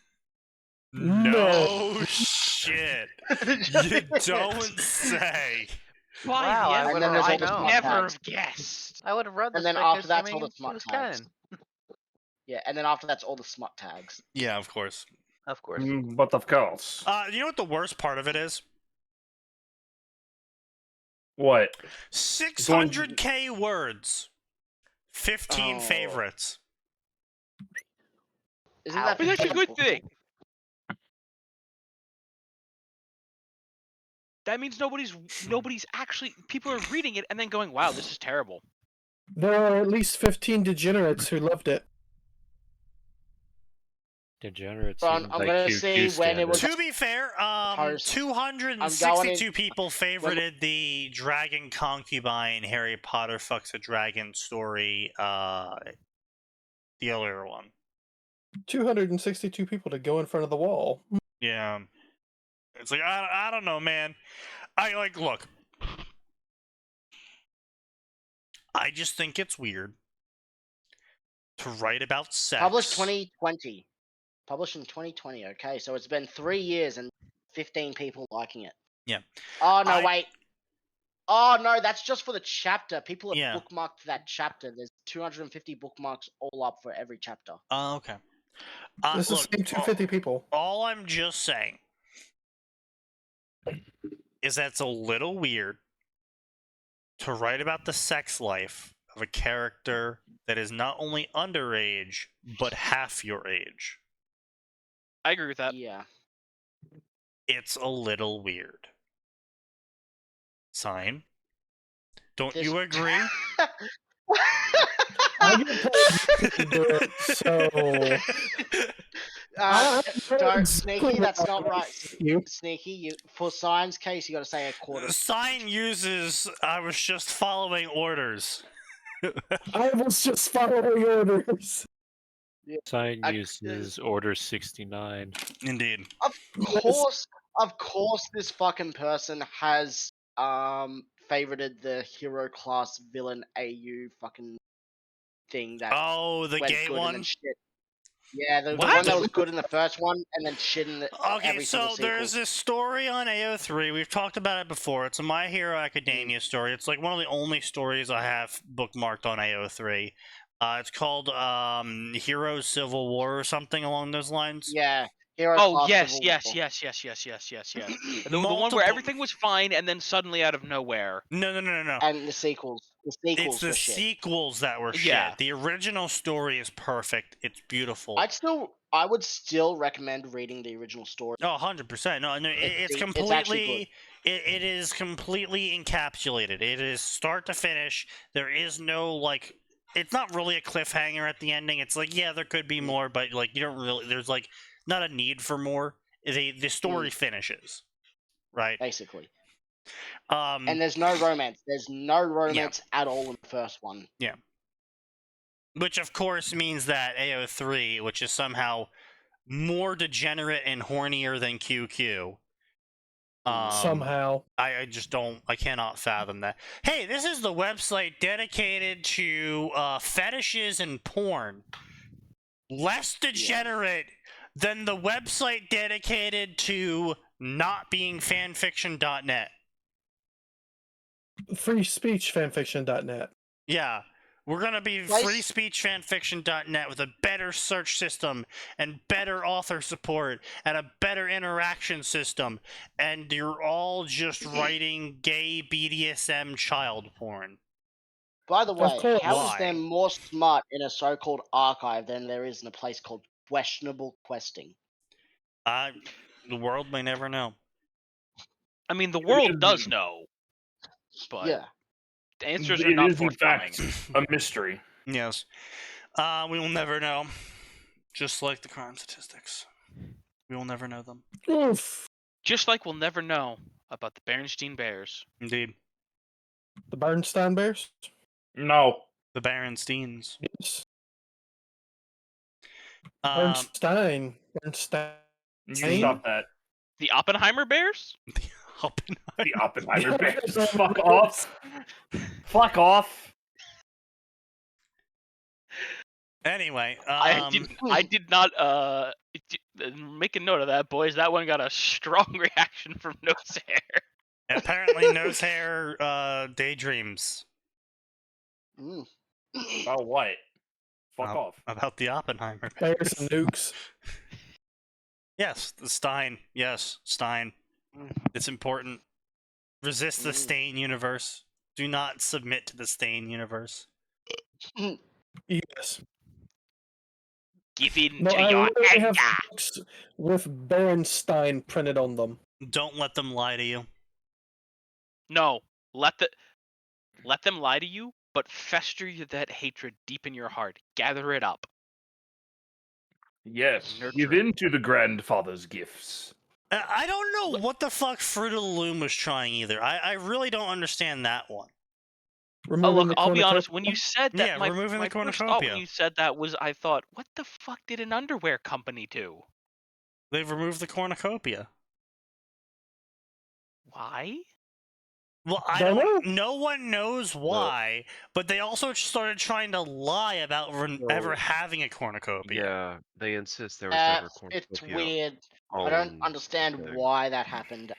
No shit. You don't say. Wow, I would never have guessed. I would have read this. And then after that's all the smut tags. Yeah, and then after that's all the smut tags. Yeah, of course. Of course. But of course. You know what the worst part of it is? What? 600k words. 15 favorites. Isn't that that's a good thing? That means nobody's actually, people are reading it and then going, wow, this is terrible. There are at least 15 degenerates who loved it. Degenerates. I'm gonna see when it was. To be fair, 262 people favorited the Dragon Concubine Harry Potter Fucks a Dragon story, the earlier one. 262 people to go in front of the wall. Yeah. It's like, I don't know, man. Look. I just think it's weird to write about sex. Published 2020. Published in 2020, okay? So it's been 3 years and 15 people liking it. Yeah. Oh, no, wait. Oh, no, that's just for the chapter. People have bookmarked that chapter. There's 250 bookmarks all up for every chapter. Oh, okay. This is the same 250 people. All I'm just saying is that it's a little weird to write about the sex life of a character that is not only underage, but half your age. I agree with that. Yeah. It's a little weird. Sign. Don't you agree? Sneaky, that's not right. Sneaky, for Sign's case, you gotta say a quarter. Sign uses, I was just following orders. I was just following orders. Sign uses order 69. Indeed. Of course, this fucking person has favorited the hero class villain AU fucking thing that. Oh, the went gay good one. And then shit. Yeah, the one that was good in the first one, and then shit in the. Okay, so there's this story on AO3. We've talked about it before. It's a My Hero Academia story. It's like one of the only stories I have bookmarked on AO3. It's called Heroes Civil War or something along those lines. Yeah. Yes. The one where everything was fine and then suddenly out of nowhere. No. And the sequels. It's the sequels that were shit. The original story is perfect. It's beautiful. I would still recommend reading the original story. Oh, 100%. No, it's completely. It is completely encapsulated. It is start to finish. There is no It's not really a cliffhanger at the ending. It's like, yeah, there could be more, but you don't really. There's not a need for more. The story finishes, right? Basically. And there's no romance. There's no romance at all in the first one. Yeah. Which of course means that AO3, which is somehow more degenerate and hornier than QQ. Somehow. I just don't. I cannot fathom that. Hey, this is the website dedicated to fetishes and porn. Less degenerate than the website dedicated to not being fanfiction.net. Freespeechfanfiction.net. Yeah. We're going to be freespeechfanfiction.net with a better search system and better author support and a better interaction system. And you're all just writing gay BDSM child porn. By the way, how is there more smart in a so-called archive than there is in a place called questionable questing? The world may never know. I mean, the world does know. But yeah. The answers are not forthcoming. A mystery. Yes. We will never know. Just like the crime statistics. We will never know them. Oof. Just like we'll never know about the Berenstein Bears. Indeed. The Bernstein Bears? No. The Berensteins. Yes. Bernstein. You stop that. The Oppenheimer Bears? The Oppenheimer Bears. Fuck off. Fuck off. Anyway, I did not make a note of that, boys. That one got a strong reaction from Nosehair. Apparently, Nosehair daydreams. About what? Fuck off. About the Oppenheimer Bears and nukes. Yes, the Stein. Yes, Stein. It's important. Resist the stain universe. Do not submit to the stain universe. Yes. Give in No, to I your literally have anger. books with Berenstein printed on them. Don't let them lie to you. No, let them lie to you, but fester that hatred deep in your heart. Gather it up. Yes, give Nurture. in to the grandfather's gifts. I don't know what the fuck Fruit of the Loom was trying either. I really don't understand that one. Removing I'll be honest. When you said that, Yeah, my removing the first thought cornucopia. when you said that was, I thought, what the fuck did an underwear company do? They've removed the cornucopia. Why? Well, I don't. No one knows why, but they also started trying to lie about ever having a cornucopia. Yeah, they insist there was never a cornucopia. It's weird. I don't understand why that happened.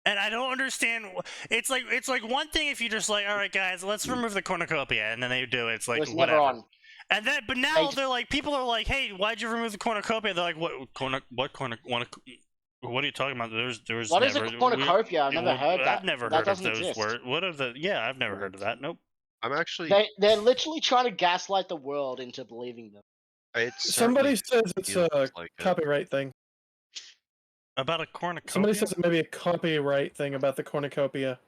And I don't understand. It's like one thing if you just like, all right, guys, let's remove the cornucopia, and then they do it. It's like was whatever. never on. And then, but now they're like, people are like, hey, why'd you remove the cornucopia? They're like, what are you talking about? There's What never, is a cornucopia? I've never heard that. I've never that heard of doesn't those exist. words. What are the? Yeah, I've never heard of that. Nope. I'm actually. They're literally trying to gaslight the world into believing them. Somebody says it's a copyright thing. About a cornucopia? Somebody says it may be a copyright thing about the cornucopia.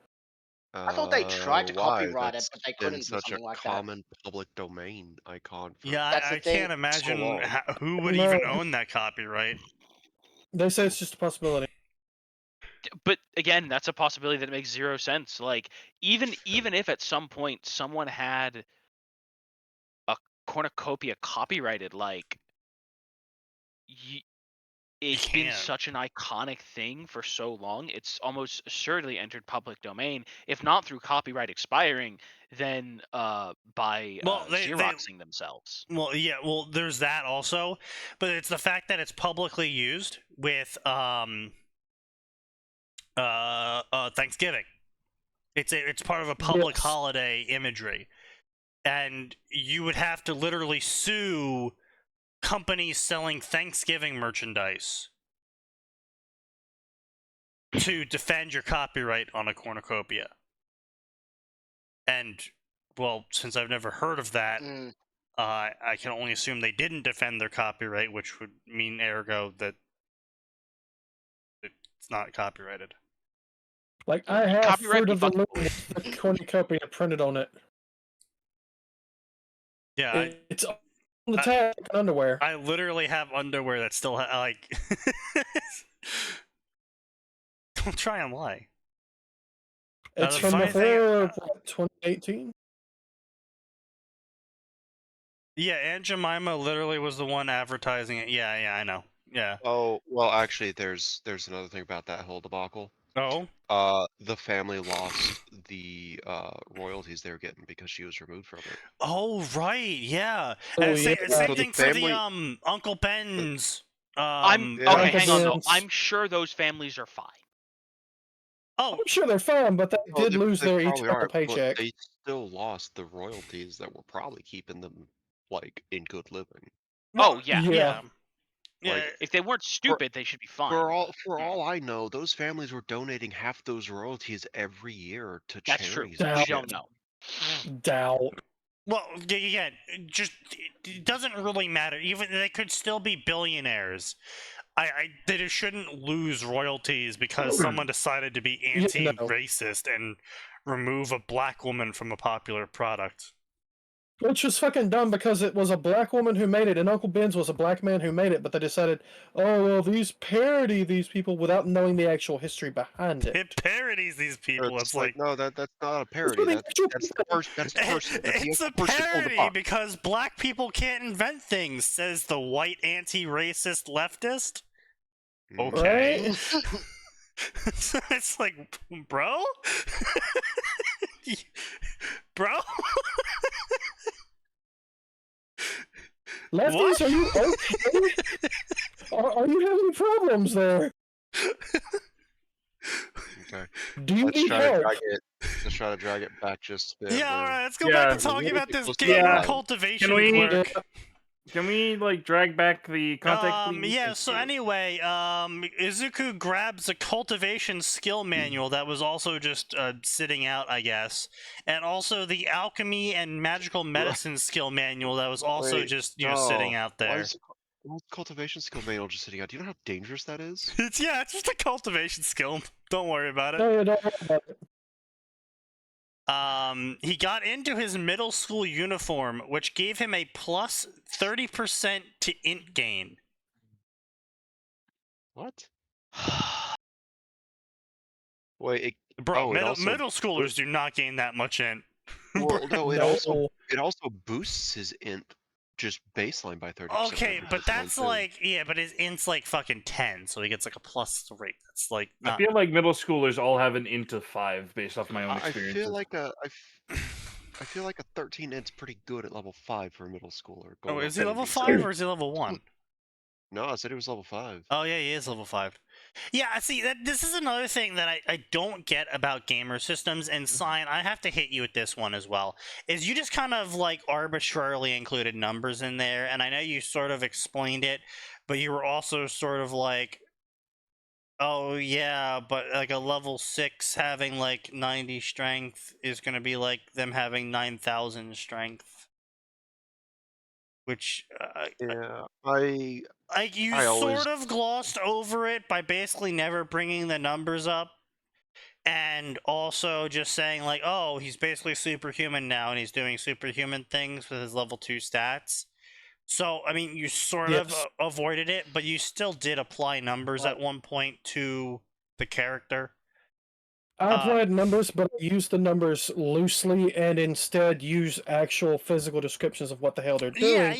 I thought they tried to copyright it, That's but they couldn't do such something a like common public domain icon. For Yeah, I can't imagine who would even own that copyright. They say it's just a possibility. But again, that's a possibility that makes zero sense. Like even if at some point someone had a cornucopia copyrighted, like it's been such an iconic thing for so long, it's almost assuredly entered public domain. If not through copyright expiring, then by Xeroxing themselves. Well, yeah, well, there's that also, but it's the fact that it's publicly used with Thanksgiving. It's part of a public holiday imagery, and you would have to literally sue companies selling Thanksgiving merchandise to defend your copyright on a cornucopia. And, well, since I've never heard of that, I can only assume they didn't defend their copyright, which would mean, ergo, that it's not copyrighted. Like, I have Fruit of the Loom with the cornucopia printed on it. Yeah, it's on the tag underwear. I literally have underwear that still like. Don't try and lie. It's from before 2018. Yeah, Aunt Jemima literally was the one advertising it. Yeah, I know. Yeah. Oh well, actually, there's another thing about that whole debacle. Oh. The family lost the royalties they were getting because she was removed from it. Oh right, yeah. Same thing for the Uncle Ben's. Okay, hang on though. I'm sure those families are fine. Oh, I'm sure they're fine, but they did lose their eternal paycheck. They still lost the royalties that were probably keeping them like in good living. Oh yeah. Like, if they weren't stupid, they should be fine. For all I know, those families were donating half those royalties every year to charities. That's true. We don't know. Doubt. Well, again, it doesn't really matter. Even they could still be billionaires. They just shouldn't lose royalties because someone decided to be anti-racist and remove a black woman from a popular product. Which was fucking dumb because it was a black woman who made it, and Uncle Ben's was a black man who made it, but they decided, oh, well, these parody these people without knowing the actual history behind it. It parodies these people. It's like no, that's not a parody. That's the person. It's a parody because black people can't invent things, says the white anti-racist leftist. Okay. Right? So it's like, bro? Bro? Lefties, are you okay? Are you having problems there? Okay. Do you need help? Let's try to drag it back just a bit. Yeah, alright, let's go back to talking about this game cultivation work. Can we like drag back the context, please? Yeah, so anyway, Izuku grabs a cultivation skill manual that was also just sitting out, I guess. And also the alchemy and magical medicine skill manual that was also just, sitting out there. Why is cultivation skill manual just sitting out? Do you know how dangerous that is? It's just a cultivation skill. Don't worry about it. No, don't worry about it. He got into his middle school uniform, which gave him a plus 30% to int gain. What? Wait, Bro, middle schoolers do not gain that much int. Well, no, it also boosts his int just baseline by 30%. Okay, but that's like, but his int's like fucking 10, so he gets like a plus 3. That's like I feel like middle schoolers all have an int of 5 based off my own experience. I feel like a 13 int's pretty good at level 5 for a middle schooler. Oh, is he level 5 or is he level 1? No, I said he was level 5. Oh yeah, he is level 5. Yeah, see, this is another thing that I don't get about gamer systems, and Sign, I have to hit you with this one as well, is you just kind of, like, arbitrarily included numbers in there, and I know you sort of explained it, but you were also sort of like, oh, yeah, but, like, a level 6 having, like, 90 strength is gonna be like them having 9,000 strength. Which, yeah, you sort of glossed over it by basically never bringing the numbers up, and also just saying like, oh, he's basically superhuman now, and he's doing superhuman things with his level 2 stats. So, I mean, you sort of avoided it, but you still did apply numbers at one point to the character. I applied numbers, but I used the numbers loosely and instead use actual physical descriptions of what the hell they're doing.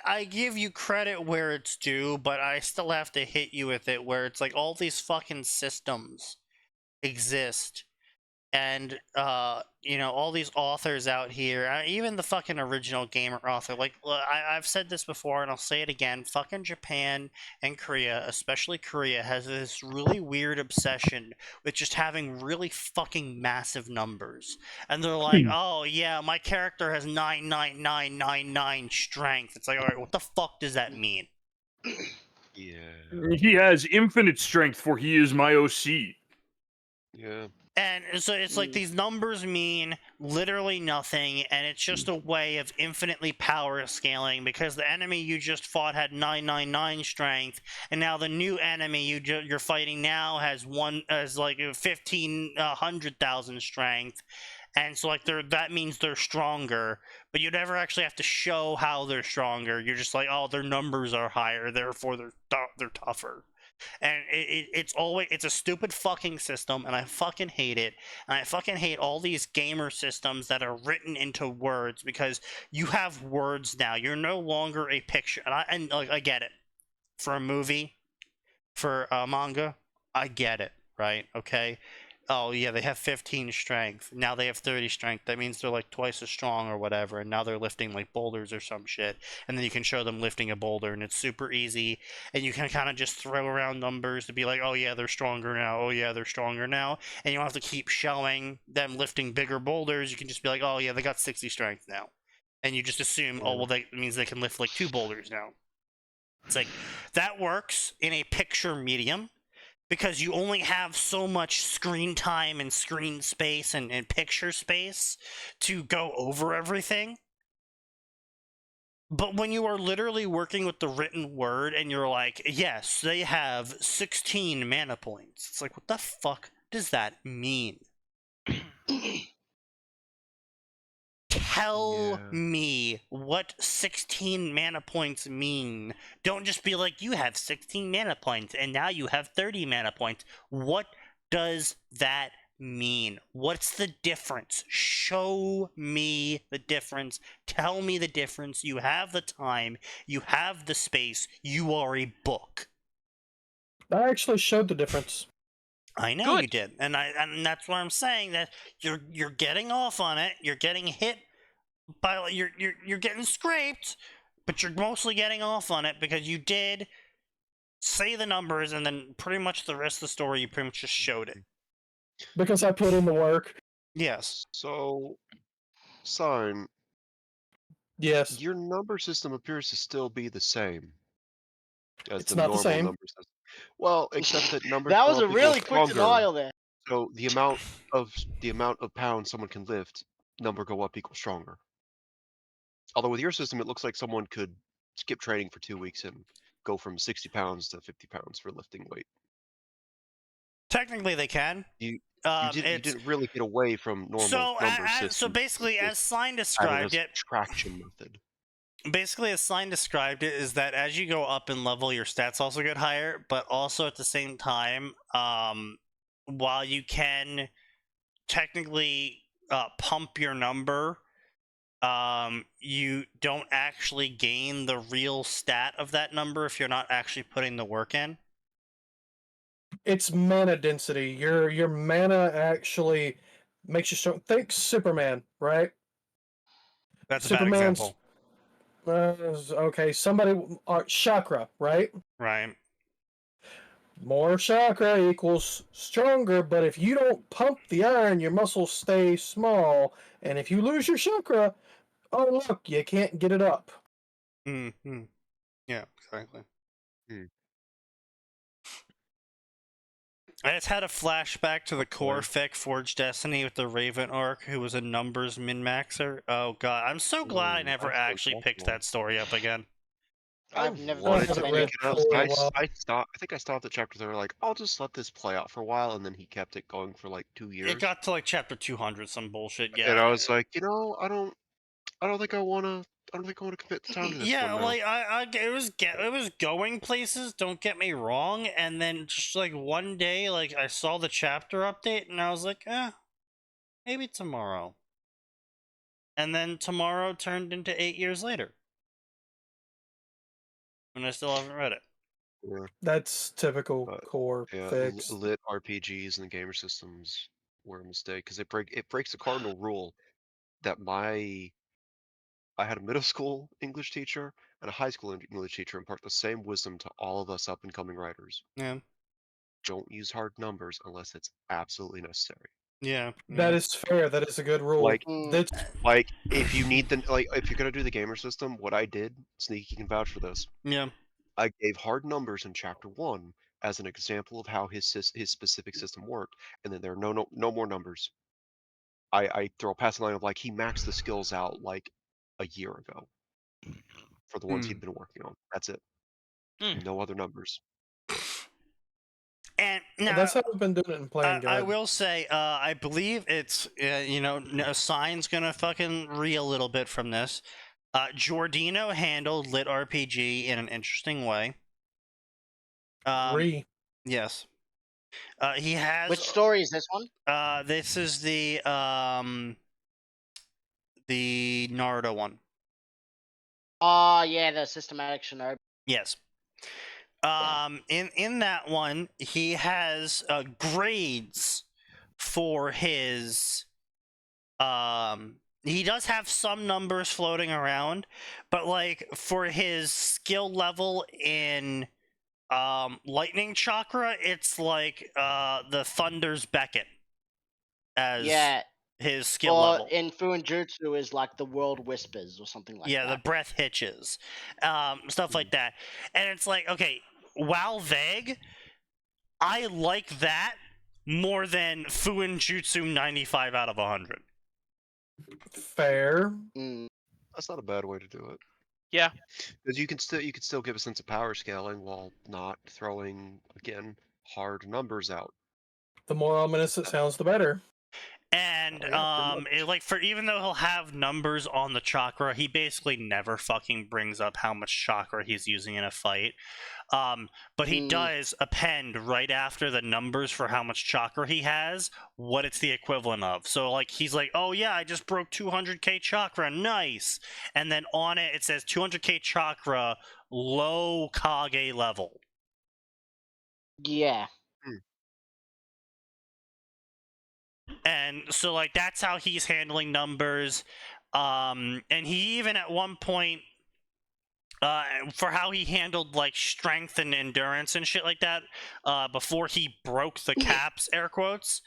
I give you credit where it's due, but I still have to hit you with it where it's like all these fucking systems exist. And, all these authors out here, even the fucking original gamer author, like, I've said this before and I'll say it again, fucking Japan and Korea, especially Korea, has this really weird obsession with just having really fucking massive numbers. And they're like, oh, yeah, my character has 99999 strength. It's like, alright, what the fuck does that mean? Yeah. He has infinite strength, for he is my OC. Yeah. And so it's like these numbers mean literally nothing, and it's just a way of infinitely power scaling, because the enemy you just fought had 999 strength, and now the new enemy you're fighting now has 1,500,000 strength, and so like that means they're stronger, but you never actually have to show how they're stronger. You're just like, oh, their numbers are higher, therefore they're tougher. And it's a stupid fucking system, and I fucking hate it. And I fucking hate all these gamer systems that are written into words, because you have words now. You're no longer a picture. And I get it. For a movie, for a manga, I get it, right? Okay. Oh yeah, they have 15 strength. Now they have 30 strength. That means they're like twice as strong or whatever. And now they're lifting like boulders or some shit. And then you can show them lifting a boulder, and it's super easy. And you can kind of just throw around numbers to be like, oh yeah, they're stronger now. Oh yeah, they're stronger now. And you don't have to keep showing them lifting bigger boulders. You can just be like, oh yeah, they got 60 strength now. And you just assume, oh well, that means they can lift like 2 boulders now. It's like, that works in a picture medium, because you only have so much screen time and screen space and picture space to go over everything. But when you are literally working with the written word and you're like, yes, they have 16 mana points, it's like, what the fuck does that mean? Tell me what 16 mana points mean. Don't just be like, you have 16 mana points and now you have 30 mana points. What does that mean? What's the difference? Show me the difference. Tell me the difference. You have the time. You have the space. You are a book. I actually showed the difference. I know you did, and that's why I'm saying that you're getting off on it. You're getting hit by you're getting scraped, but you're mostly getting off on it because you did say the numbers, and then pretty much the rest of the story you pretty much just showed it. Because I put in the work. Yes. So, Sign, Yes. Your number system appears to still be the same as It's the not the normal same. number system. Well, except that numbers That go was up a really quick stronger. denial there. So the amount of pounds someone can lift, number go up equals stronger. Although with your system, it looks like someone could skip training for 2 weeks and go from 60 pounds to 50 pounds for lifting weight. Technically, they can. You didn't really get away from normal number systems. So basically, as Sign Added described a it, subtraction method. basically as Sign described it is that as you go up in level, your stats also get higher, but also at the same time, while you can technically pump your number, you don't actually gain the real stat of that number if you're not actually putting the work in. It's mana density. Your mana actually makes you strong. Think Superman, right? That's a bad example. Okay, chakra, right? Right. More chakra equals stronger, but if you don't pump the iron, your muscles stay small, and if you lose your chakra, oh look, you can't get it up. Mm-hmm. Yeah, exactly. I just had a flashback to the core fic Forged Destiny with the Raven arc, who was a numbers min-maxer. Oh god, I'm so glad I never actually picked that story up again. I've never wanted to read pick it up. I think I stopped at chapter 3. Like, I'll just let this play out for a while, and then he kept it going for like 2 years. It got to like chapter 200, some bullshit. Yeah. And I was like, I don't think I want to commit the time to this. Yeah, like it was going places. Don't get me wrong. And then just like one day, like I saw the chapter update, and I was like, maybe tomorrow. And then tomorrow turned into 8 years later, and I still haven't read it. Yeah. That's typical core fix. Lit RPGs and gamer systems were a mistake because it breaks the cardinal rule that I had a middle school English teacher and a high school English teacher impart the same wisdom to all of us up and coming writers. Yeah. Don't use hard numbers unless it's absolutely necessary. Yeah. That is fair. That is a good rule. Like if you need if you're gonna do the gamer system, what I did, Sneaky can vouch for this. Yeah. I gave hard numbers in chapter 1 as an example of how his specific system worked, and then there are no more numbers. I throw a passing line of like he maxed the skills out like a year ago for the ones he'd been working on. That's it. No other numbers. And now, that's how I've been doing it in Playing Guide. I will say, I believe it's Sign's gonna fucking reel a little bit from this. Giordino handled lit RPG in an interesting way. Yes. He has. Which story is this one? This is the Naruto one. Yeah, the systematic shinobi. Yes. In that one, he has grades for his. He does have some numbers floating around, but like for his skill level in lightning chakra, it's like the Thunder's Beckon as his skill level. In Fuinjutsu is like the World Whispers or something like that. Yeah, the breath hitches, stuff like that. And it's like, okay, while vague, I like that more than Fuinjutsu 95 out of 100. Fair. That's not a bad way to do it. Yeah, because you can still give a sense of power scaling while not throwing again hard numbers out. The more ominous it sounds, the better. And even though he'll have numbers on the chakra, he basically never fucking brings up how much chakra he's using in a fight. But he does append right after the numbers for how much chakra he has, what it's the equivalent of. So like he's like, oh yeah, I just broke 200k chakra, nice. And then on it says 200k chakra, low Kage level. Yeah. And so like that's how he's handling numbers. And he even at one point for how he handled like strength and endurance and shit like that before he broke the caps, air quotes,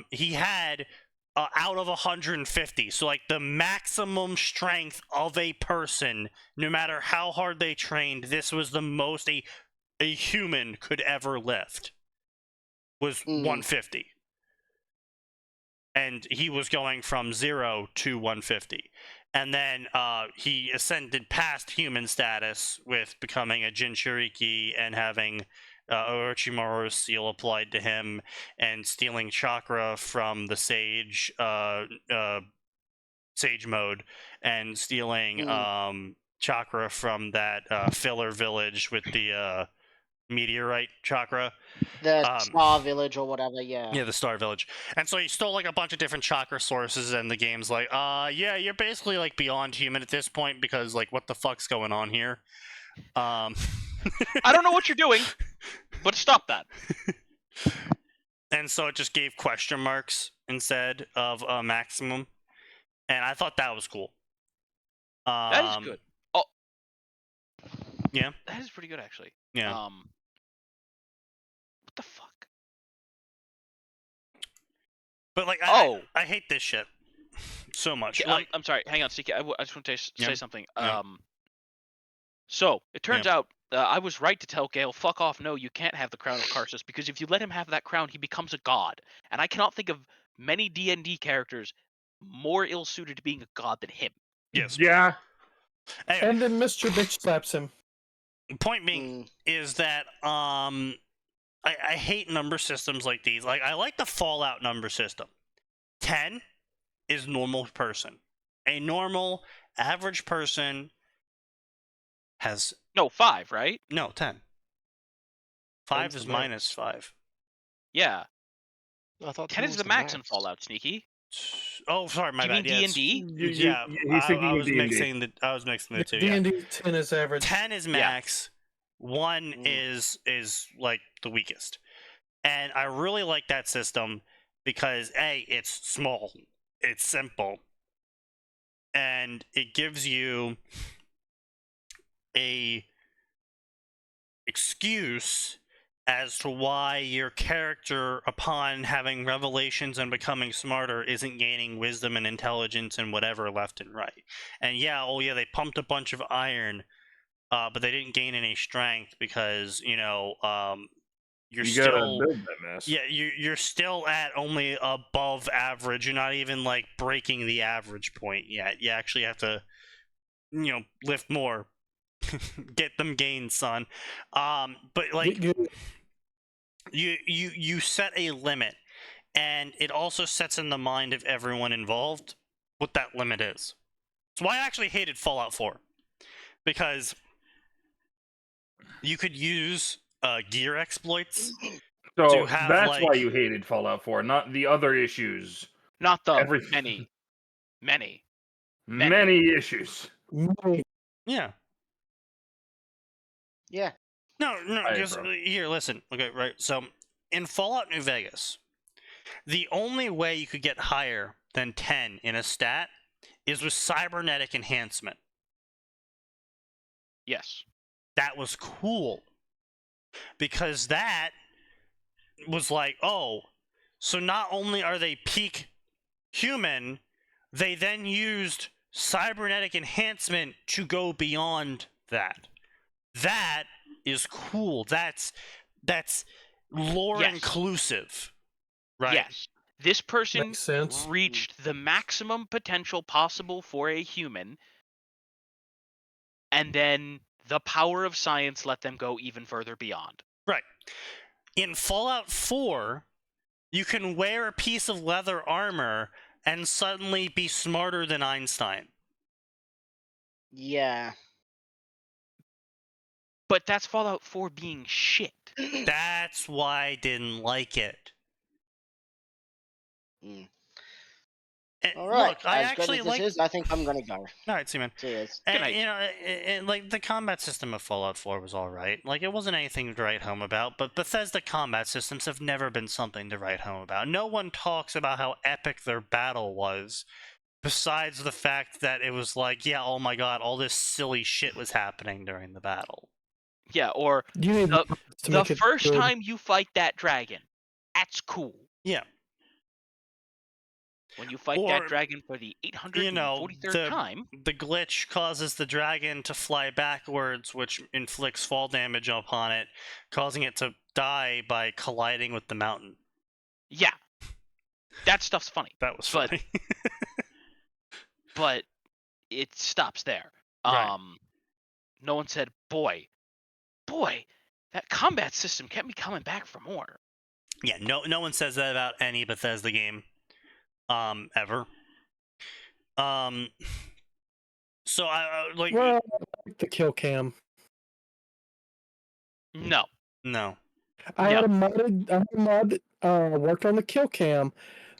he had out of 150. So like the maximum strength of a person, no matter how hard they trained, this was the most a human could ever lift, was 150. And he was going from 0 to 150. And then he ascended past human status with becoming a Jinchuriki and having Orochimaru's seal applied to him and stealing chakra from the sage mode and stealing chakra from that filler village with the meteorite chakra. The Star Village or whatever, yeah. Yeah, the Star Village. And so he stole like a bunch of different chakra sources, and the game's like, yeah, you're basically like beyond human at this point because like what the fuck's going on here? I don't know what you're doing, but stop that. And so it just gave question marks instead of a maximum. And I thought that was cool. That is good. Oh. Yeah. That is pretty good actually. Yeah. What the fuck? But like, I hate this shit so much. Okay, I'm sorry. Hang on, Sneaky. I just want to say something. Yeah. So it turns out I was right to tell Gale, fuck off. No, you can't have the crown of Karsus because if you let him have that crown, he becomes a god. And I cannot think of many D&D characters more ill-suited to being a god than him. Yes. Yeah. Anyway, And then Mr. Bitch slaps him. Point being is that I hate number systems like these. Like I like the Fallout number system. 10 is normal person. A normal average person has 5, right? No, 10. 5 is minus 5. Yeah. I thought 10 is the max in Fallout, Sneaky. Oh, sorry, my bad. Do you mean D&D? Yeah, I was D&D. mixing the two. D&D 10 is average. 10 is max. 1 is like the weakest. And I really like that system because A, it's small, it's simple, and it gives you a excuse as to why your character, upon having revelations and becoming smarter, isn't gaining wisdom and intelligence and whatever left and right. And they pumped a bunch of iron, but they didn't gain any strength because you're still gotta build that mess. Yeah, you're still at only above average. You're not even like breaking the average point yet. You actually have to, lift more. Get them gains, son. But like you set a limit, and it also sets in the mind of everyone involved what that limit is. That's why I actually hated Fallout 4, because you could use gear exploits. So to have, that's like, why you hated Fallout 4, not the other issues. Not the Everything. many issues. Yeah. Yeah. No, Hey, just bro. here, listen. Okay, right. So, in Fallout New Vegas, the only way you could get higher than 10 in a stat is with cybernetic enhancement. Yes. That was cool. Because that was like, oh, so not only are they peak human, they then used cybernetic enhancement to go beyond that. That is cool. That's lore inclusive, right? Yes. This person Makes sense. reached the maximum potential possible for a human, and then the power of science let them go even further beyond. Right. In Fallout 4, you can wear a piece of leather armor and suddenly be smarter than Einstein. Yeah. But that's Fallout 4 being shit. That's why I didn't like it. And All right. look, I as actually good as this like. is, I think I'm gonna go. All right, see, man. Cheers. And, like the combat system of Fallout 4 was all right. Like it wasn't anything to write home about. But Bethesda combat systems have never been something to write home about. No one talks about how epic their battle was, besides the fact that it was like, yeah, oh my god, all this silly shit was happening during the battle. Yeah, or the first time you fight that dragon. That's cool. Yeah. When you fight that dragon for the 843rd time, the glitch causes the dragon to fly backwards, which inflicts fall damage upon it, causing it to die by colliding with the mountain. Yeah, that stuff's funny. That was funny. But it stops there. Right. No one said, boy, that combat system kept me coming back for more. Yeah, no one says that about any Bethesda game, ever. So I like. Well, I like the kill cam. No. I had a mod worked on the kill cam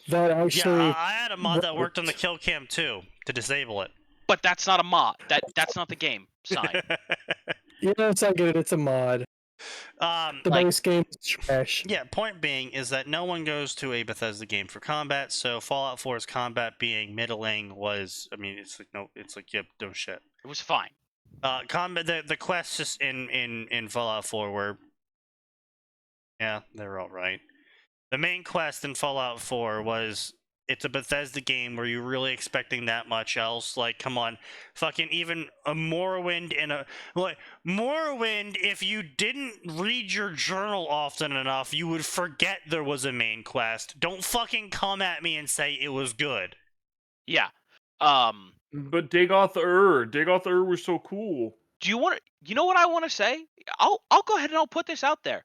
that actually. Yeah, I had a mod that worked on the kill cam too to disable it. But that's not a mod. That's not the game side. Yeah, it's not good. It's a mod. The base game is trash. Yeah, point being is that no one goes to a Bethesda game for combat, so Fallout 4's combat being middling was, I mean, it's like yep, no shit. It was fine. Combat, the quests just in Fallout 4 were, yeah, they're all right. The main quest in Fallout 4 was, it's a Bethesda game where you're really expecting that much else. Like, come on, fucking even a Morrowind Morrowind, if you didn't read your journal often enough, you would forget there was a main quest. Don't fucking come at me and say it was good. Yeah. But Dagoth Ur was so cool. Do you want to? You know what I want to say? I'll go ahead and I'll put this out there.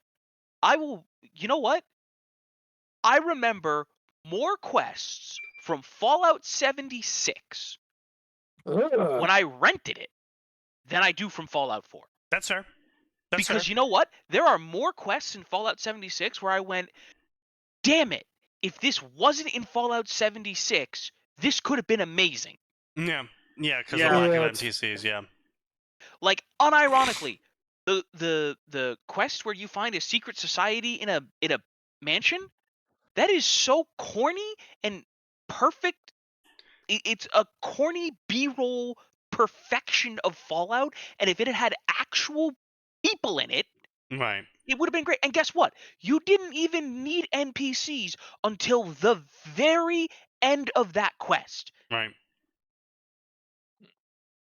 I will. You know what? I remember more quests from Fallout 76 when I rented it than I do from Fallout 4. That's fair. Because you know what? There are more quests in Fallout 76 where I went, damn it, if this wasn't in Fallout 76, this could have been amazing. Yeah, because of the lack of NPCs, yeah. Like, unironically, the quest where you find a secret society in a mansion, that is so corny and perfect. It's a corny B-roll perfection of Fallout, and if it had actual people in it, right, it would have been great. And guess what? You didn't even need NPCs until the very end of that quest. Right.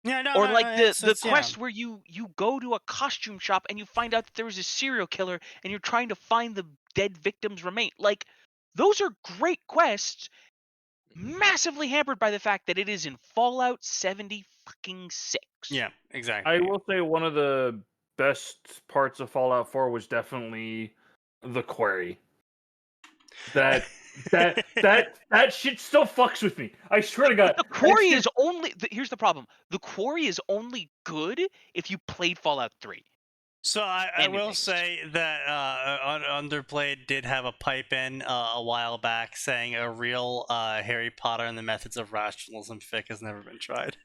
Yeah, no, or no, like no, the quest where you go to a costume shop and you find out that there was a serial killer and you're trying to find the dead victim's remain. Like, those are great quests, massively hampered by the fact that it is in Fallout 76. Yeah, exactly. I will say one of the best parts of Fallout 4 was definitely the quarry. That shit still fucks with me. I swear to God. The quarry is only. Here's the problem. The quarry is only good if you played Fallout 3. So I will say that Underplayed did have a pipe in a while back saying a real Harry Potter and the Methods of Rationalism fic has never been tried.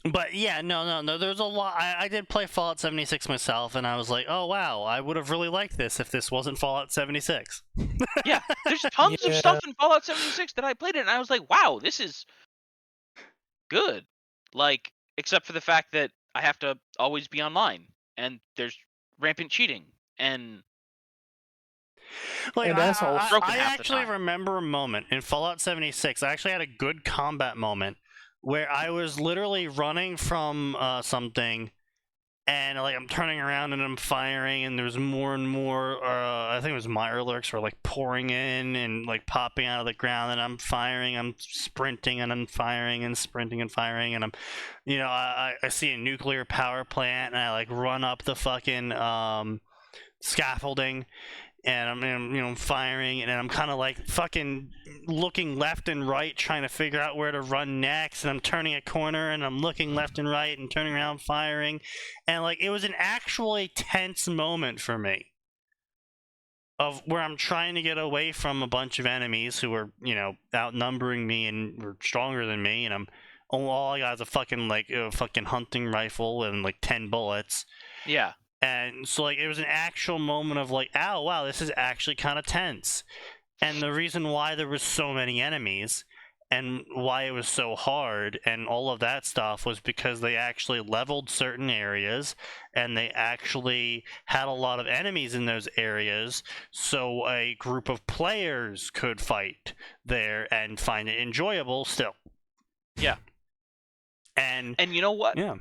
But yeah, no. There's a lot. I did play Fallout 76 myself, and I was like, oh wow, I would have really liked this if this wasn't Fallout 76. Yeah, there's tons of stuff in Fallout 76 that I played it, and I was like, wow, this is good. Like, except for the fact that I have to always be online, and there's rampant cheating, and like, I actually remember a moment in Fallout 76. I actually had a good combat moment where I was literally running from something, and like I'm turning around and I'm firing, and there's more and more. I think it was Mirelurks were like pouring in and like popping out of the ground, and I'm firing. I'm sprinting and I'm firing and sprinting and firing, and I'm, I see a nuclear power plant, and I like run up the fucking scaffolding. And I'm, firing, and I'm kind of like fucking looking left and right, trying to figure out where to run next. And I'm turning a corner, and I'm looking left and right, and turning around, firing. And like, it was an actually tense moment for me, of where I'm trying to get away from a bunch of enemies who are, outnumbering me and were stronger than me. And all I got is a fucking fucking hunting rifle and like 10 bullets. Yeah. And so, like, it was an actual moment of, like, ow, wow, this is actually kind of tense. And the reason why there was so many enemies, and why it was so hard and all of that stuff was because they actually leveled certain areas and they actually had a lot of enemies in those areas, so a group of players could fight there and find it enjoyable still. Yeah. And you know what? Yeah.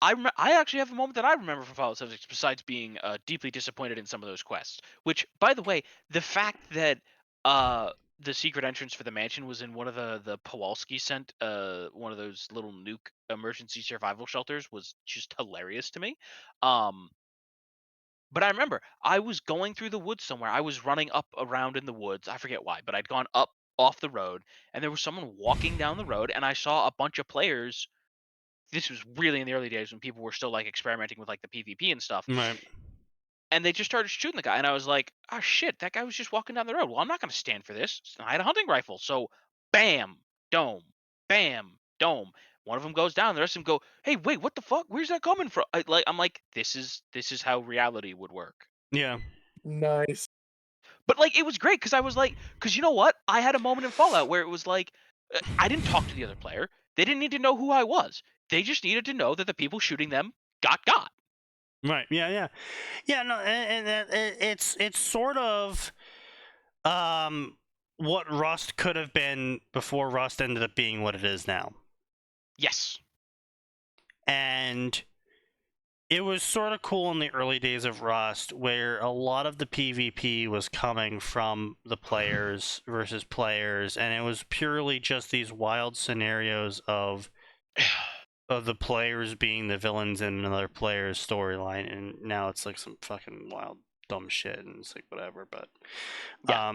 I actually have a moment that I remember from Fallout 76 besides being deeply disappointed in some of those quests. Which, by the way, the fact that the secret entrance for the mansion was in one of the Kowalski sent one of those little nuke emergency survival shelters was just hilarious to me. But I remember I was going through the woods somewhere. I was running up around in the woods. I forget why, but I'd gone up off the road, and there was someone walking down the road, and I saw a bunch of players. This was really in the early days when people were still like experimenting with like the PvP and stuff. Right. And they just started shooting the guy, and I was like, "Oh shit, that guy was just walking down the road. Well, I'm not going to stand for this." So I had a hunting rifle, so bam, dome, bam, dome. One of them goes down, the rest of them go, "Hey, wait, what the fuck? Where's that coming from?" I'm like, this is how reality would work. Yeah. Nice. But like, it was great because I was like, because you know what? I had a moment in Fallout where it was like, I didn't talk to the other player. They didn't need to know who I was. They just needed to know that the people shooting them got. Right. Yeah. No, and it's sort of what Rust could have been before Rust ended up being what it is now. Yes. And it was sort of cool in the early days of Rust, where a lot of the PvP was coming from the players versus players, and it was purely just these wild scenarios of the players being the villains in another player's storyline, and now it's like some fucking wild dumb shit, and it's like whatever. But yeah.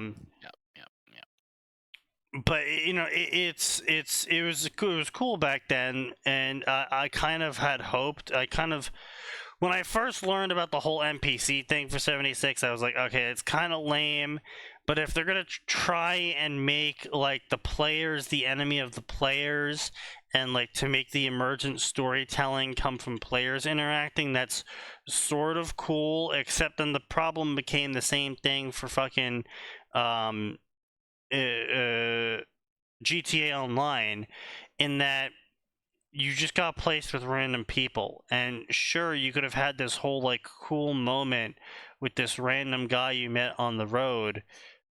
But you know, it was cool back then, and I kind of had hoped. When I first learned about the whole NPC thing for 76, I was like, okay, it's kind of lame. But if they're gonna try and make like the players the enemy of the players, and like to make the emergent storytelling come from players interacting, that's sort of cool. Except then the problem became the same thing for fucking GTA Online, in that you just got placed with random people. And sure, you could have had this whole like cool moment with this random guy you met on the road,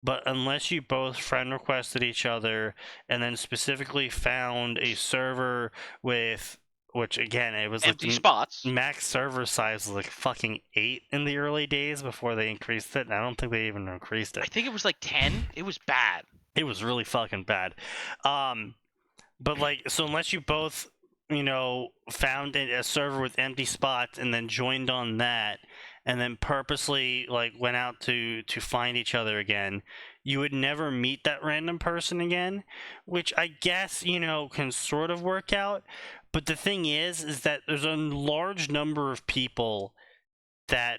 but unless you both friend requested each other and then specifically found a server with, which again, it was empty like spots. Max server size was like fucking 8 in the early days before they increased it, and I don't think they even increased it. I think it was like 10. It was bad. It was really fucking bad. But like, so unless you both, you know, found a server with empty spots and then joined on that, and then purposely like went out to find each other again, you would never meet that random person again, which I guess, you know, can sort of work out. But the thing is that there's a large number of people that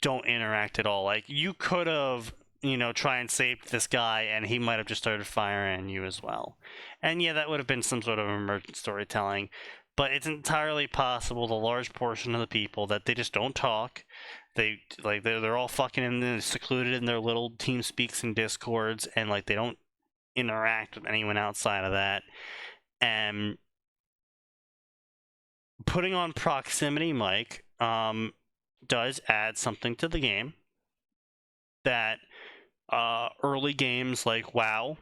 don't interact at all. Like, you could have, you know, try and save this guy, and he might have just started firing you as well. And yeah, that would have been some sort of emergent storytelling. But it's entirely possible the large portion of the people that they just don't talk. They're all fucking secluded in their little team speaks and discords, and like they don't interact with anyone outside of that. And putting on proximity mic does add something to the game that early games like WoW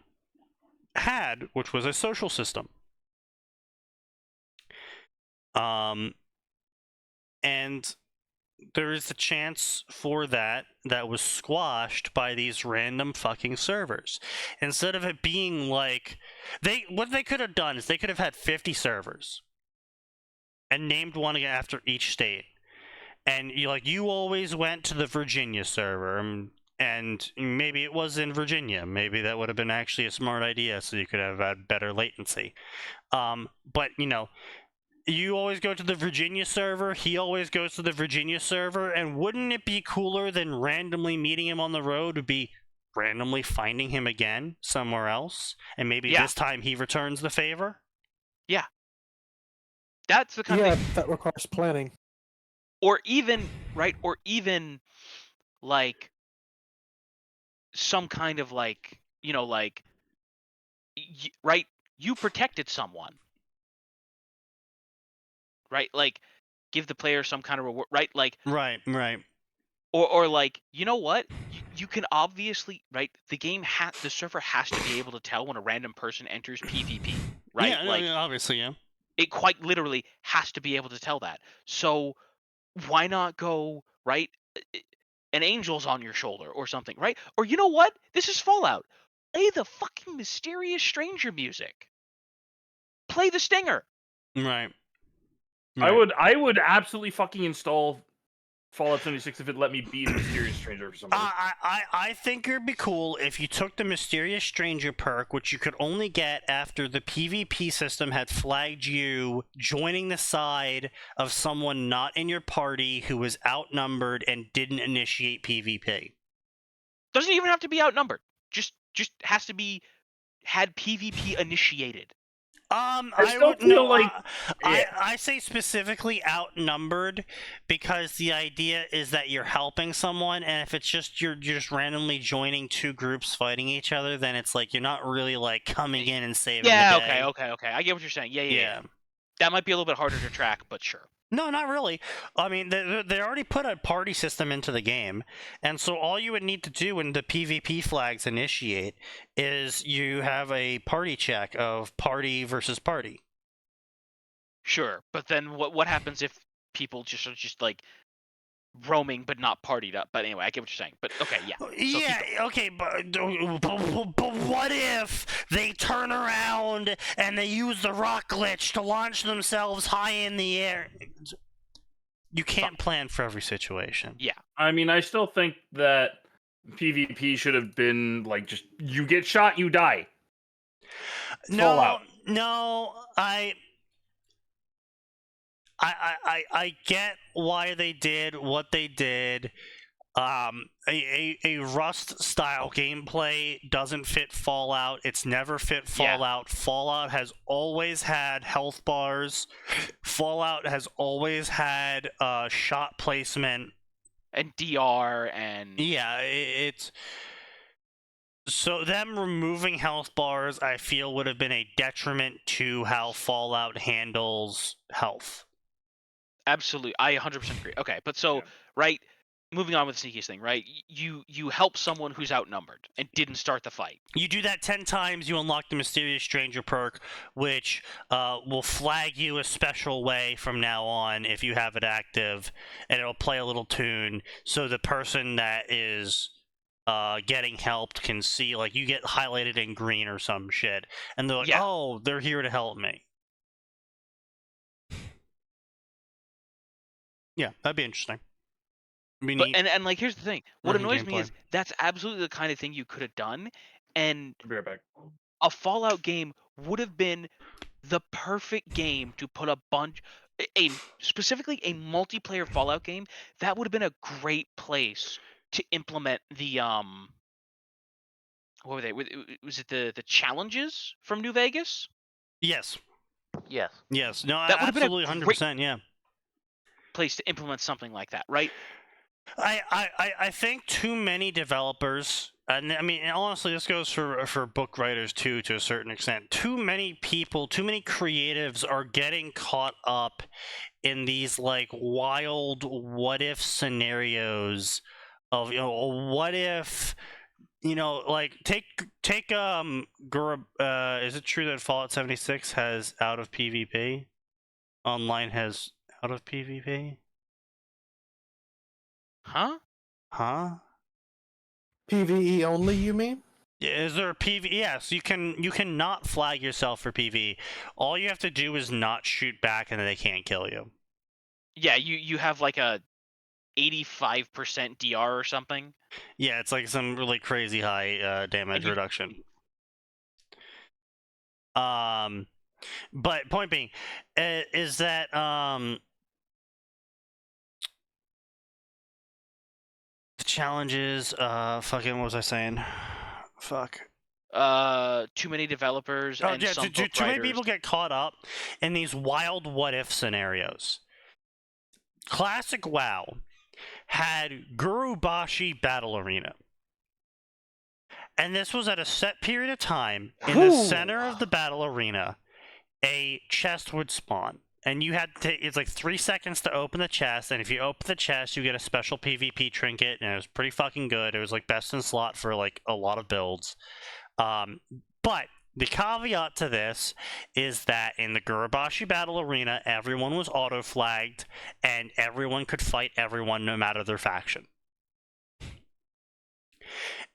had, which was a social system. And there is a chance for that was squashed by these random fucking servers. Instead of it being like, what they could have done is they could have had 50 servers and named one after each state. And you always went to the Virginia server, and maybe it was in Virginia. Maybe that would have been actually a smart idea, so you could have had better latency. But you know, you always go to the Virginia server, he always goes to the Virginia server, and wouldn't it be cooler than randomly meeting him on the road to be randomly finding him again somewhere else, and maybe this time he returns the favor? Yeah. That's the kind of thing. That requires planning. Or even, right, or even, like, some kind of, like, you know, like, right, you protected someone, right? Like, give the player some kind of reward, right? Like, right. Or like, you know what? You can obviously, right? The server has to be able to tell when a random person enters PvP, right? Yeah, like, obviously, yeah. It quite literally has to be able to tell that. So why not go, right? An angel's on your shoulder or something, right? Or you know what? This is Fallout. Play the fucking mysterious stranger music. Play the stinger. Right. I would absolutely fucking install Fallout 76 if it let me be the mysterious stranger for somebody. I think it'd be cool if you took the mysterious stranger perk, which you could only get after the PvP system had flagged you joining the side of someone not in your party who was outnumbered and didn't initiate PvP. Doesn't even have to be outnumbered. Just has to be had PvP initiated. I still feel like I say specifically outnumbered because the idea is that you're helping someone, and if it's just you're just randomly joining two groups fighting each other, then it's like you're not really like coming in and saving the day. Okay. I get what you're saying. Yeah. That might be a little bit harder to track, but sure. No, not really. I mean, they already put a party system into the game, and so all you would need to do when the PvP flags initiate is you have a party check of party versus party. Sure, but then what happens if people just like roaming but not partied up? But anyway, I get what you're saying. But okay, yeah. Okay, but what if they turn around and they use the rock glitch to launch themselves high in the air? You can't plan for every situation. Yeah. I mean, I still think that PvP should have been like just you get shot, you die. No, I get why they did what they did. A Rust style gameplay doesn't fit Fallout. It's never fit Fallout. Yeah. Fallout has always had health bars. Fallout has always had shot placement and DR and it's so them removing health bars I feel would have been a detriment to how Fallout handles health. Absolutely, I 100% agree. Okay, but so right, moving on with the sneakiest thing, right? You help someone who's outnumbered and didn't start the fight. You do that 10 times, you unlock the mysterious stranger perk, which will flag you a special way from now on if you have it active, and it'll play a little tune so the person that is getting helped can see, like, you get highlighted in green or some shit, and they're like, oh, they're here to help me. Yeah, that'd be interesting. But, and like, here's the thing. What annoys me is that's absolutely the kind of thing you could have done, and be right back. A Fallout game would have been the perfect game to put specifically a multiplayer Fallout game. That would have been a great place to implement the what were they? Was it the challenges from New Vegas? Yes. Yes. No, that absolutely 100%. Yeah. Place to implement something like that, right? I think too many developers, and I mean, honestly, this goes for book writers too, to a certain extent. Too many people, too many creatives are getting caught up in these like wild what if scenarios of, what if, like take is it true that Fallout 76 has out of PvP? Online has out of PvP? Huh? PvE only, you mean? Is there a PvE? Yes, you can not flag yourself for PvE. All you have to do is not shoot back, and then they can't kill you. Yeah, you have like a 85% DR or something. Yeah, it's like some really crazy high damage reduction. But point being, is that the challenges, fucking, what was I saying? Fuck. Too many developers and some book too many people get caught up in these wild what-if scenarios. Classic WoW had Gurubashi Battle Arena. And this was at a set period of time. In the center of the battle arena, a chest would spawn. And you had to, it's like 3 seconds to open the chest, and if you open the chest, you get a special PvP trinket, and it was pretty fucking good. It was like best in slot for like a lot of builds. But the caveat to this is that in the Gurabashi Battle Arena, everyone was auto-flagged, and everyone could fight everyone no matter their faction.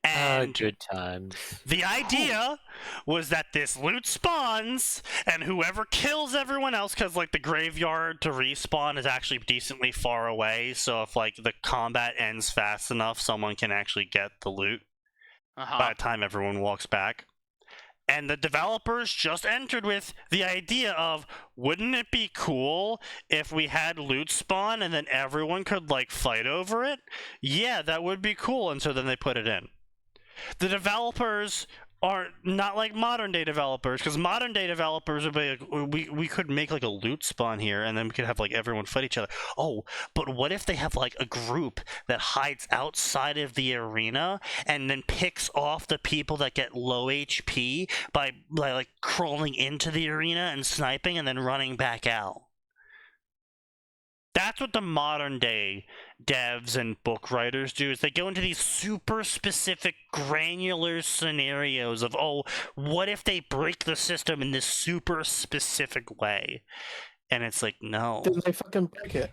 And good times. The idea was that this loot spawns, and whoever kills everyone else, because like the graveyard to respawn is actually decently far away, so if like the combat ends fast enough, someone can actually get the loot by the time everyone walks back. And the developers just entered with the idea of, wouldn't it be cool if we had loot spawn and then everyone could like fight over it? Yeah, that would be cool, and so then they put it in. The developers are not like modern day developers, because modern day developers would be like, we could make like a loot spawn here, and then we could have like everyone fight each other. Oh, but what if they have like a group that hides outside of the arena and then picks off the people that get low HP by like crawling into the arena and sniping and then running back out? That's what the modern day devs and book writers do, is they go into these super specific granular scenarios of, oh, what if they break the system in this super specific way? And it's like, no. Then they fucking break it.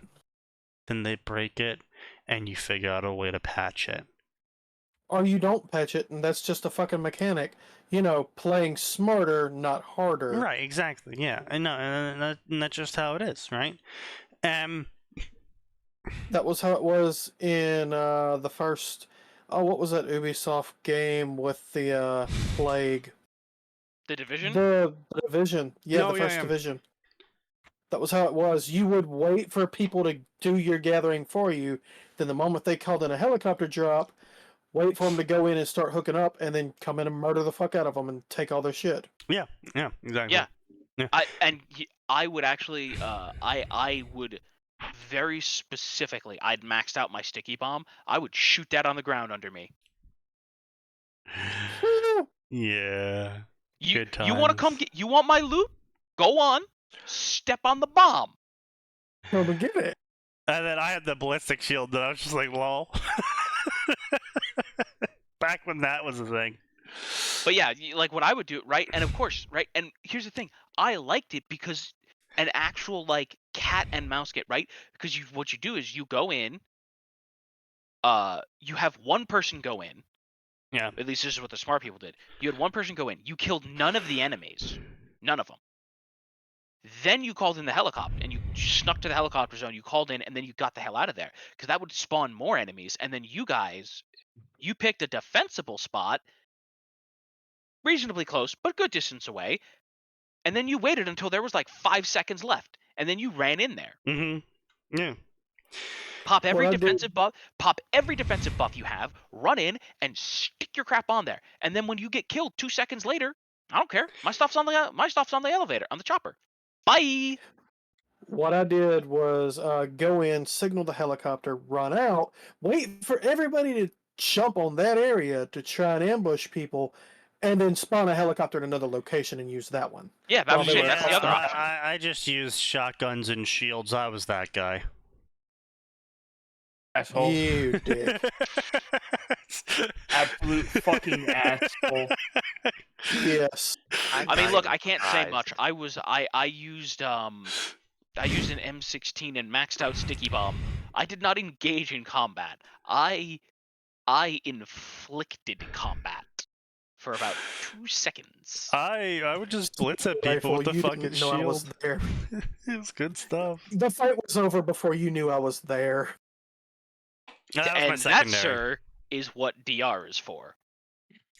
Then they break it, and you figure out a way to patch it. Or you don't patch it, and that's just a fucking mechanic. You know, playing smarter, not harder. Right, exactly, yeah. And that's just how it is, right? That was how it was in the first... Oh, what was that Ubisoft game with the plague? The Division? The Division. Yeah, the first Division. That was how it was. You would wait for people to do your gathering for you. Then the moment they called in a helicopter drop, wait for them to go in and start hooking up, and then come in and murder the fuck out of them and take all their shit. Yeah, exactly. Yeah. I would actually, I would very specifically, I'd maxed out my sticky bomb. I would shoot that on the ground under me. Yeah. You want to come get? You want my loot? Go on. Step on the bomb. No, but get it. And then I had the ballistic shield that I was just like, lol. Back when that was a thing. But yeah, like what I would do, right? And of course, right? And here's the thing. I liked it because an actual like cat and mouse get, right? Because what you do is you go in, you have one person go in. Yeah. At least this is what the smart people did. You had one person go in. You killed none of the enemies. None of them. Then you called in the helicopter, and you snuck to the helicopter zone. You called in, and then you got the hell out of there, because that would spawn more enemies. And then you guys, you picked a defensible spot, reasonably close, but good distance away. And then you waited until there was like 5 seconds left, and then you ran in there. Mm-hmm. Yeah. Pop every defensive buff. Pop every defensive buff you have. Run in and stick your crap on there. And then when you get killed 2 seconds later, I don't care. My stuff's on the elevator, on the chopper. Bye. What I did was go in, signal the helicopter, run out, wait for everybody to jump on that area to try and ambush people, and then spawn a helicopter in another location and use that one. Yeah, that's the other option. I just used shotguns and shields. I was that guy. Asshole. You did. Absolute fucking asshole. Yes. I mean, look, I can't say much. I used an M16 and maxed out sticky bomb. I did not engage in combat. I inflicted combat for about 2 seconds. I would just blitz at people with the fucking shield. I was there. It was good stuff. The fight was over before you knew I was there. And that, sir, is what DR is for.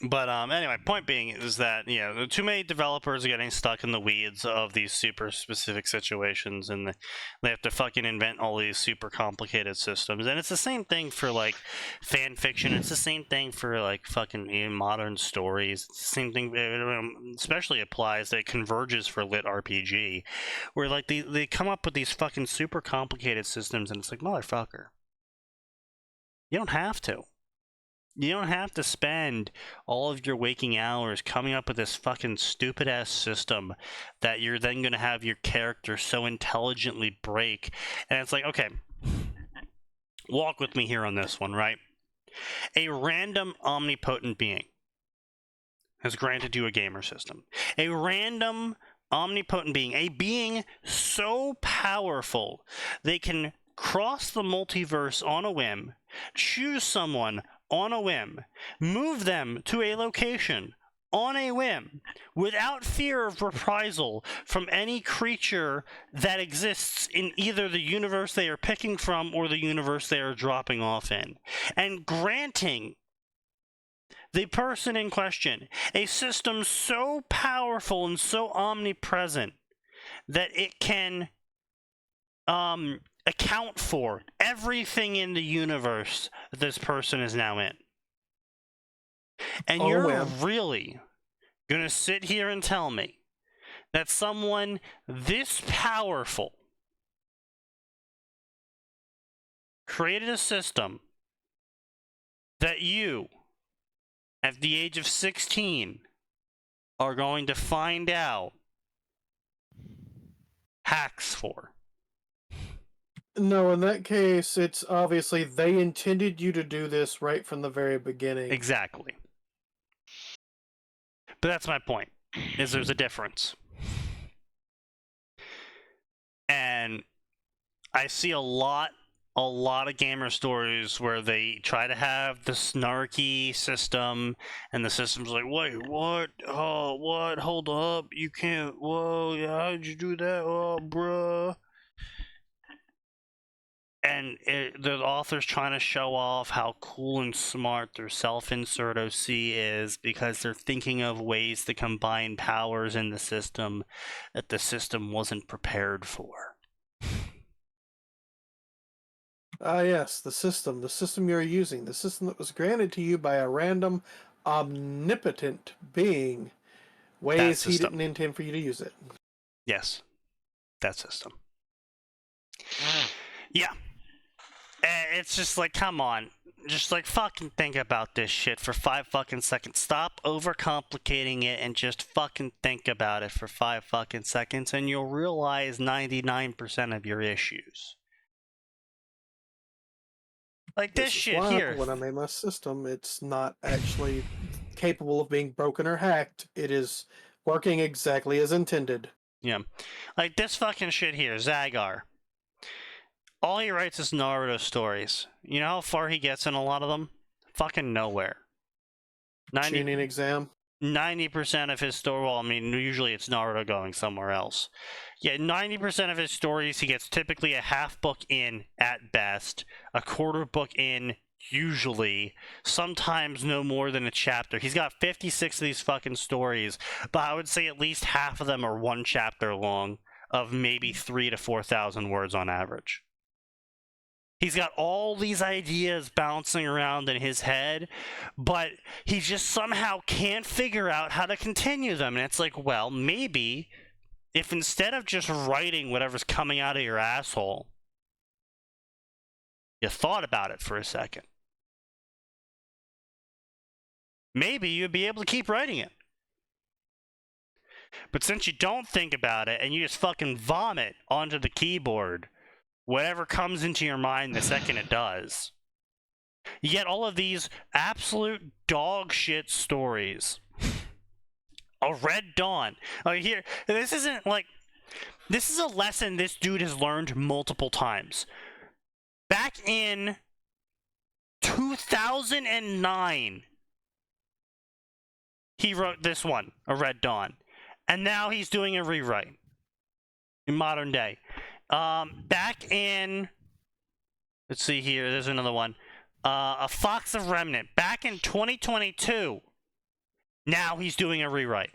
But anyway, point being is that too many developers are getting stuck in the weeds of these super specific situations, and they have to fucking invent all these super complicated systems. And it's the same thing for like fan fiction. It's the same thing for like fucking modern stories. It's the same thing, especially applies. It converges for lit RPG, where like they come up with these fucking super complicated systems, and it's like, motherfucker, you don't have to. You don't have to spend all of your waking hours coming up with this fucking stupid-ass system that you're then going to have your character so intelligently break. And it's like, okay, walk with me here on this one, right? A random omnipotent being has granted you a gamer system. A random omnipotent being, a being so powerful they can cross the multiverse on a whim, choose someone on a whim, move them to a location on a whim, without fear of reprisal from any creature that exists in either the universe they are picking from or the universe they are dropping off in, and granting the person in question a system so powerful and so omnipresent that it can account for everything in the universe that this person is now in. And you're really gonna sit here and tell me that someone this powerful created a system that you, at the age of 16, are going to find out hacks for? No, in that case, it's obviously they intended you to do this right from the very beginning. Exactly. But that's my point, is there's a difference. And I see a lot of gamer stories where they try to have the snarky system, and the system's like, wait, what? Oh, what? Hold up, you can't, whoa, how'd you do that? Oh, bruh. And the author's trying to show off how cool and smart their self-insert OC is because they're thinking of ways to combine powers in the system that the system wasn't prepared for. Yes, the system you're using, the system that was granted to you by a random, omnipotent being, ways he didn't intend for you to use it. Yes, that system. Yeah. It's just like, come on. Just like fucking think about this shit for 5 fucking seconds. Stop overcomplicating it and just fucking think about it for 5 fucking seconds, and you'll realize 99% of your issues. Like this shit here. When I made my system, it's not actually capable of being broken or hacked. It is working exactly as intended. Yeah. Like this fucking shit here, Zagar. All he writes is Naruto stories. You know how far he gets in a lot of them? Fucking nowhere. Tuning exam. 90% of his story, well, I mean, usually it's Naruto going somewhere else. Yeah, 90% of his stories, he gets typically a half book in at best, a quarter book in usually, sometimes no more than a chapter. He's got 56 of these fucking stories, but I would say at least half of them are 1 chapter long, of maybe 3,000 to 4,000 words on average. He's got all these ideas bouncing around in his head, but he just somehow can't figure out how to continue them. And it's like, well, maybe if instead of just writing whatever's coming out of your asshole, you thought about it for a second, maybe you'd be able to keep writing it. But since you don't think about it and you just fucking vomit onto the keyboard whatever comes into your mind the second it does, you get all of these absolute dog shit stories. A Red Dawn. Here, this is a lesson this dude has learned multiple times. Back in 2009, he wrote this one, A Red Dawn. And now he's doing a rewrite in modern day. Back in, let's see here, there's another one. A Fox of Remnant. Back in 2022, now he's doing a rewrite.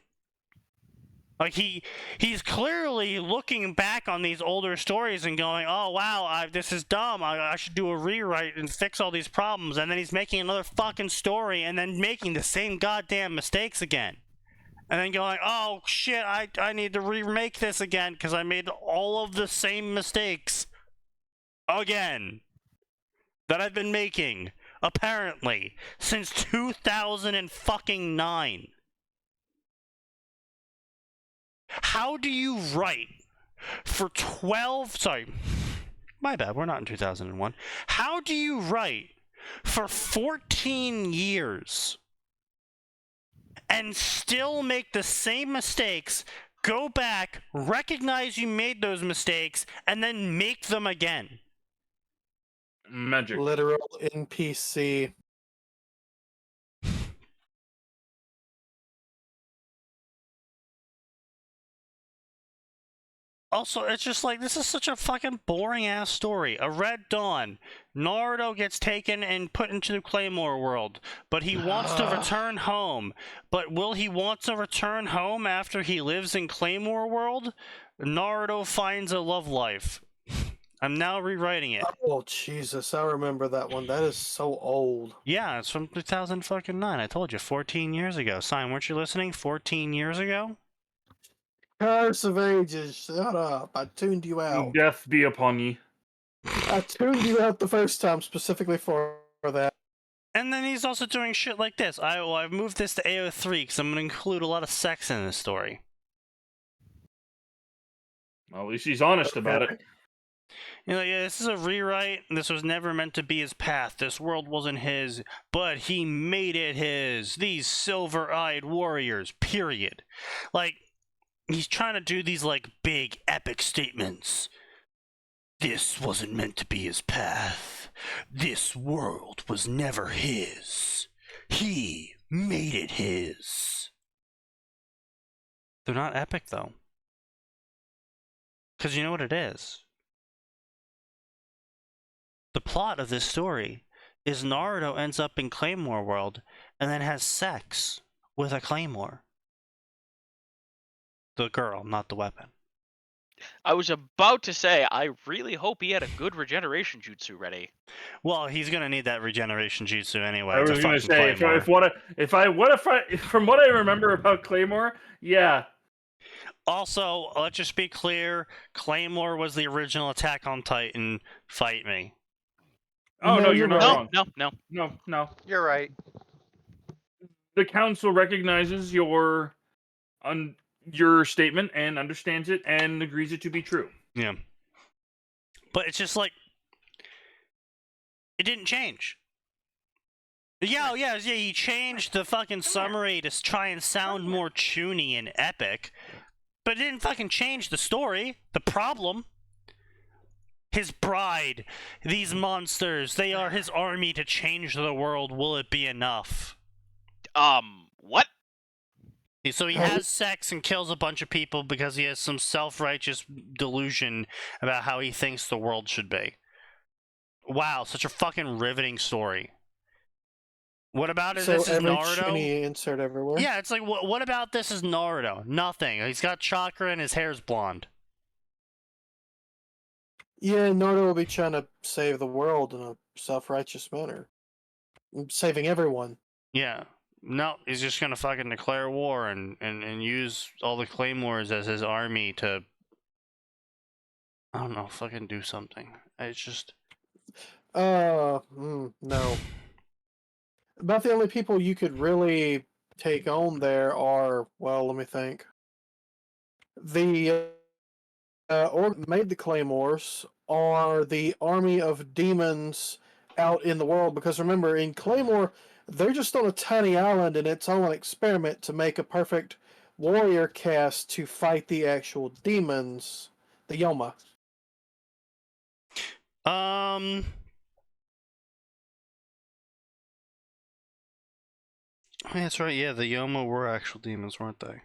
Like, he's clearly looking back on these older stories and going, oh, wow, this is dumb. I should do a rewrite and fix all these problems. And then he's making another fucking story and then making the same goddamn mistakes again. And then going, oh, shit, I need to remake this again because I made all of the same mistakes again that I've been making apparently, since 2009. How do you write for 12... Sorry, my bad, we're not in 2001. How do you write for 14 years and still make the same mistakes, go back, recognize you made those mistakes, and then make them again? Magic. Literal NPC. Also, it's just like, this is such a fucking boring-ass story. A Red Dawn. Naruto gets taken and put into the Claymore world, but he wants to return home. But will he want to return home after he lives in Claymore world? Naruto finds a love life. I'm now rewriting it. Oh, Jesus, I remember that one. That is so old. Yeah, it's from 2009. I told you, 14 years ago. Sign, weren't you listening? 14 years ago? Curse of Ages, shut up. I tuned you out. Death be upon ye. I tuned you out the first time specifically for that. And then he's also doing shit like this. I've moved this to AO3 because I'm going to include a lot of sex in this story. Well, at least he's honest about it. You know, yeah, this is a rewrite. This was never meant to be his path. This world wasn't his, but he made it his. These silver-eyed warriors, period. Like, he's trying to do these, like, big, epic statements. This wasn't meant to be his path. This world was never his. He made it his. They're not epic, though. Because you know what it is? The plot of this story is Naruto ends up in Claymore World and then has sex with a Claymore. The girl, not the weapon. I was about to say, I really hope he had a good regeneration jutsu ready. Well, he's gonna need that regeneration jutsu anyway. I was gonna say, from what I remember about Claymore, yeah. Also, let's just be clear: Claymore was the original Attack on Titan. Fight me. Oh no, you're not wrong. No. You're right. The council recognizes your statement and understands it and agrees it to be true. Yeah. But it's just like, it didn't change. Yeah, he changed the fucking summary to try and sound more chuny and epic, but it didn't fucking change the story. The problem. His bride, these monsters, they are his army to change the world. Will it be enough? What? So he has sex and kills a bunch of people because he has some self-righteous delusion about how he thinks the world should be. Wow, such a fucking riveting story. What about it? So this is every Naruto? chuny insert everywhere? Yeah, it's like, what about this is Naruto? Nothing. He's got chakra and his hair's blonde. Yeah, Naruto will be trying to save the world in a self-righteous manner. Saving everyone. Yeah. No, he's just gonna fucking declare war and use all the claymores as his army to, I don't know, fucking do something. It's just... No. About the only people you could really take on there are, well, let me think. The or made the claymores are the army of demons out in the world, because remember, in Claymore, they're just on a tiny island and it's all an experiment to make a perfect warrior caste to fight the actual demons, the Yoma. That's right, yeah, the Yoma were actual demons, weren't they?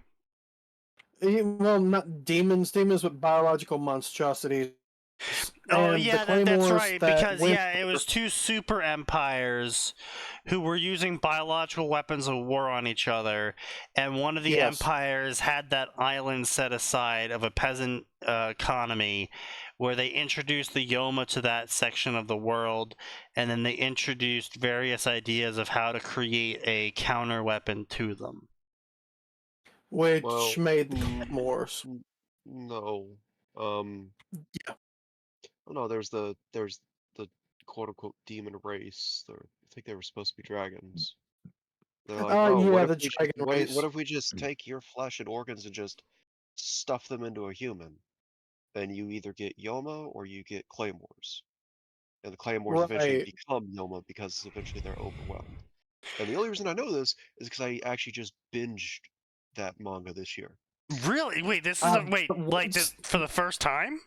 Well, not demons, but biological monstrosities. Oh, yeah, that's right, because, it was two super empires who were using biological weapons of war on each other, and one of the empires had that island set aside of a peasant economy where they introduced the Yoma to that section of the world, and then they introduced various ideas of how to create a counter weapon to them. Which made the claymores. No. Yeah. No, there's the quote unquote demon race, the think they were supposed to be dragons. They're like, oh, yeah, what the if we dragon just, race. what if we just take your flesh and organs and just stuff them into a human? Then you either get Yoma or you get Claymores. And the Claymores eventually Right. become Yoma because eventually they're overwhelmed. And the only reason I know this is because I actually just binged that manga this year. Really? Wait, this is like this for the first time?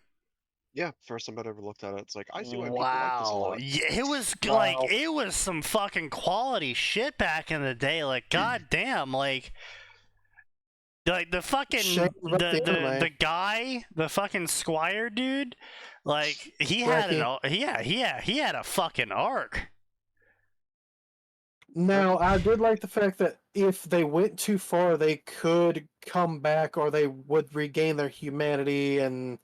Yeah, first time I'd ever looked at it. It's like, I see why people like this a lot. Yeah, it was like it was some fucking quality shit back in the day. Like, goddamn, like the fucking the guy, the fucking Squire dude, like he had he had a fucking arc. Now, I did like the fact that if they went too far, they could come back, or they would regain their humanity and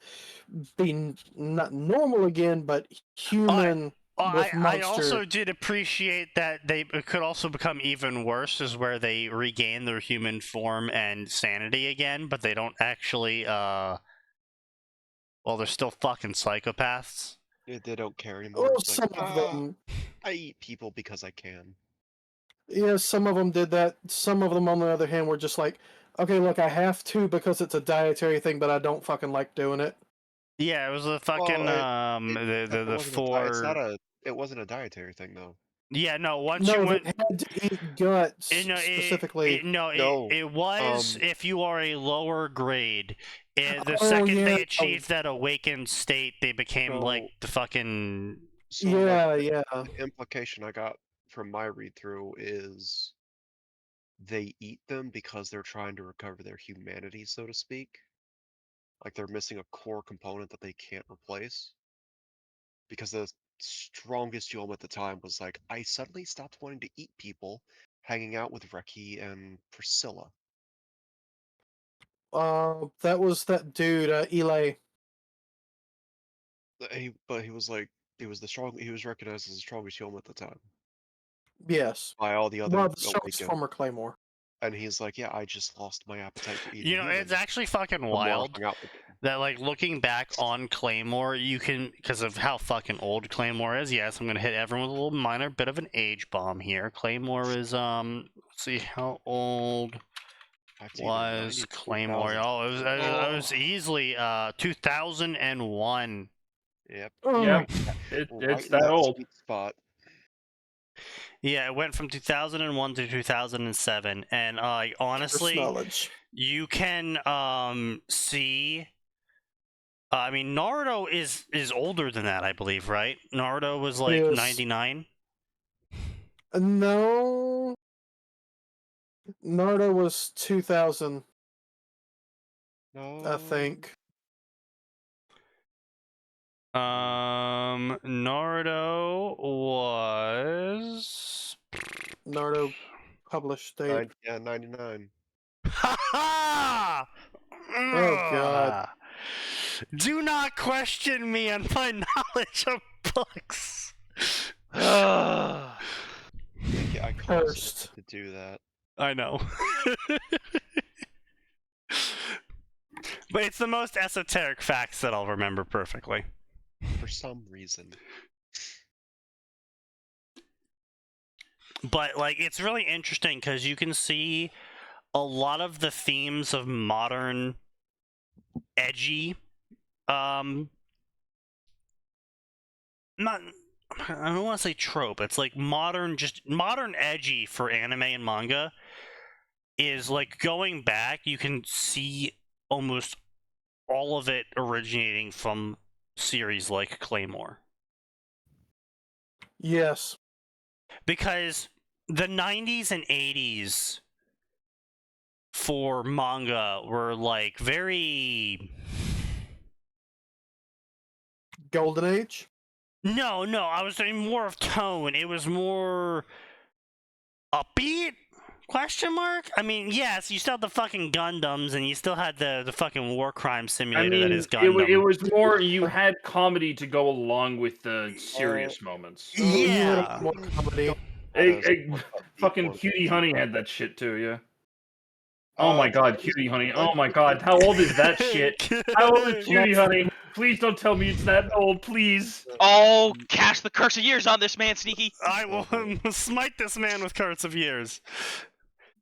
be not normal again, but human. I also did appreciate that they could also become even worse, is where they regain their human form and sanity again, but they don't actually, well, they're still fucking psychopaths. Yeah, they don't care anymore. Well, it's some like, of them. I eat people because I can. Yeah, some of them did that. Some of them, on the other hand, were just like, okay, look, I have to because it's a dietary thing, but I don't fucking like doing it. Yeah, it was a fucking the four. It wasn't a dietary thing though. Yeah, no. Once you went, they had to eat guts specifically. It was if you are a lower grade. The second they achieved that awakened state, they became like the fucking. So the implication I got from my read through is they eat them because they're trying to recover their humanity, so to speak. Like they're missing a core component that they can't replace. Because the strongest Yulm at the time was like, I suddenly stopped wanting to eat people, hanging out with Reki and Priscilla. That was that dude, Eli. But he was like, he was recognized as the strongest Yulm at the time. Yes. By all the other. Well, the strongest former Claymore. And he's like, yeah, I just lost my appetite for eating. You know, it's actually fucking wild that, like, looking back on Claymore, you can, because of how fucking old Claymore is. Yes, I'm gonna hit everyone with a little minor bit of an age bomb here. Claymore is let's see, how old was Claymore? Oh, it was easily 2001. Yep. Yep. It's that old. Spot. Yeah, it went from 2001 to 2007, and honestly, you can see. I mean, Naruto is older than that, I believe, right? Naruto was like 99. No, Naruto was 2000. No, I think. Naruto was published date. 99. Ha ha! Oh god. Do not question me on my knowledge of books. I cursed to do that. I know. But it's the most esoteric facts that I'll remember perfectly. For some reason. But, like, it's really interesting because you can see a lot of the themes of modern edgy, I don't want to say trope, it's like modern edgy for anime and manga is, like, going back, you can see almost all of it originating from series like Claymore. Yes. Because the 90s and 80s for manga were, like, very... Golden Age? No, I was saying more of tone. It was more upbeat? Question mark? I mean, yes, you still had the fucking Gundams, and you still had the fucking war crime simulator that is Gundam. It was more, you had comedy to go along with the serious moments. Yeah. More comedy. Fucking Cutie Honey had that shit too, yeah. Oh my god, Cutie Honey. Oh my god, how old is that shit? How old is Cutie Honey? Please don't tell me it's that old, please. Oh, cast the curse of years on this man, Sneaky. I will smite this man with curse of years.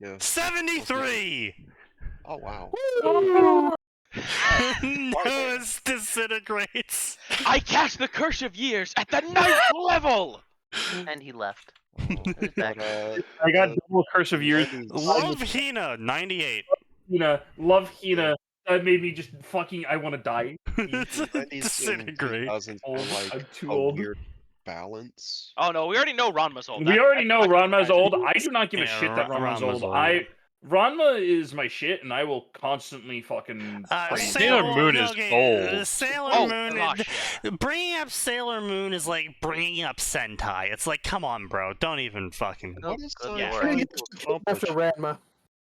Yeah. 73! Oh wow. Noah's disintegrates. I cast the curse of years at the 9th level! And he left. I got double curse of years. Love Hina, 98. Love Hina. That made me just fucking. I want to die. Disintegrate. I'm too old. Weird balance. Oh no, we already know Ranma's old. We already know Ranma's old. I do not give a shit that Ranma's old. Ranma is my shit, and I will constantly fucking. Sailor Moon is old. Sailor Moon. Bringing up Sailor Moon is like bringing up Sentai. It's like, come on, bro. Don't even fucking. After Ranma.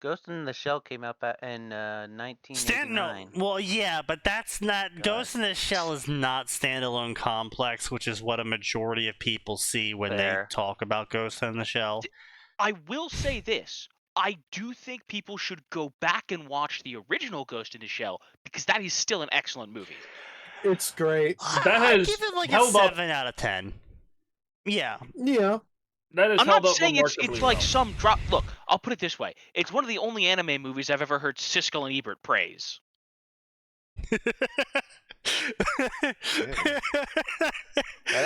Ghost in the Shell came out in 1989. Well, yeah, but that's not. Ghost in the Shell is not standalone complex, which is what a majority of people see when they talk about Ghost in the Shell. I will say this. I do think people should go back and watch the original Ghost in the Shell because that is still an excellent movie. It's great. I give it like a 7 out of 10. Yeah. Yeah. That is I'm not saying it's like some drop. Look, I'll put it this way: it's one of the only anime movies I've ever heard Siskel and Ebert praise.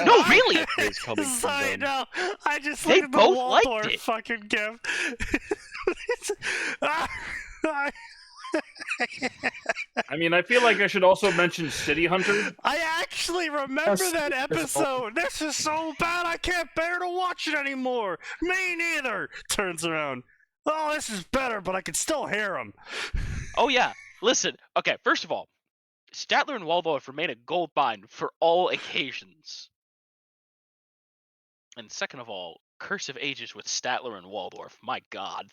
No, really. Sorry, no. I just they looked at the both Waldorf liked it. fucking gif. I mean, I feel like I should also mention City Hunter. I actually remember that episode. This is so bad, I can't bear to watch it anymore. Me neither. Turns around. Oh, this is better, but I can still hear him. Oh yeah. Listen. Okay. First of all, Statler and Waldorf remain a gold mine for all occasions. And second of all, Curse of Ages with Statler and Waldorf. My God.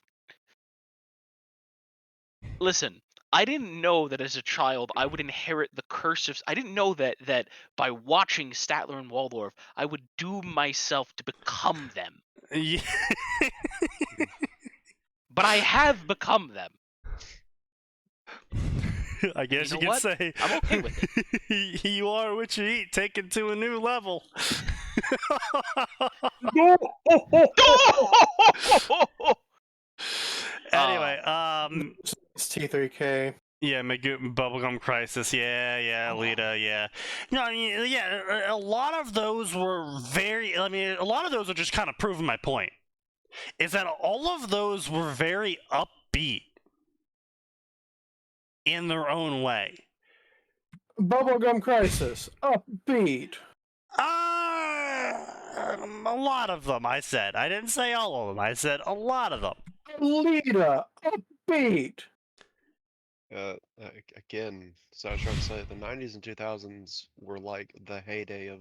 Listen, I didn't know that as a child I would inherit the curse of. I didn't know that by watching Statler and Waldorf, I would doom myself to become them. Yeah. But I have become them. I guess you know could say I'm okay with it. You are what you eat, taken to a new level. Anyway, it's T3K. Yeah, Bubblegum Crisis. Yeah, Alita. Yeah. No, I mean, yeah. A lot of those were very. I mean, a lot of those are just kind of proving my point. Is that all of those were very upbeat in their own way. Bubblegum Crisis, upbeat. A lot of them, I said. I didn't say all of them. I said a lot of them. Alita, upbeat. Again, so I was trying to say the 90s and 2000s were like the heyday of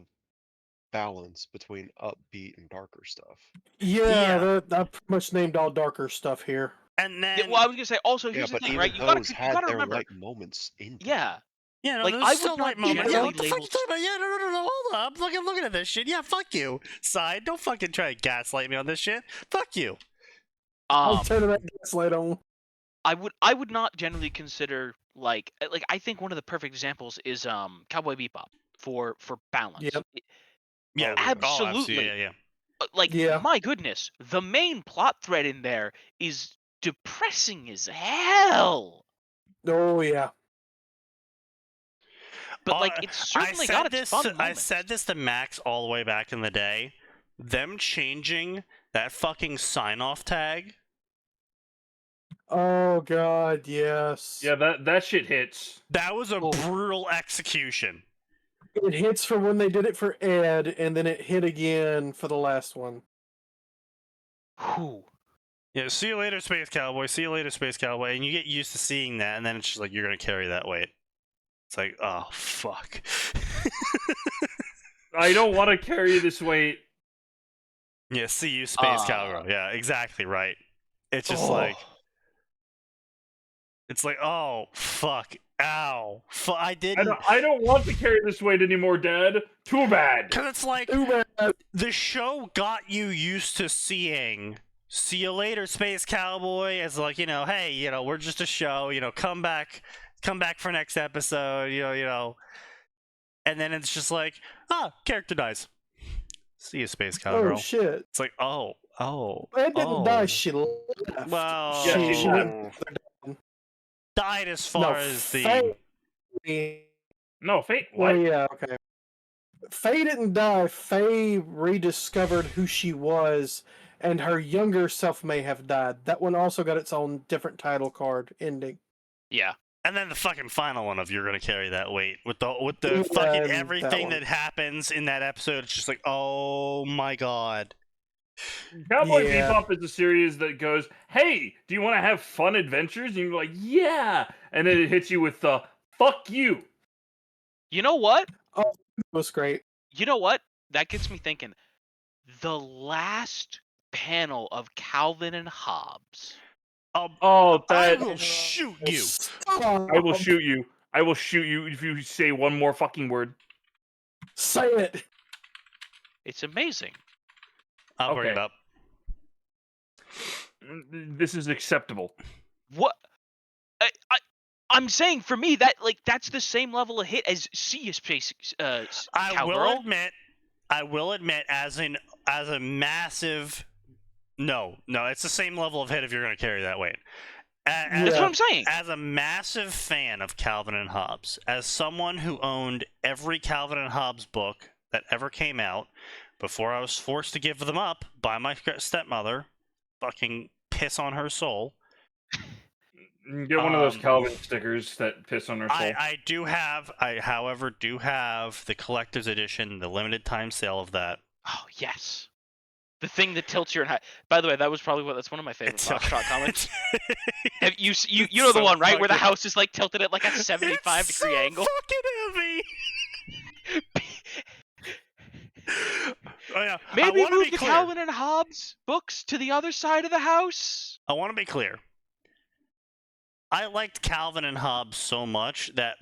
balance between upbeat and darker stuff. Yeah. I pretty much named all darker stuff here. And then, yeah, well, I was gonna say also here's the thing, right? You gotta remember. Like moments in. Yeah. Yeah, no, like I would not moments. Yeah, what the fuck you talking about? Yeah, no, hold on. I'm looking at this shit. Yeah, fuck you. Side, don't fucking try to gaslight me on this shit. Fuck you. I'll turn that gaslight on. I would not generally consider like I think one of the perfect examples is Cowboy Bebop for balance. Yep. Yeah, absolutely. Yeah. Like, my goodness, the main plot thread in there is depressing as hell. Oh yeah. But like, it's certainly got its fun moments. I said this to Max all the way back in the day. Them changing that fucking sign-off tag. Oh god, yes. Yeah, that shit hits. That was a brutal execution. It hits for when they did it for Ed, and then it hit again for the last one. Whew. Yeah, see you later, Space Cowboy. See you later, Space Cowboy. And you get used to seeing that, and then it's just like, you're gonna carry that weight. It's like, oh, fuck. I don't want to carry this weight. Yeah, see you, Space Cowgirl. Yeah, exactly right. It's just like... It's like, oh, fuck. Ow. I didn't... I don't want to carry this weight anymore, Dad. Too bad. Because it's like, the show got you used to seeing see you later, Space Cowboy, as like, hey, we're just a show, come back for next episode, and then it's just like, character dies. See you, Space Cowgirl. Oh shit! It's like, oh. It didn't die. She left. Well, Yeah, she went. Died as far as the. No, Faye. Well, What? yeah, okay. Faye didn't die. Faye rediscovered who she was, and her younger self may have died. That one also got its own different title card ending. Yeah. And then the fucking final one of You're Gonna Carry That Weight with the fucking everything that happens in that episode. It's just like, oh my god. Cowboy Bebop is a series that goes, hey, do you want to have fun adventures? And you're like, yeah. And then it hits you with the fuck you. You know what? Oh, it was great. You know what? That gets me thinking. The last panel of Calvin and Hobbes. I will shoot you. I will shoot you. I will shoot you if you say one more fucking word. Say it. It's amazing. I'll bring it up. This is acceptable. What? I'm saying for me that's the same level of hit as See Space Cowgirl. I will admit as a massive no, it's the same level of hit if You're Gonna Carry That Weight. That's what I'm saying. As a massive fan of Calvin and Hobbes, as someone who owned every Calvin and Hobbes book that ever came out before I was forced to give them up by my stepmother, fucking piss on her soul. Get one of those Calvin stickers that piss on her soul. I, however, do have the collector's edition, the limited time sale of that. Oh, yes. The thing that tilts your head. By the way, that's one of my favorite Foxtrot comics. you know the one, right? Where the house is like tilted at like a 75-degree angle. Fucking heavy. Oh, yeah. Maybe move the Calvin and Hobbes books to the other side of the house. I want to be clear. I liked Calvin and Hobbes so much that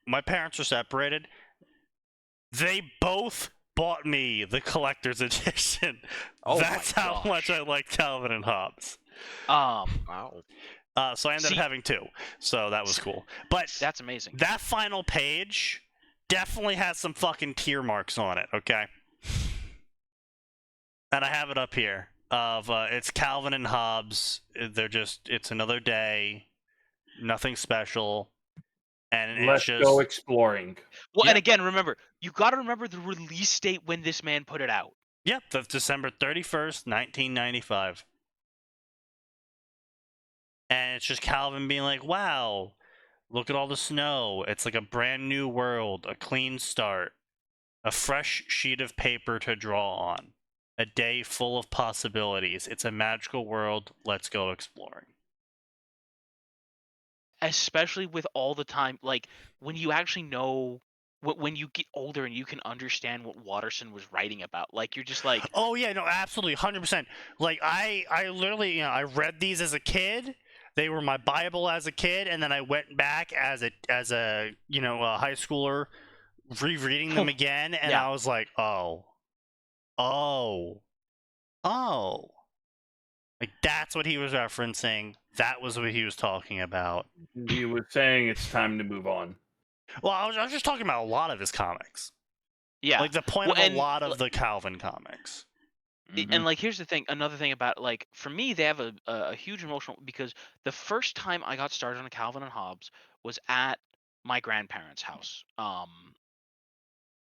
my parents are separated. They both bought me the collector's edition. Oh, that's how much I like Calvin and Hobbes. Wow. So I ended up having two. So that was cool. But that's amazing. That final page definitely has some fucking tear marks on it, okay? And I have it up here. It's Calvin and Hobbes. It's another day. Nothing special. And let's go exploring. Well, and again, remember, you got to remember the release date when this man put it out. Yep, that's December 31st, 1995. And it's just Calvin being like, wow, look at all the snow. It's like a brand new world, a clean start, a fresh sheet of paper to draw on, a day full of possibilities. It's a magical world. Let's go exploring. Especially with all the time, like, when you actually know, when you get older and you can understand what Watterson was writing about, like, you're just like... Oh, yeah, no, absolutely, 100%. Like, I literally, I read these as a kid. They were my Bible as a kid, and then I went back as a a high schooler, rereading them again, and I was like, oh. Like, that's what he was referencing. That was what he was talking about. He was saying it's time to move on. Well, I was just talking about a lot of his comics. Yeah. Like, the point of a lot of the Calvin comics. And, like, here's the thing. Another thing about, like, for me, they have a huge emotional... Because the first time I got started on Calvin and Hobbes was at my grandparents' house.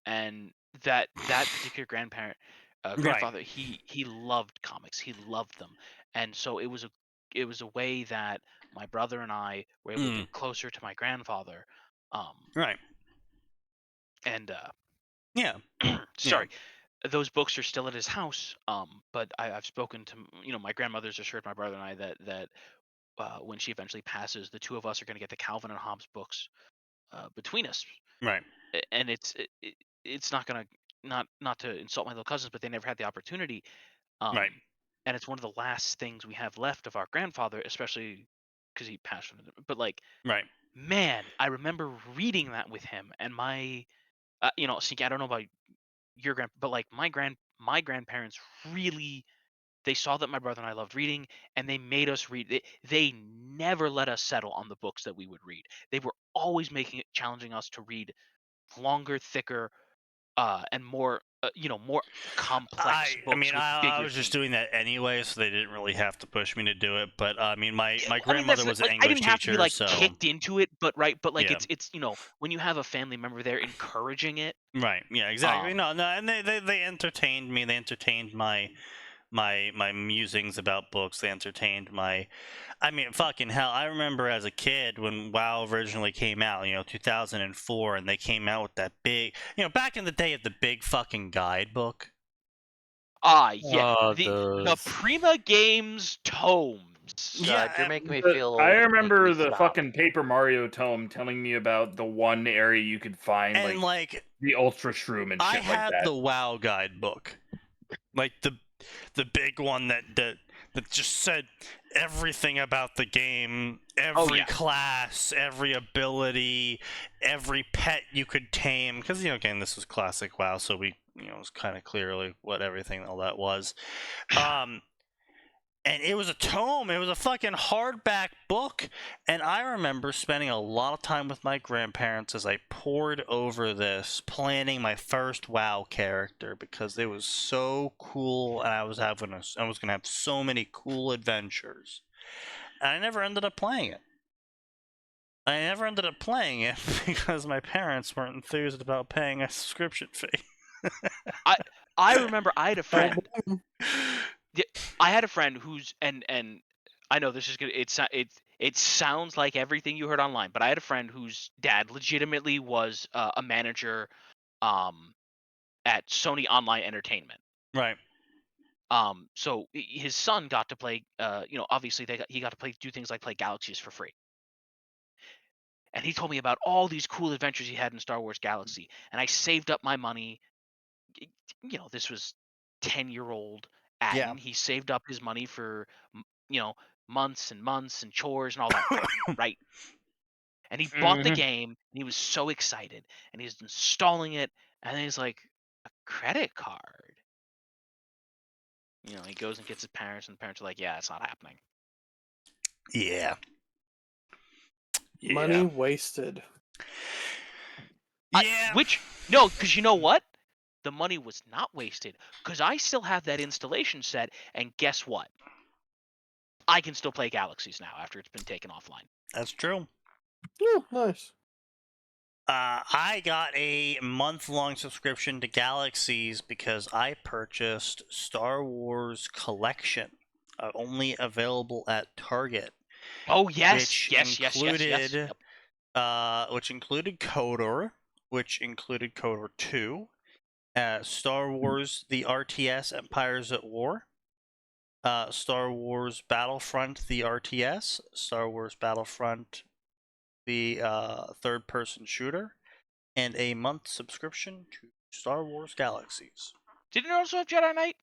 And that particular grandfather, he loved comics. He loved them. And so it was a way that my brother and I were able to get closer to my grandfather. Right. And yeah. Sorry. Yeah. Those books are still at his house. But I've spoken to my grandmother's assured my brother and I that when she eventually passes, the two of us are going to get the Calvin and Hobbes books between us. Right. And it's not gonna not to insult my little cousins, but they never had the opportunity. Right. And it's one of the last things we have left of our grandfather, especially because he passed from it. But like, right, man, I remember reading that with him, and my, Sneaky, I don't know about your but like my grandparents really they saw that my brother and I loved reading, and they made us read. They never let us settle on the books that we would read. They were always challenging us to read longer, thicker, and more, more complex books. I was just doing that anyway, so they didn't really have to push me to do it. But I mean, my grandmother was an English I didn't have teacher, to be so kicked into it, but yeah. it's when you have a family member there encouraging it. Right. Yeah. Exactly. No. And they entertained me. They entertained my musings about books. They entertained my. I mean, fucking hell! I remember as a kid when WoW originally came out, 2004, and they came out with that big, back in the day of the big fucking guidebook. Yeah, the Prima Games tomes. Yeah, you're making me feel old. I remember the fucking Paper Mario tome telling me about the one area you could find and the Ultra Shroom and shit like that. I had the WoW guidebook, like the big one that just said everything about the game, every class, every ability, every pet you could tame. Because again, this was classic WoW, so we it was kind of clearly what all that was. And it was a tome. It was a fucking hardback book. And I remember spending a lot of time with my grandparents as I pored over this, planning my first WoW character because it was so cool, and I was going to have so many cool adventures. And I never ended up playing it. Because my parents weren't enthused about paying a subscription fee. I remember I had a friend. I had a friend who's and I know this is gonna it sounds like everything you heard online, but I had a friend whose dad legitimately was a manager at Sony Online Entertainment. Right. So his son got to play obviously he got to do things like play Galaxies for free. And he told me about all these cool adventures he had in Star Wars Galaxy, and I saved up my money. This was 10-year-old Atin. Yeah. He saved up his money for, months and months and chores and all that crap, right? And he bought the game, and he was so excited, and he's installing it, and then he's like, a credit card? He goes and gets his parents, and the parents are like, yeah, it's not happening. Yeah. Money wasted. Yeah. Because you know what? The money was not wasted, because I still have that installation set, and guess what? I can still play Galaxies now after it's been taken offline. That's true. Yeah, nice. I got a month-long subscription to Galaxies because I purchased Star Wars Collection, only available at Target. Oh, yes, which yes. Which included KOTOR, which included KOTOR 2, Star Wars The RTS Empires at War, Star Wars Battlefront The RTS, Star Wars Battlefront the third-person shooter, and a month subscription to Star Wars Galaxies. Didn't it also have Jedi Knight?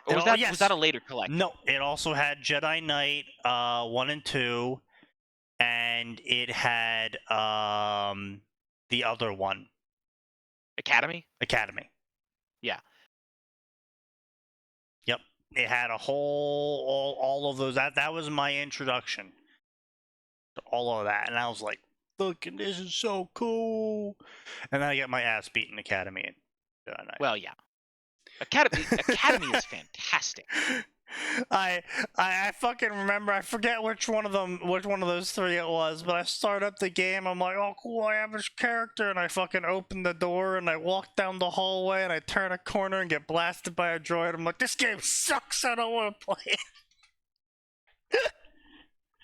Or was that a later collection? No, it also had Jedi Knight 1 and 2, and it had the other one. Academy? Yeah. Yep. It had a whole all of those. That was my introduction to all of that, and I was like, "Fucking, this is so cool!" And then I get my ass beaten Academy and Jedi Knight. Well, yeah. Academy is fantastic. I fucking remember. I forget which one of those three it was, but I start up the game. I'm like, oh cool, I have this character, and I fucking open the door and I walk down the hallway and I turn a corner and get blasted by a droid. I'm like, this game sucks. I don't want to play it.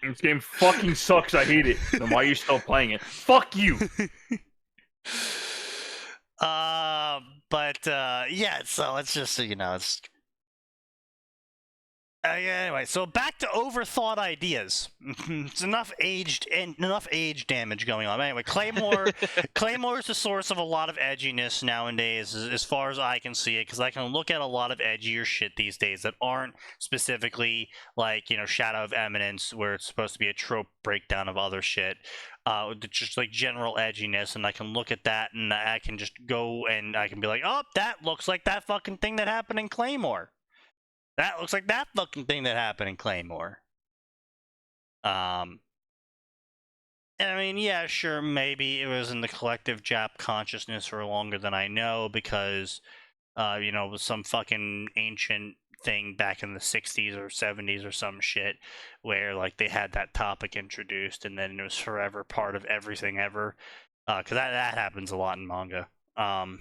This game fucking sucks. I hate it. Then why are you still playing it? Fuck you. Yeah. So it's just it's. Anyway, so back to overthought ideas. It's enough age damage going on. Anyway, Claymore is the source of a lot of edginess nowadays, as far as I can see it, because I can look at a lot of edgier shit these days that aren't specifically like Shadow of Eminence, where it's supposed to be a trope breakdown of other shit. Just like general edginess, and I can look at that and I can just go and I can be like, oh, that looks like that fucking thing that happened in Claymore. That looks like that fucking thing that happened in Claymore. And I mean, yeah, sure, maybe it was in the collective Jap consciousness for longer than I know because, it was some fucking ancient thing back in the 60s or 70s or some shit where, like, they had that topic introduced and then it was forever part of everything ever. Because that happens a lot in manga. Having,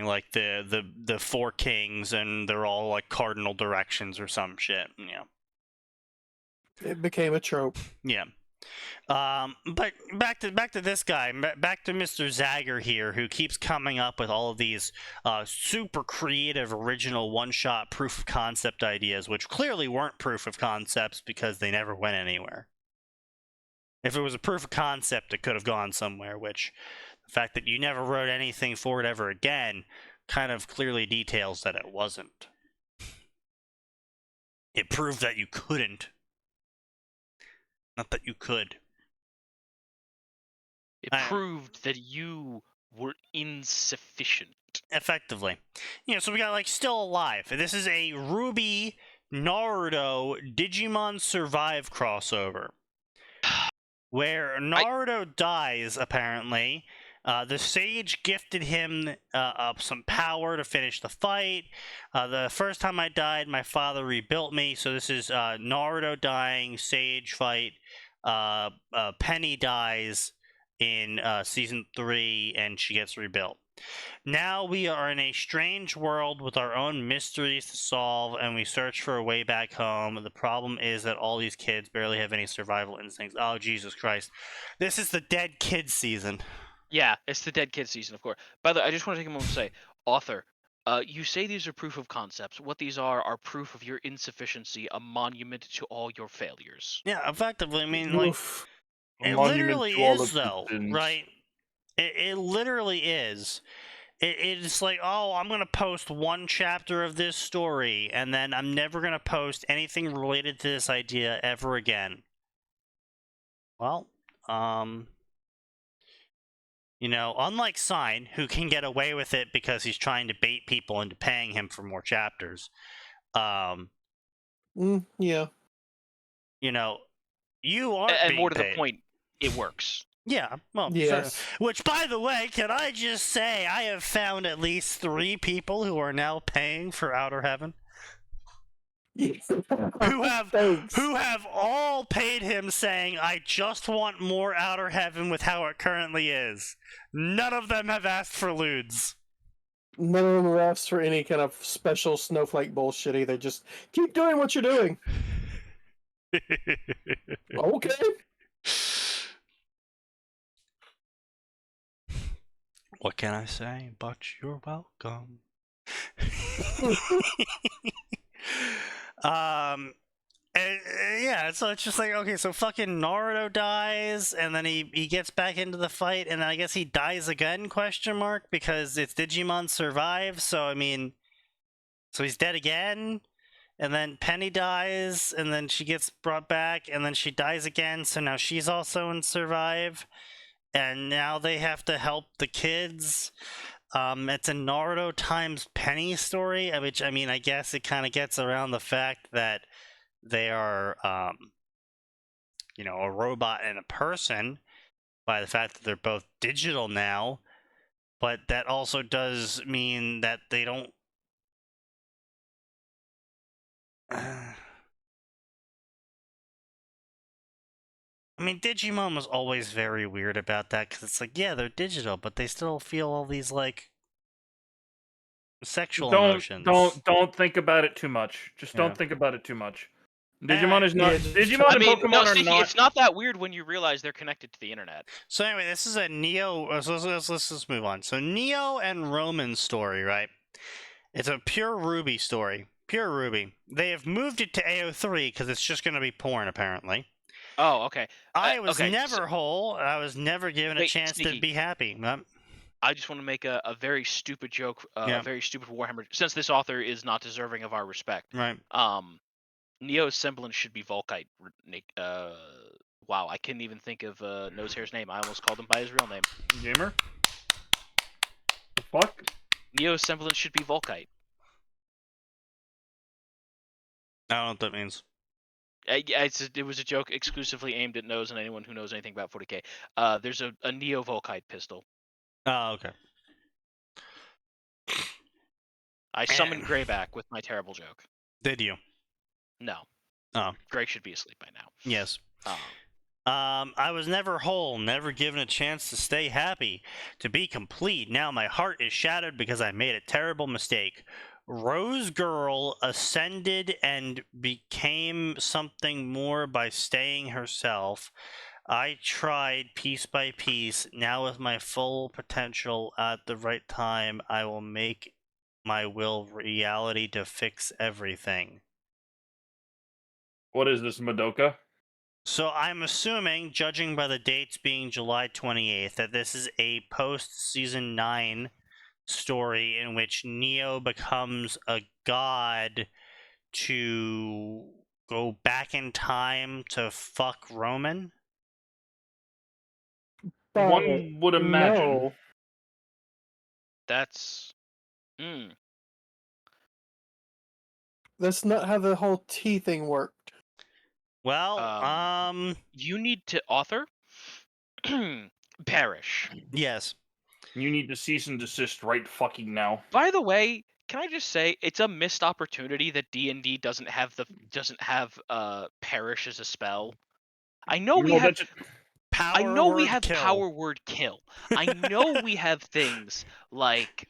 like, the four kings and they're all, like, cardinal directions or some shit, It became a trope. Yeah. But back to this guy, back to Mr. Zagger here, who keeps coming up with all of these super creative, original one-shot proof of concept ideas, which clearly weren't proof of concepts because they never went anywhere. If it was a proof of concept, it could have gone somewhere, which the fact that you never wrote anything for it ever again kind of clearly details that it wasn't. It proved that you couldn't. Not that you could. It proved that you were insufficient. Effectively. So we got, like, Still Alive. This is a Ruby Naruto Digimon Survive crossover. Where Naruto dies, apparently. The sage gifted him some power to finish the fight. The first time I died, my father rebuilt me. So this is Naruto dying, sage fight. Penny dies in season 3, and she gets rebuilt. Now we are in a strange world with our own mysteries to solve, and we search for a way back home. The problem is that all these kids barely have any survival instincts. Oh, Jesus Christ. This is the dead kids season. Yeah, it's the dead kids season, of course. By the way, I just want to take a moment to say, author, you say these are proof of concepts. What these are proof of your insufficiency, a monument to all your failures. Yeah, effectively, I mean, like, it literally is, though, right? It literally is. It's like, oh, I'm going to post one chapter of this story, and then I'm never going to post anything related to this idea ever again. Well, unlike Sign, who can get away with it because he's trying to bait people into paying him for more chapters, yeah. You aren't and being more to paid. The point, it works. Yeah, well, yes. Sure. Which, by the way, can I just say, I have found at least 3 people who are now paying for Outer Heaven. who have all paid him saying, I just want more Outer Heaven with how it currently is. None of them have asked for lewds. None of them have asked for any kind of special snowflake bullshit either. Just keep doing what you're doing. Okay. What can I say? But you're welcome. Yeah, so it's just like, okay, so fucking Naruto dies, and then he gets back into the fight, and then I guess he dies again, because it's Digimon Survive, so I mean, so he's dead again, and then Penny dies, and then she gets brought back, and then she dies again, so now she's also in Survive, and now they have to help the kids. It's a Naruto times Penny story, which, I mean, I guess it kind of gets around the fact that they are, a robot and a person by the fact that they're both digital now, but that also does mean that they don't... I mean, Digimon was always very weird about that, because it's like, yeah, they're digital, but they still feel all these, like, sexual emotions. Don't think about it too much. Just don't think about it too much. Digimon is not. Digimon and Pokemon are not. It's not that weird when you realize they're connected to the internet. So anyway, this is a Neo. So let's move on. So Neo and Roman's story, right? It's a pure Ruby story. Pure Ruby. They have moved it to AO3 because it's just going to be porn, apparently. Oh, okay. I was never whole. I was never given a chance to be happy. I just want to make a very stupid joke, a very stupid Warhammer. Since this author is not deserving of our respect, right? Neo's semblance should be Volkite. Wow, I couldn't even think of Nosehair's name. I almost called him by his real name. Gamer? The fuck? Neo's semblance should be Volkite. I don't know what that means. It was a joke exclusively aimed at Nose and anyone who knows anything about 40k. There's a Neo Volkite pistol. Oh, okay. I summoned Gray back with my terrible joke. Did you? No. Oh. Gray should be asleep by now. Yes. I was never whole, never given a chance to stay happy, to be complete. Now my heart is shattered because I made a terrible mistake. Rose Girl ascended and became something more by staying herself. I tried piece by piece. Now with my full potential at the right time, I will make my will reality to fix everything. What is this, Madoka? So I'm assuming, judging by the dates being July 28th, that this is a post-season 9 story in which Neo becomes a god to go back in time to fuck Roman? One would imagine. No. That's... That's not how the whole T thing worked. Well, you need to author Perish. Yes. You need to cease and desist right fucking now. By the way, can I just say it's a missed opportunity that D&D doesn't have Perish as a spell. I know we have power word kill. I know we have things like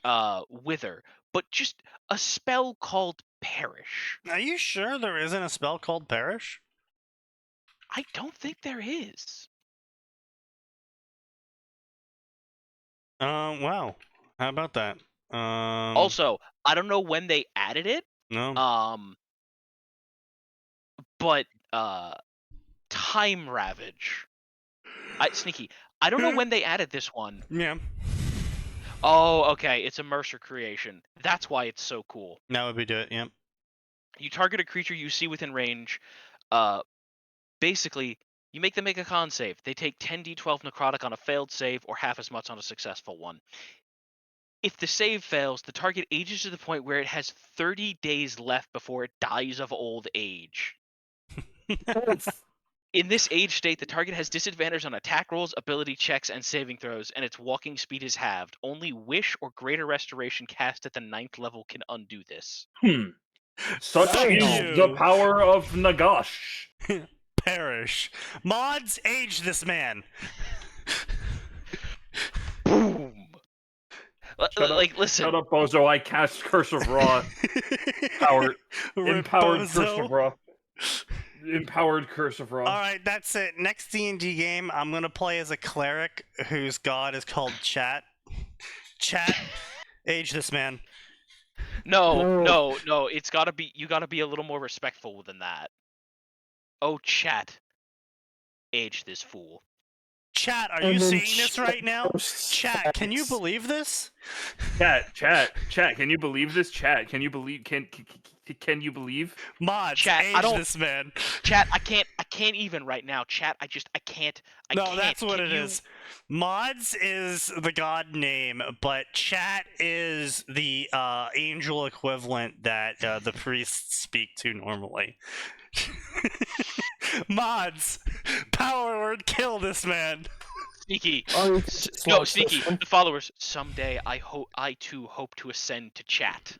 wither, but just a spell called Perish. Are you sure there isn't a spell called Perish? I don't think there is. Wow. How about that? Also, I don't know when they added it. No. But Time Ravage. Sneaky. I don't know when they added this one. Yeah. Oh, okay. It's a Mercer creation. That's why it's so cool. That would be do it. Yep. You target a creature you see within range. Basically, you make them make a con save. They take 10d12 necrotic on a failed save, or half as much on a successful one. If the save fails, the target ages to the point where it has 30 days left before it dies of old age. In this age state, the target has disadvantage on attack rolls, ability checks, and saving throws, and its walking speed is halved. Only Wish or Greater Restoration cast at the 9th level can undo this. Such is the power of Nagash. Perish. Mods, age this man. Boom. Listen. Shut up, Bozo. I cast Curse of Ra. Empowered Curse of Ra. Empowered Curse of Ra. Alright, that's it. Next D&D game, I'm going to play as a cleric whose god is called Chat. Chat, age this man. No. It's gotta be. You gotta be a little more respectful than that. Oh, Chat, age this fool. Chat, are you seeing this right now? Chat, can you believe this? Chat, can you believe this? Chat, can you believe? Can you believe? Mods, Chat, age this man. Chat, I can't even right now. Chat, I can't. No, that's what it is. Mods is the god name, but Chat is the angel equivalent that the priests speak to normally. Mods, power word, kill this man. Sneaky. No, Sneaky. The followers. Someday, I too hope to ascend to Chat.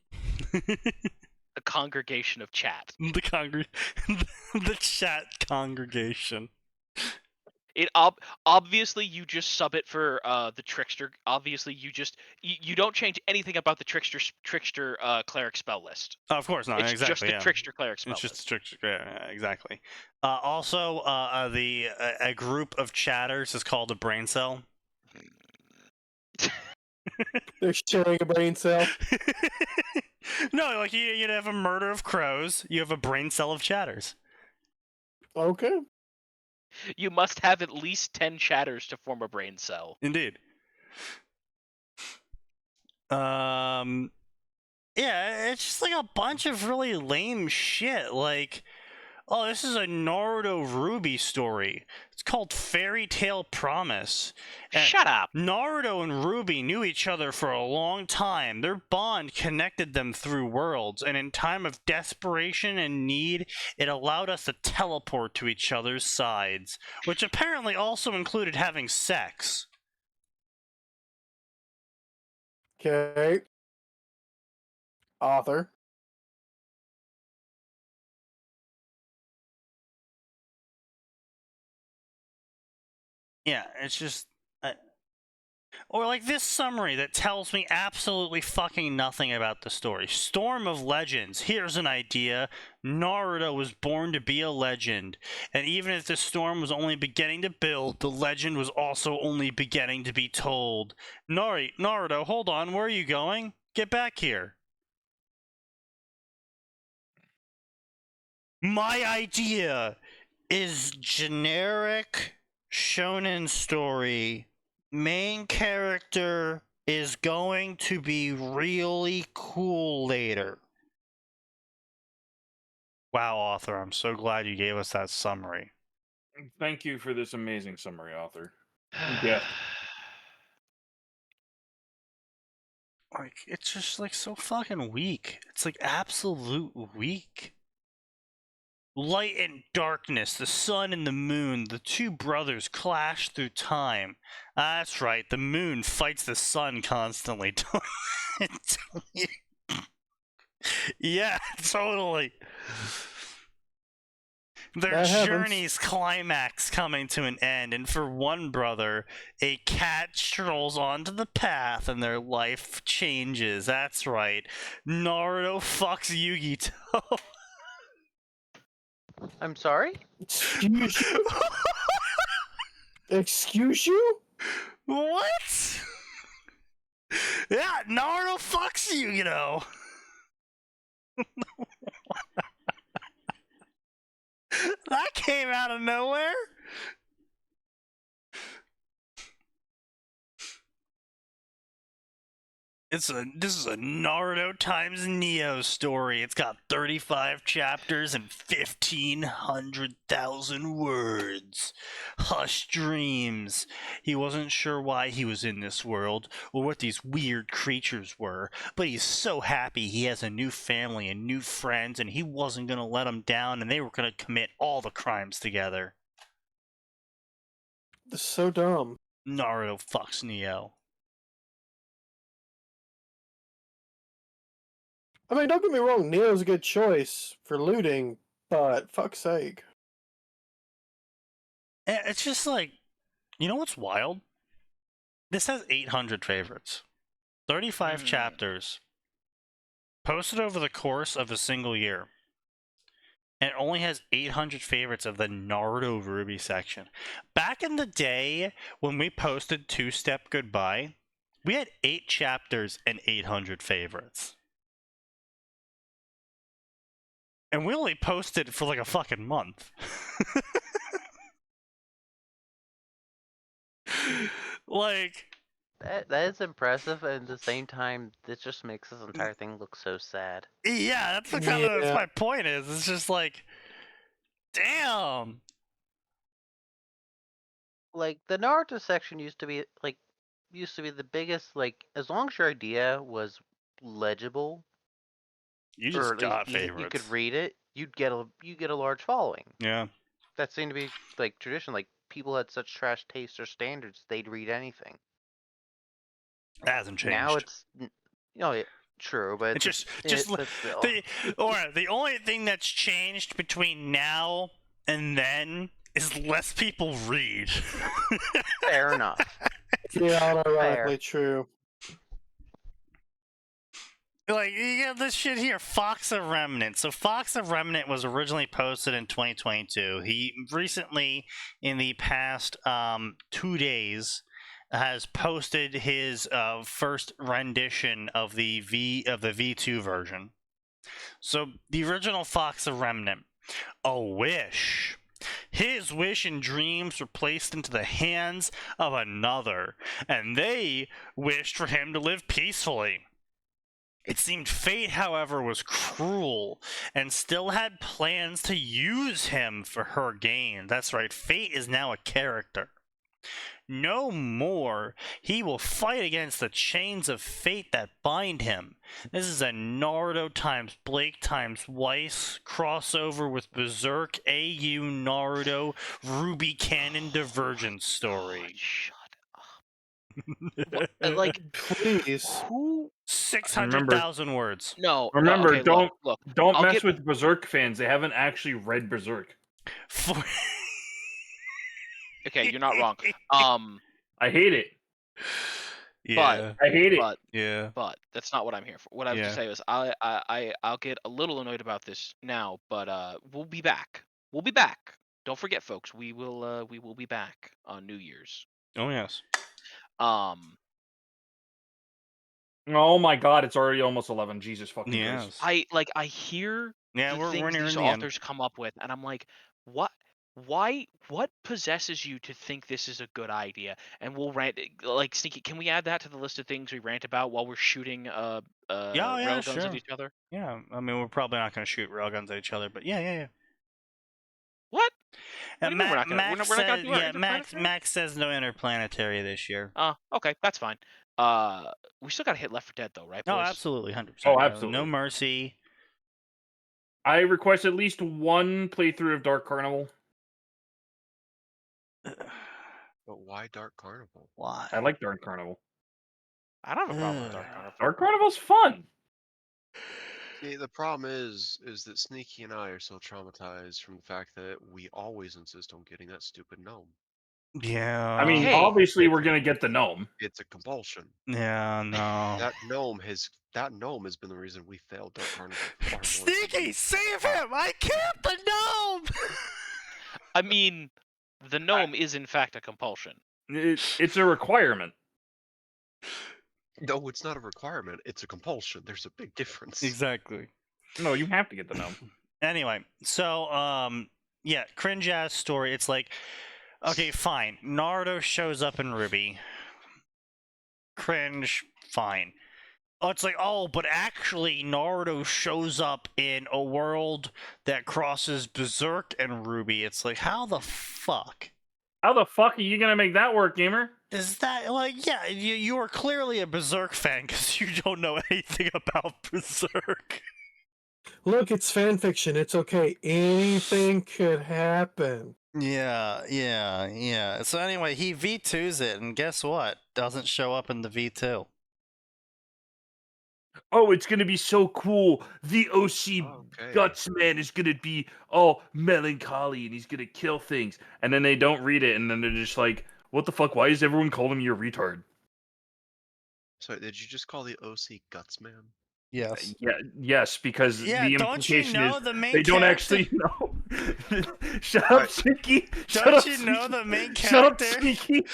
The congregation of Chat. The Chat congregation. It obviously you just sub it for the trickster. Obviously you don't change anything about the trickster cleric spell list. Of course not. It's exactly. just the trickster cleric spell list. It's just trickster. Yeah, exactly. Also, a group of chatters is called a brain cell. They're sharing a brain cell. No, like you'd have a murder of crows. You have a brain cell of chatters. Okay. You must have at least 10 chatters to form a brain cell. Indeed. Yeah, it's just like a bunch of really lame shit. Like, Oh, this is a Naruto Ruby story. It's called Fairy Tale Promise. Shut up. Naruto and Ruby knew each other for a long time. Their bond connected them through worlds, and in time of desperation and need, it allowed us to teleport to each other's sides, which apparently also included having sex. Okay. Author. Yeah, it's just... or like this summary that tells me absolutely fucking nothing about the story. Storm of Legends. Here's an idea. Naruto was born to be a legend. And even if the storm was only beginning to build, the legend was also only beginning to be told. Naruto, hold on. Where are you going? Get back here. My idea is generic shonen story. Main character is going to be really cool later. Wow, author, I'm so glad you gave us that summary. Thank you for this amazing summary, author. Yeah. Like, it's just like so fucking weak. It's like absolute weak. Light and darkness, the sun and the moon, the two brothers clash through time. That's right, the moon fights the sun constantly. Yeah, totally. Their journey's climax coming to an end, and for one brother, a cat strolls onto the path and their life changes. That's right. Naruto fucks Yu-Gi-Oh! I'm sorry? Excuse you? Excuse you? What? Yeah, Naruto fucks Yu-Gi-Oh! That came out of nowhere. This is a Naruto times Neo story. It's got 35 chapters and 1,500,000 words. Hush dreams. He wasn't sure why he was in this world or what these weird creatures were, but he's so happy he has a new family and new friends, and he wasn't going to let them down, and they were going to commit all the crimes together. This is so dumb. Naruto fucks Neo. I mean, don't get me wrong, Neo's a good choice for looting, but fuck's sake. It's just like, you know what's wild? This has 800 favorites. 35 chapters. Posted over the course of a single year. And it only has 800 favorites of the Naruto Ruby section. Back in the day, when we posted Two-Step Goodbye, we had 8 chapters and 800 favorites. And we only posted for like a fucking month. Like... That is impressive, and at the same time, this just makes this entire thing look so sad. Yeah, that's the kind of that's my point is. It's just like, damn. Like, the Naruto section used to be the biggest, like, as long as your idea was legible, you just got favorites. You could read it, you get a large following. Yeah. That seemed to be like tradition. Like, people had such trash taste or standards, they'd read anything. That hasn't changed. Now it's, true, but it's the only thing that's changed between now and then is less people read. Fair enough. Yeah, ironically true. Like, you got this shit here, Fox of Remnant. So Fox of Remnant was originally posted in 2022. He recently, in the past 2 days, has posted his first rendition of the V2 version. So the original Fox of Remnant, a wish. His wish and dreams were placed into the hands of another, and they wished for him to live peacefully. It seemed Fate, however, was cruel and still had plans to use him for her gain. That's right, Fate is now a character. No more. He will fight against the chains of fate that bind him. This is a Naruto times Blake times Weiss crossover with Berserk, AU, Naruto, Ruby Cannon Divergence story. Shut up. Like, please. Who? 600,000 words. No. Remember, okay, don't I'll mess get- with Berserk fans. They haven't actually read Berserk. Okay, you're not wrong. I hate it. Yeah. I hate it. Yeah. But that's not what I'm here for. What I have to say is I'll get a little annoyed about this now, but we'll be back. We'll be back. Don't forget, folks. We will be back on New Year's. Oh yes. Oh my God! It's already almost 11. Jesus fucking Christ. I hear Yeah, the we're things nearing these the end. authors come up with, and I'm like, what? Why? What possesses you to think this is a good idea? And we'll rant like Sneaky. Can we add that to the list of things we rant about while we're shooting railguns at each other? Yeah, I mean we're probably not going to shoot railguns at each other, but yeah. What? And What do you mean we're not gonna do our Max says no interplanetary this year. Okay, that's fine. We still got to hit Left 4 Dead though, right? Oh, boys? absolutely, 100%. Oh, absolutely. No mercy. I request at least one playthrough of Dark Carnival. But why Dark Carnival? Why? I like Dark Carnival. I don't have a problem with Dark Carnival. Dark Carnival's fun. See, the problem is that Sneaky and I are so traumatized from the fact that we always insist on getting that stupid gnome. Yeah. I mean, obviously we're gonna get the gnome. It's a compulsion. Yeah, no. That gnome has been the reason we failed Dark Carnival. Sneaky, save him! I can't the gnome! I mean, the gnome is in fact a compulsion. It's a requirement. No, it's not a requirement. It's a compulsion. There's a big difference. Exactly. No, you have to get the gnome. Anyway, so yeah, cringe ass story. It's like, okay, fine. Naruto shows up in Ruby. Cringe, fine. Oh, it's like, oh, but actually Naruto shows up in a world that crosses Berserk and Ruby. It's like, how the fuck? How the fuck are you gonna make that work, gamer? Is that, like, yeah, you are clearly a Berserk fan because you don't know anything about Berserk. Look, it's fanfiction. It's okay. Anything could happen. Yeah. So anyway, he V2s it, and guess what? Doesn't show up in the V2. Oh, it's gonna be so cool. The OC Guts Man is gonna be all melancholy and he's gonna kill things. And then they don't read it, and then they're just like, what the fuck? Why is everyone calling me a retard? Sorry, did you just call the OC Guts Man? Yes. Yes, because the implication is they don't actually know. Shut up, Sneaky. Don't you know the main character? Shut up, Sneaky.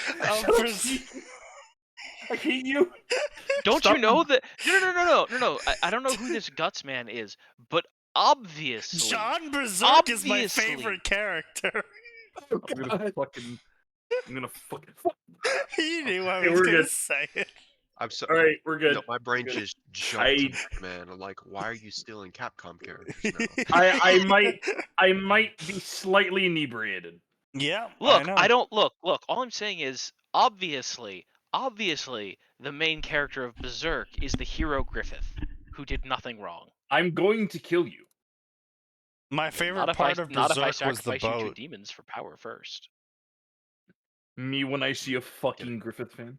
I hate you. Don't you know that? No. I don't know who this Guts Man is, but obviously, John Berserk is my favorite character. Oh, I'm gonna fucking. You knew I was gonna say it. I'm sorry. All right, we're good. No, my brain just jumped, man. I'm like, why are you stealing Capcom characters now? I might be slightly inebriated. Yeah. Look, I don't look. All I'm saying is, obviously, the main character of Berserk is the hero Griffith, who did nothing wrong. I'm going to kill you. My favorite part of Berserk was the boat. You to demons for power first. Me when I see a fucking Griffith fan.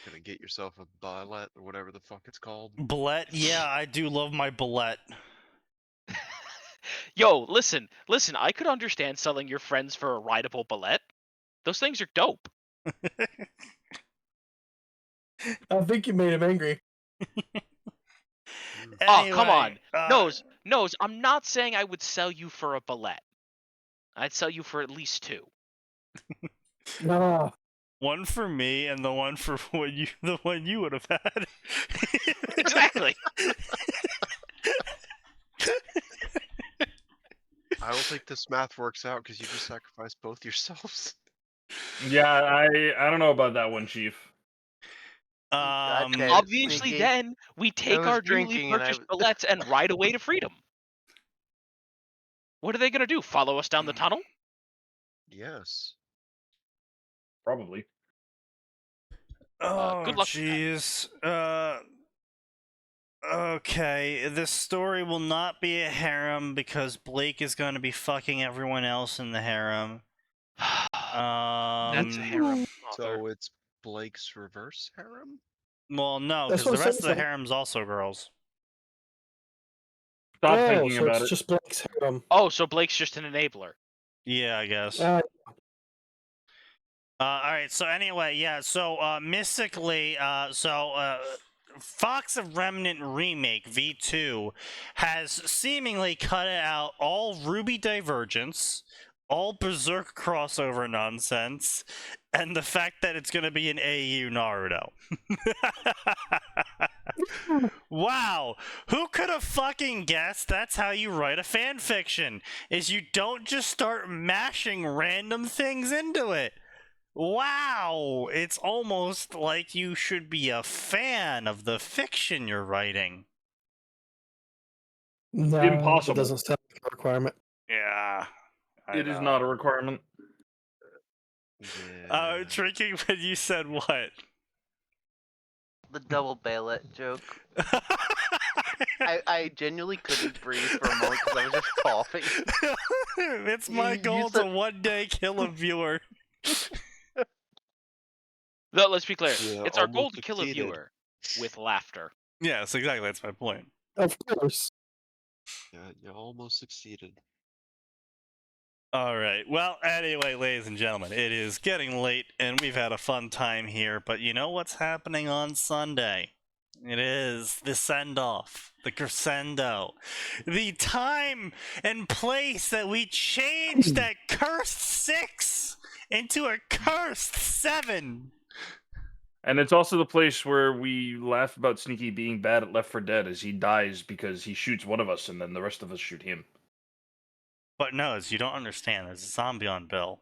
Gonna get yourself a ballet or whatever the fuck it's called. Ballet? Yeah, I do love my ballet. Yo, listen. I could understand selling your friends for a rideable ballet. Those things are dope. I think you made him angry. Oh, come on. Nose, I'm not saying I would sell you for a ballet. I'd sell you for at least 2. No. One for me and the one for the one you would have had. Exactly. I don't think this math works out because you just sacrificed both yourselves. Yeah, I don't know about that one, Chief. Obviously, then we take our newly purchased billets and ride away to freedom. What are they gonna do? Follow us down the tunnel? Yes. Probably. Oh, good luck. jeez. Okay, this story will not be a harem because Blake is going to be fucking everyone else in the harem. That's a harem. So it's Blake's reverse harem? Well, no, because the rest of the harem's also girls. Stop thinking so about it's it. just Blake's harem. Oh, so Blake's just an enabler. Yeah, I guess. Alright, so anyway, yeah, so, mystically, Fox of Remnant Remake V2 has seemingly cut out all Ruby Divergence, all Berserk crossover nonsense, and the fact that it's gonna be an AU Naruto. Wow, who could have fucking guessed that's how you write a fanfiction, is you don't just start mashing random things into it. Wow, it's almost like you should be a fan of the fiction you're writing. No, Impossible. It doesn't sound like a requirement. Yeah. It is not a requirement. Yeah. Drinking when you said what? The double bailet joke. I genuinely couldn't breathe for a moment because I was just coughing. It's my goal to one day kill a viewer. No, let's be clear. Yeah, It's our goal almost to kill a succeeded. viewer with laughter. Yes, exactly. That's my point. Of course. Yeah, you almost succeeded. All right. Well, anyway, ladies and gentlemen, it is getting late, and we've had a fun time here. But you know what's happening on Sunday? It is the send-off, the crescendo, the time and place that we changed that cursed 6 into a cursed 7. And it's also the place where we laugh about Sneaky being bad at Left 4 Dead as he dies because he shoots one of us and then the rest of us shoot him. But no, as you don't understand, there's a zombie on Bill.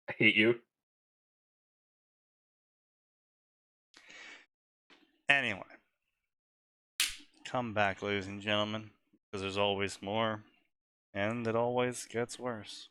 I hate you. Anyway, come back, ladies and gentlemen, because there's always more, and it always gets worse.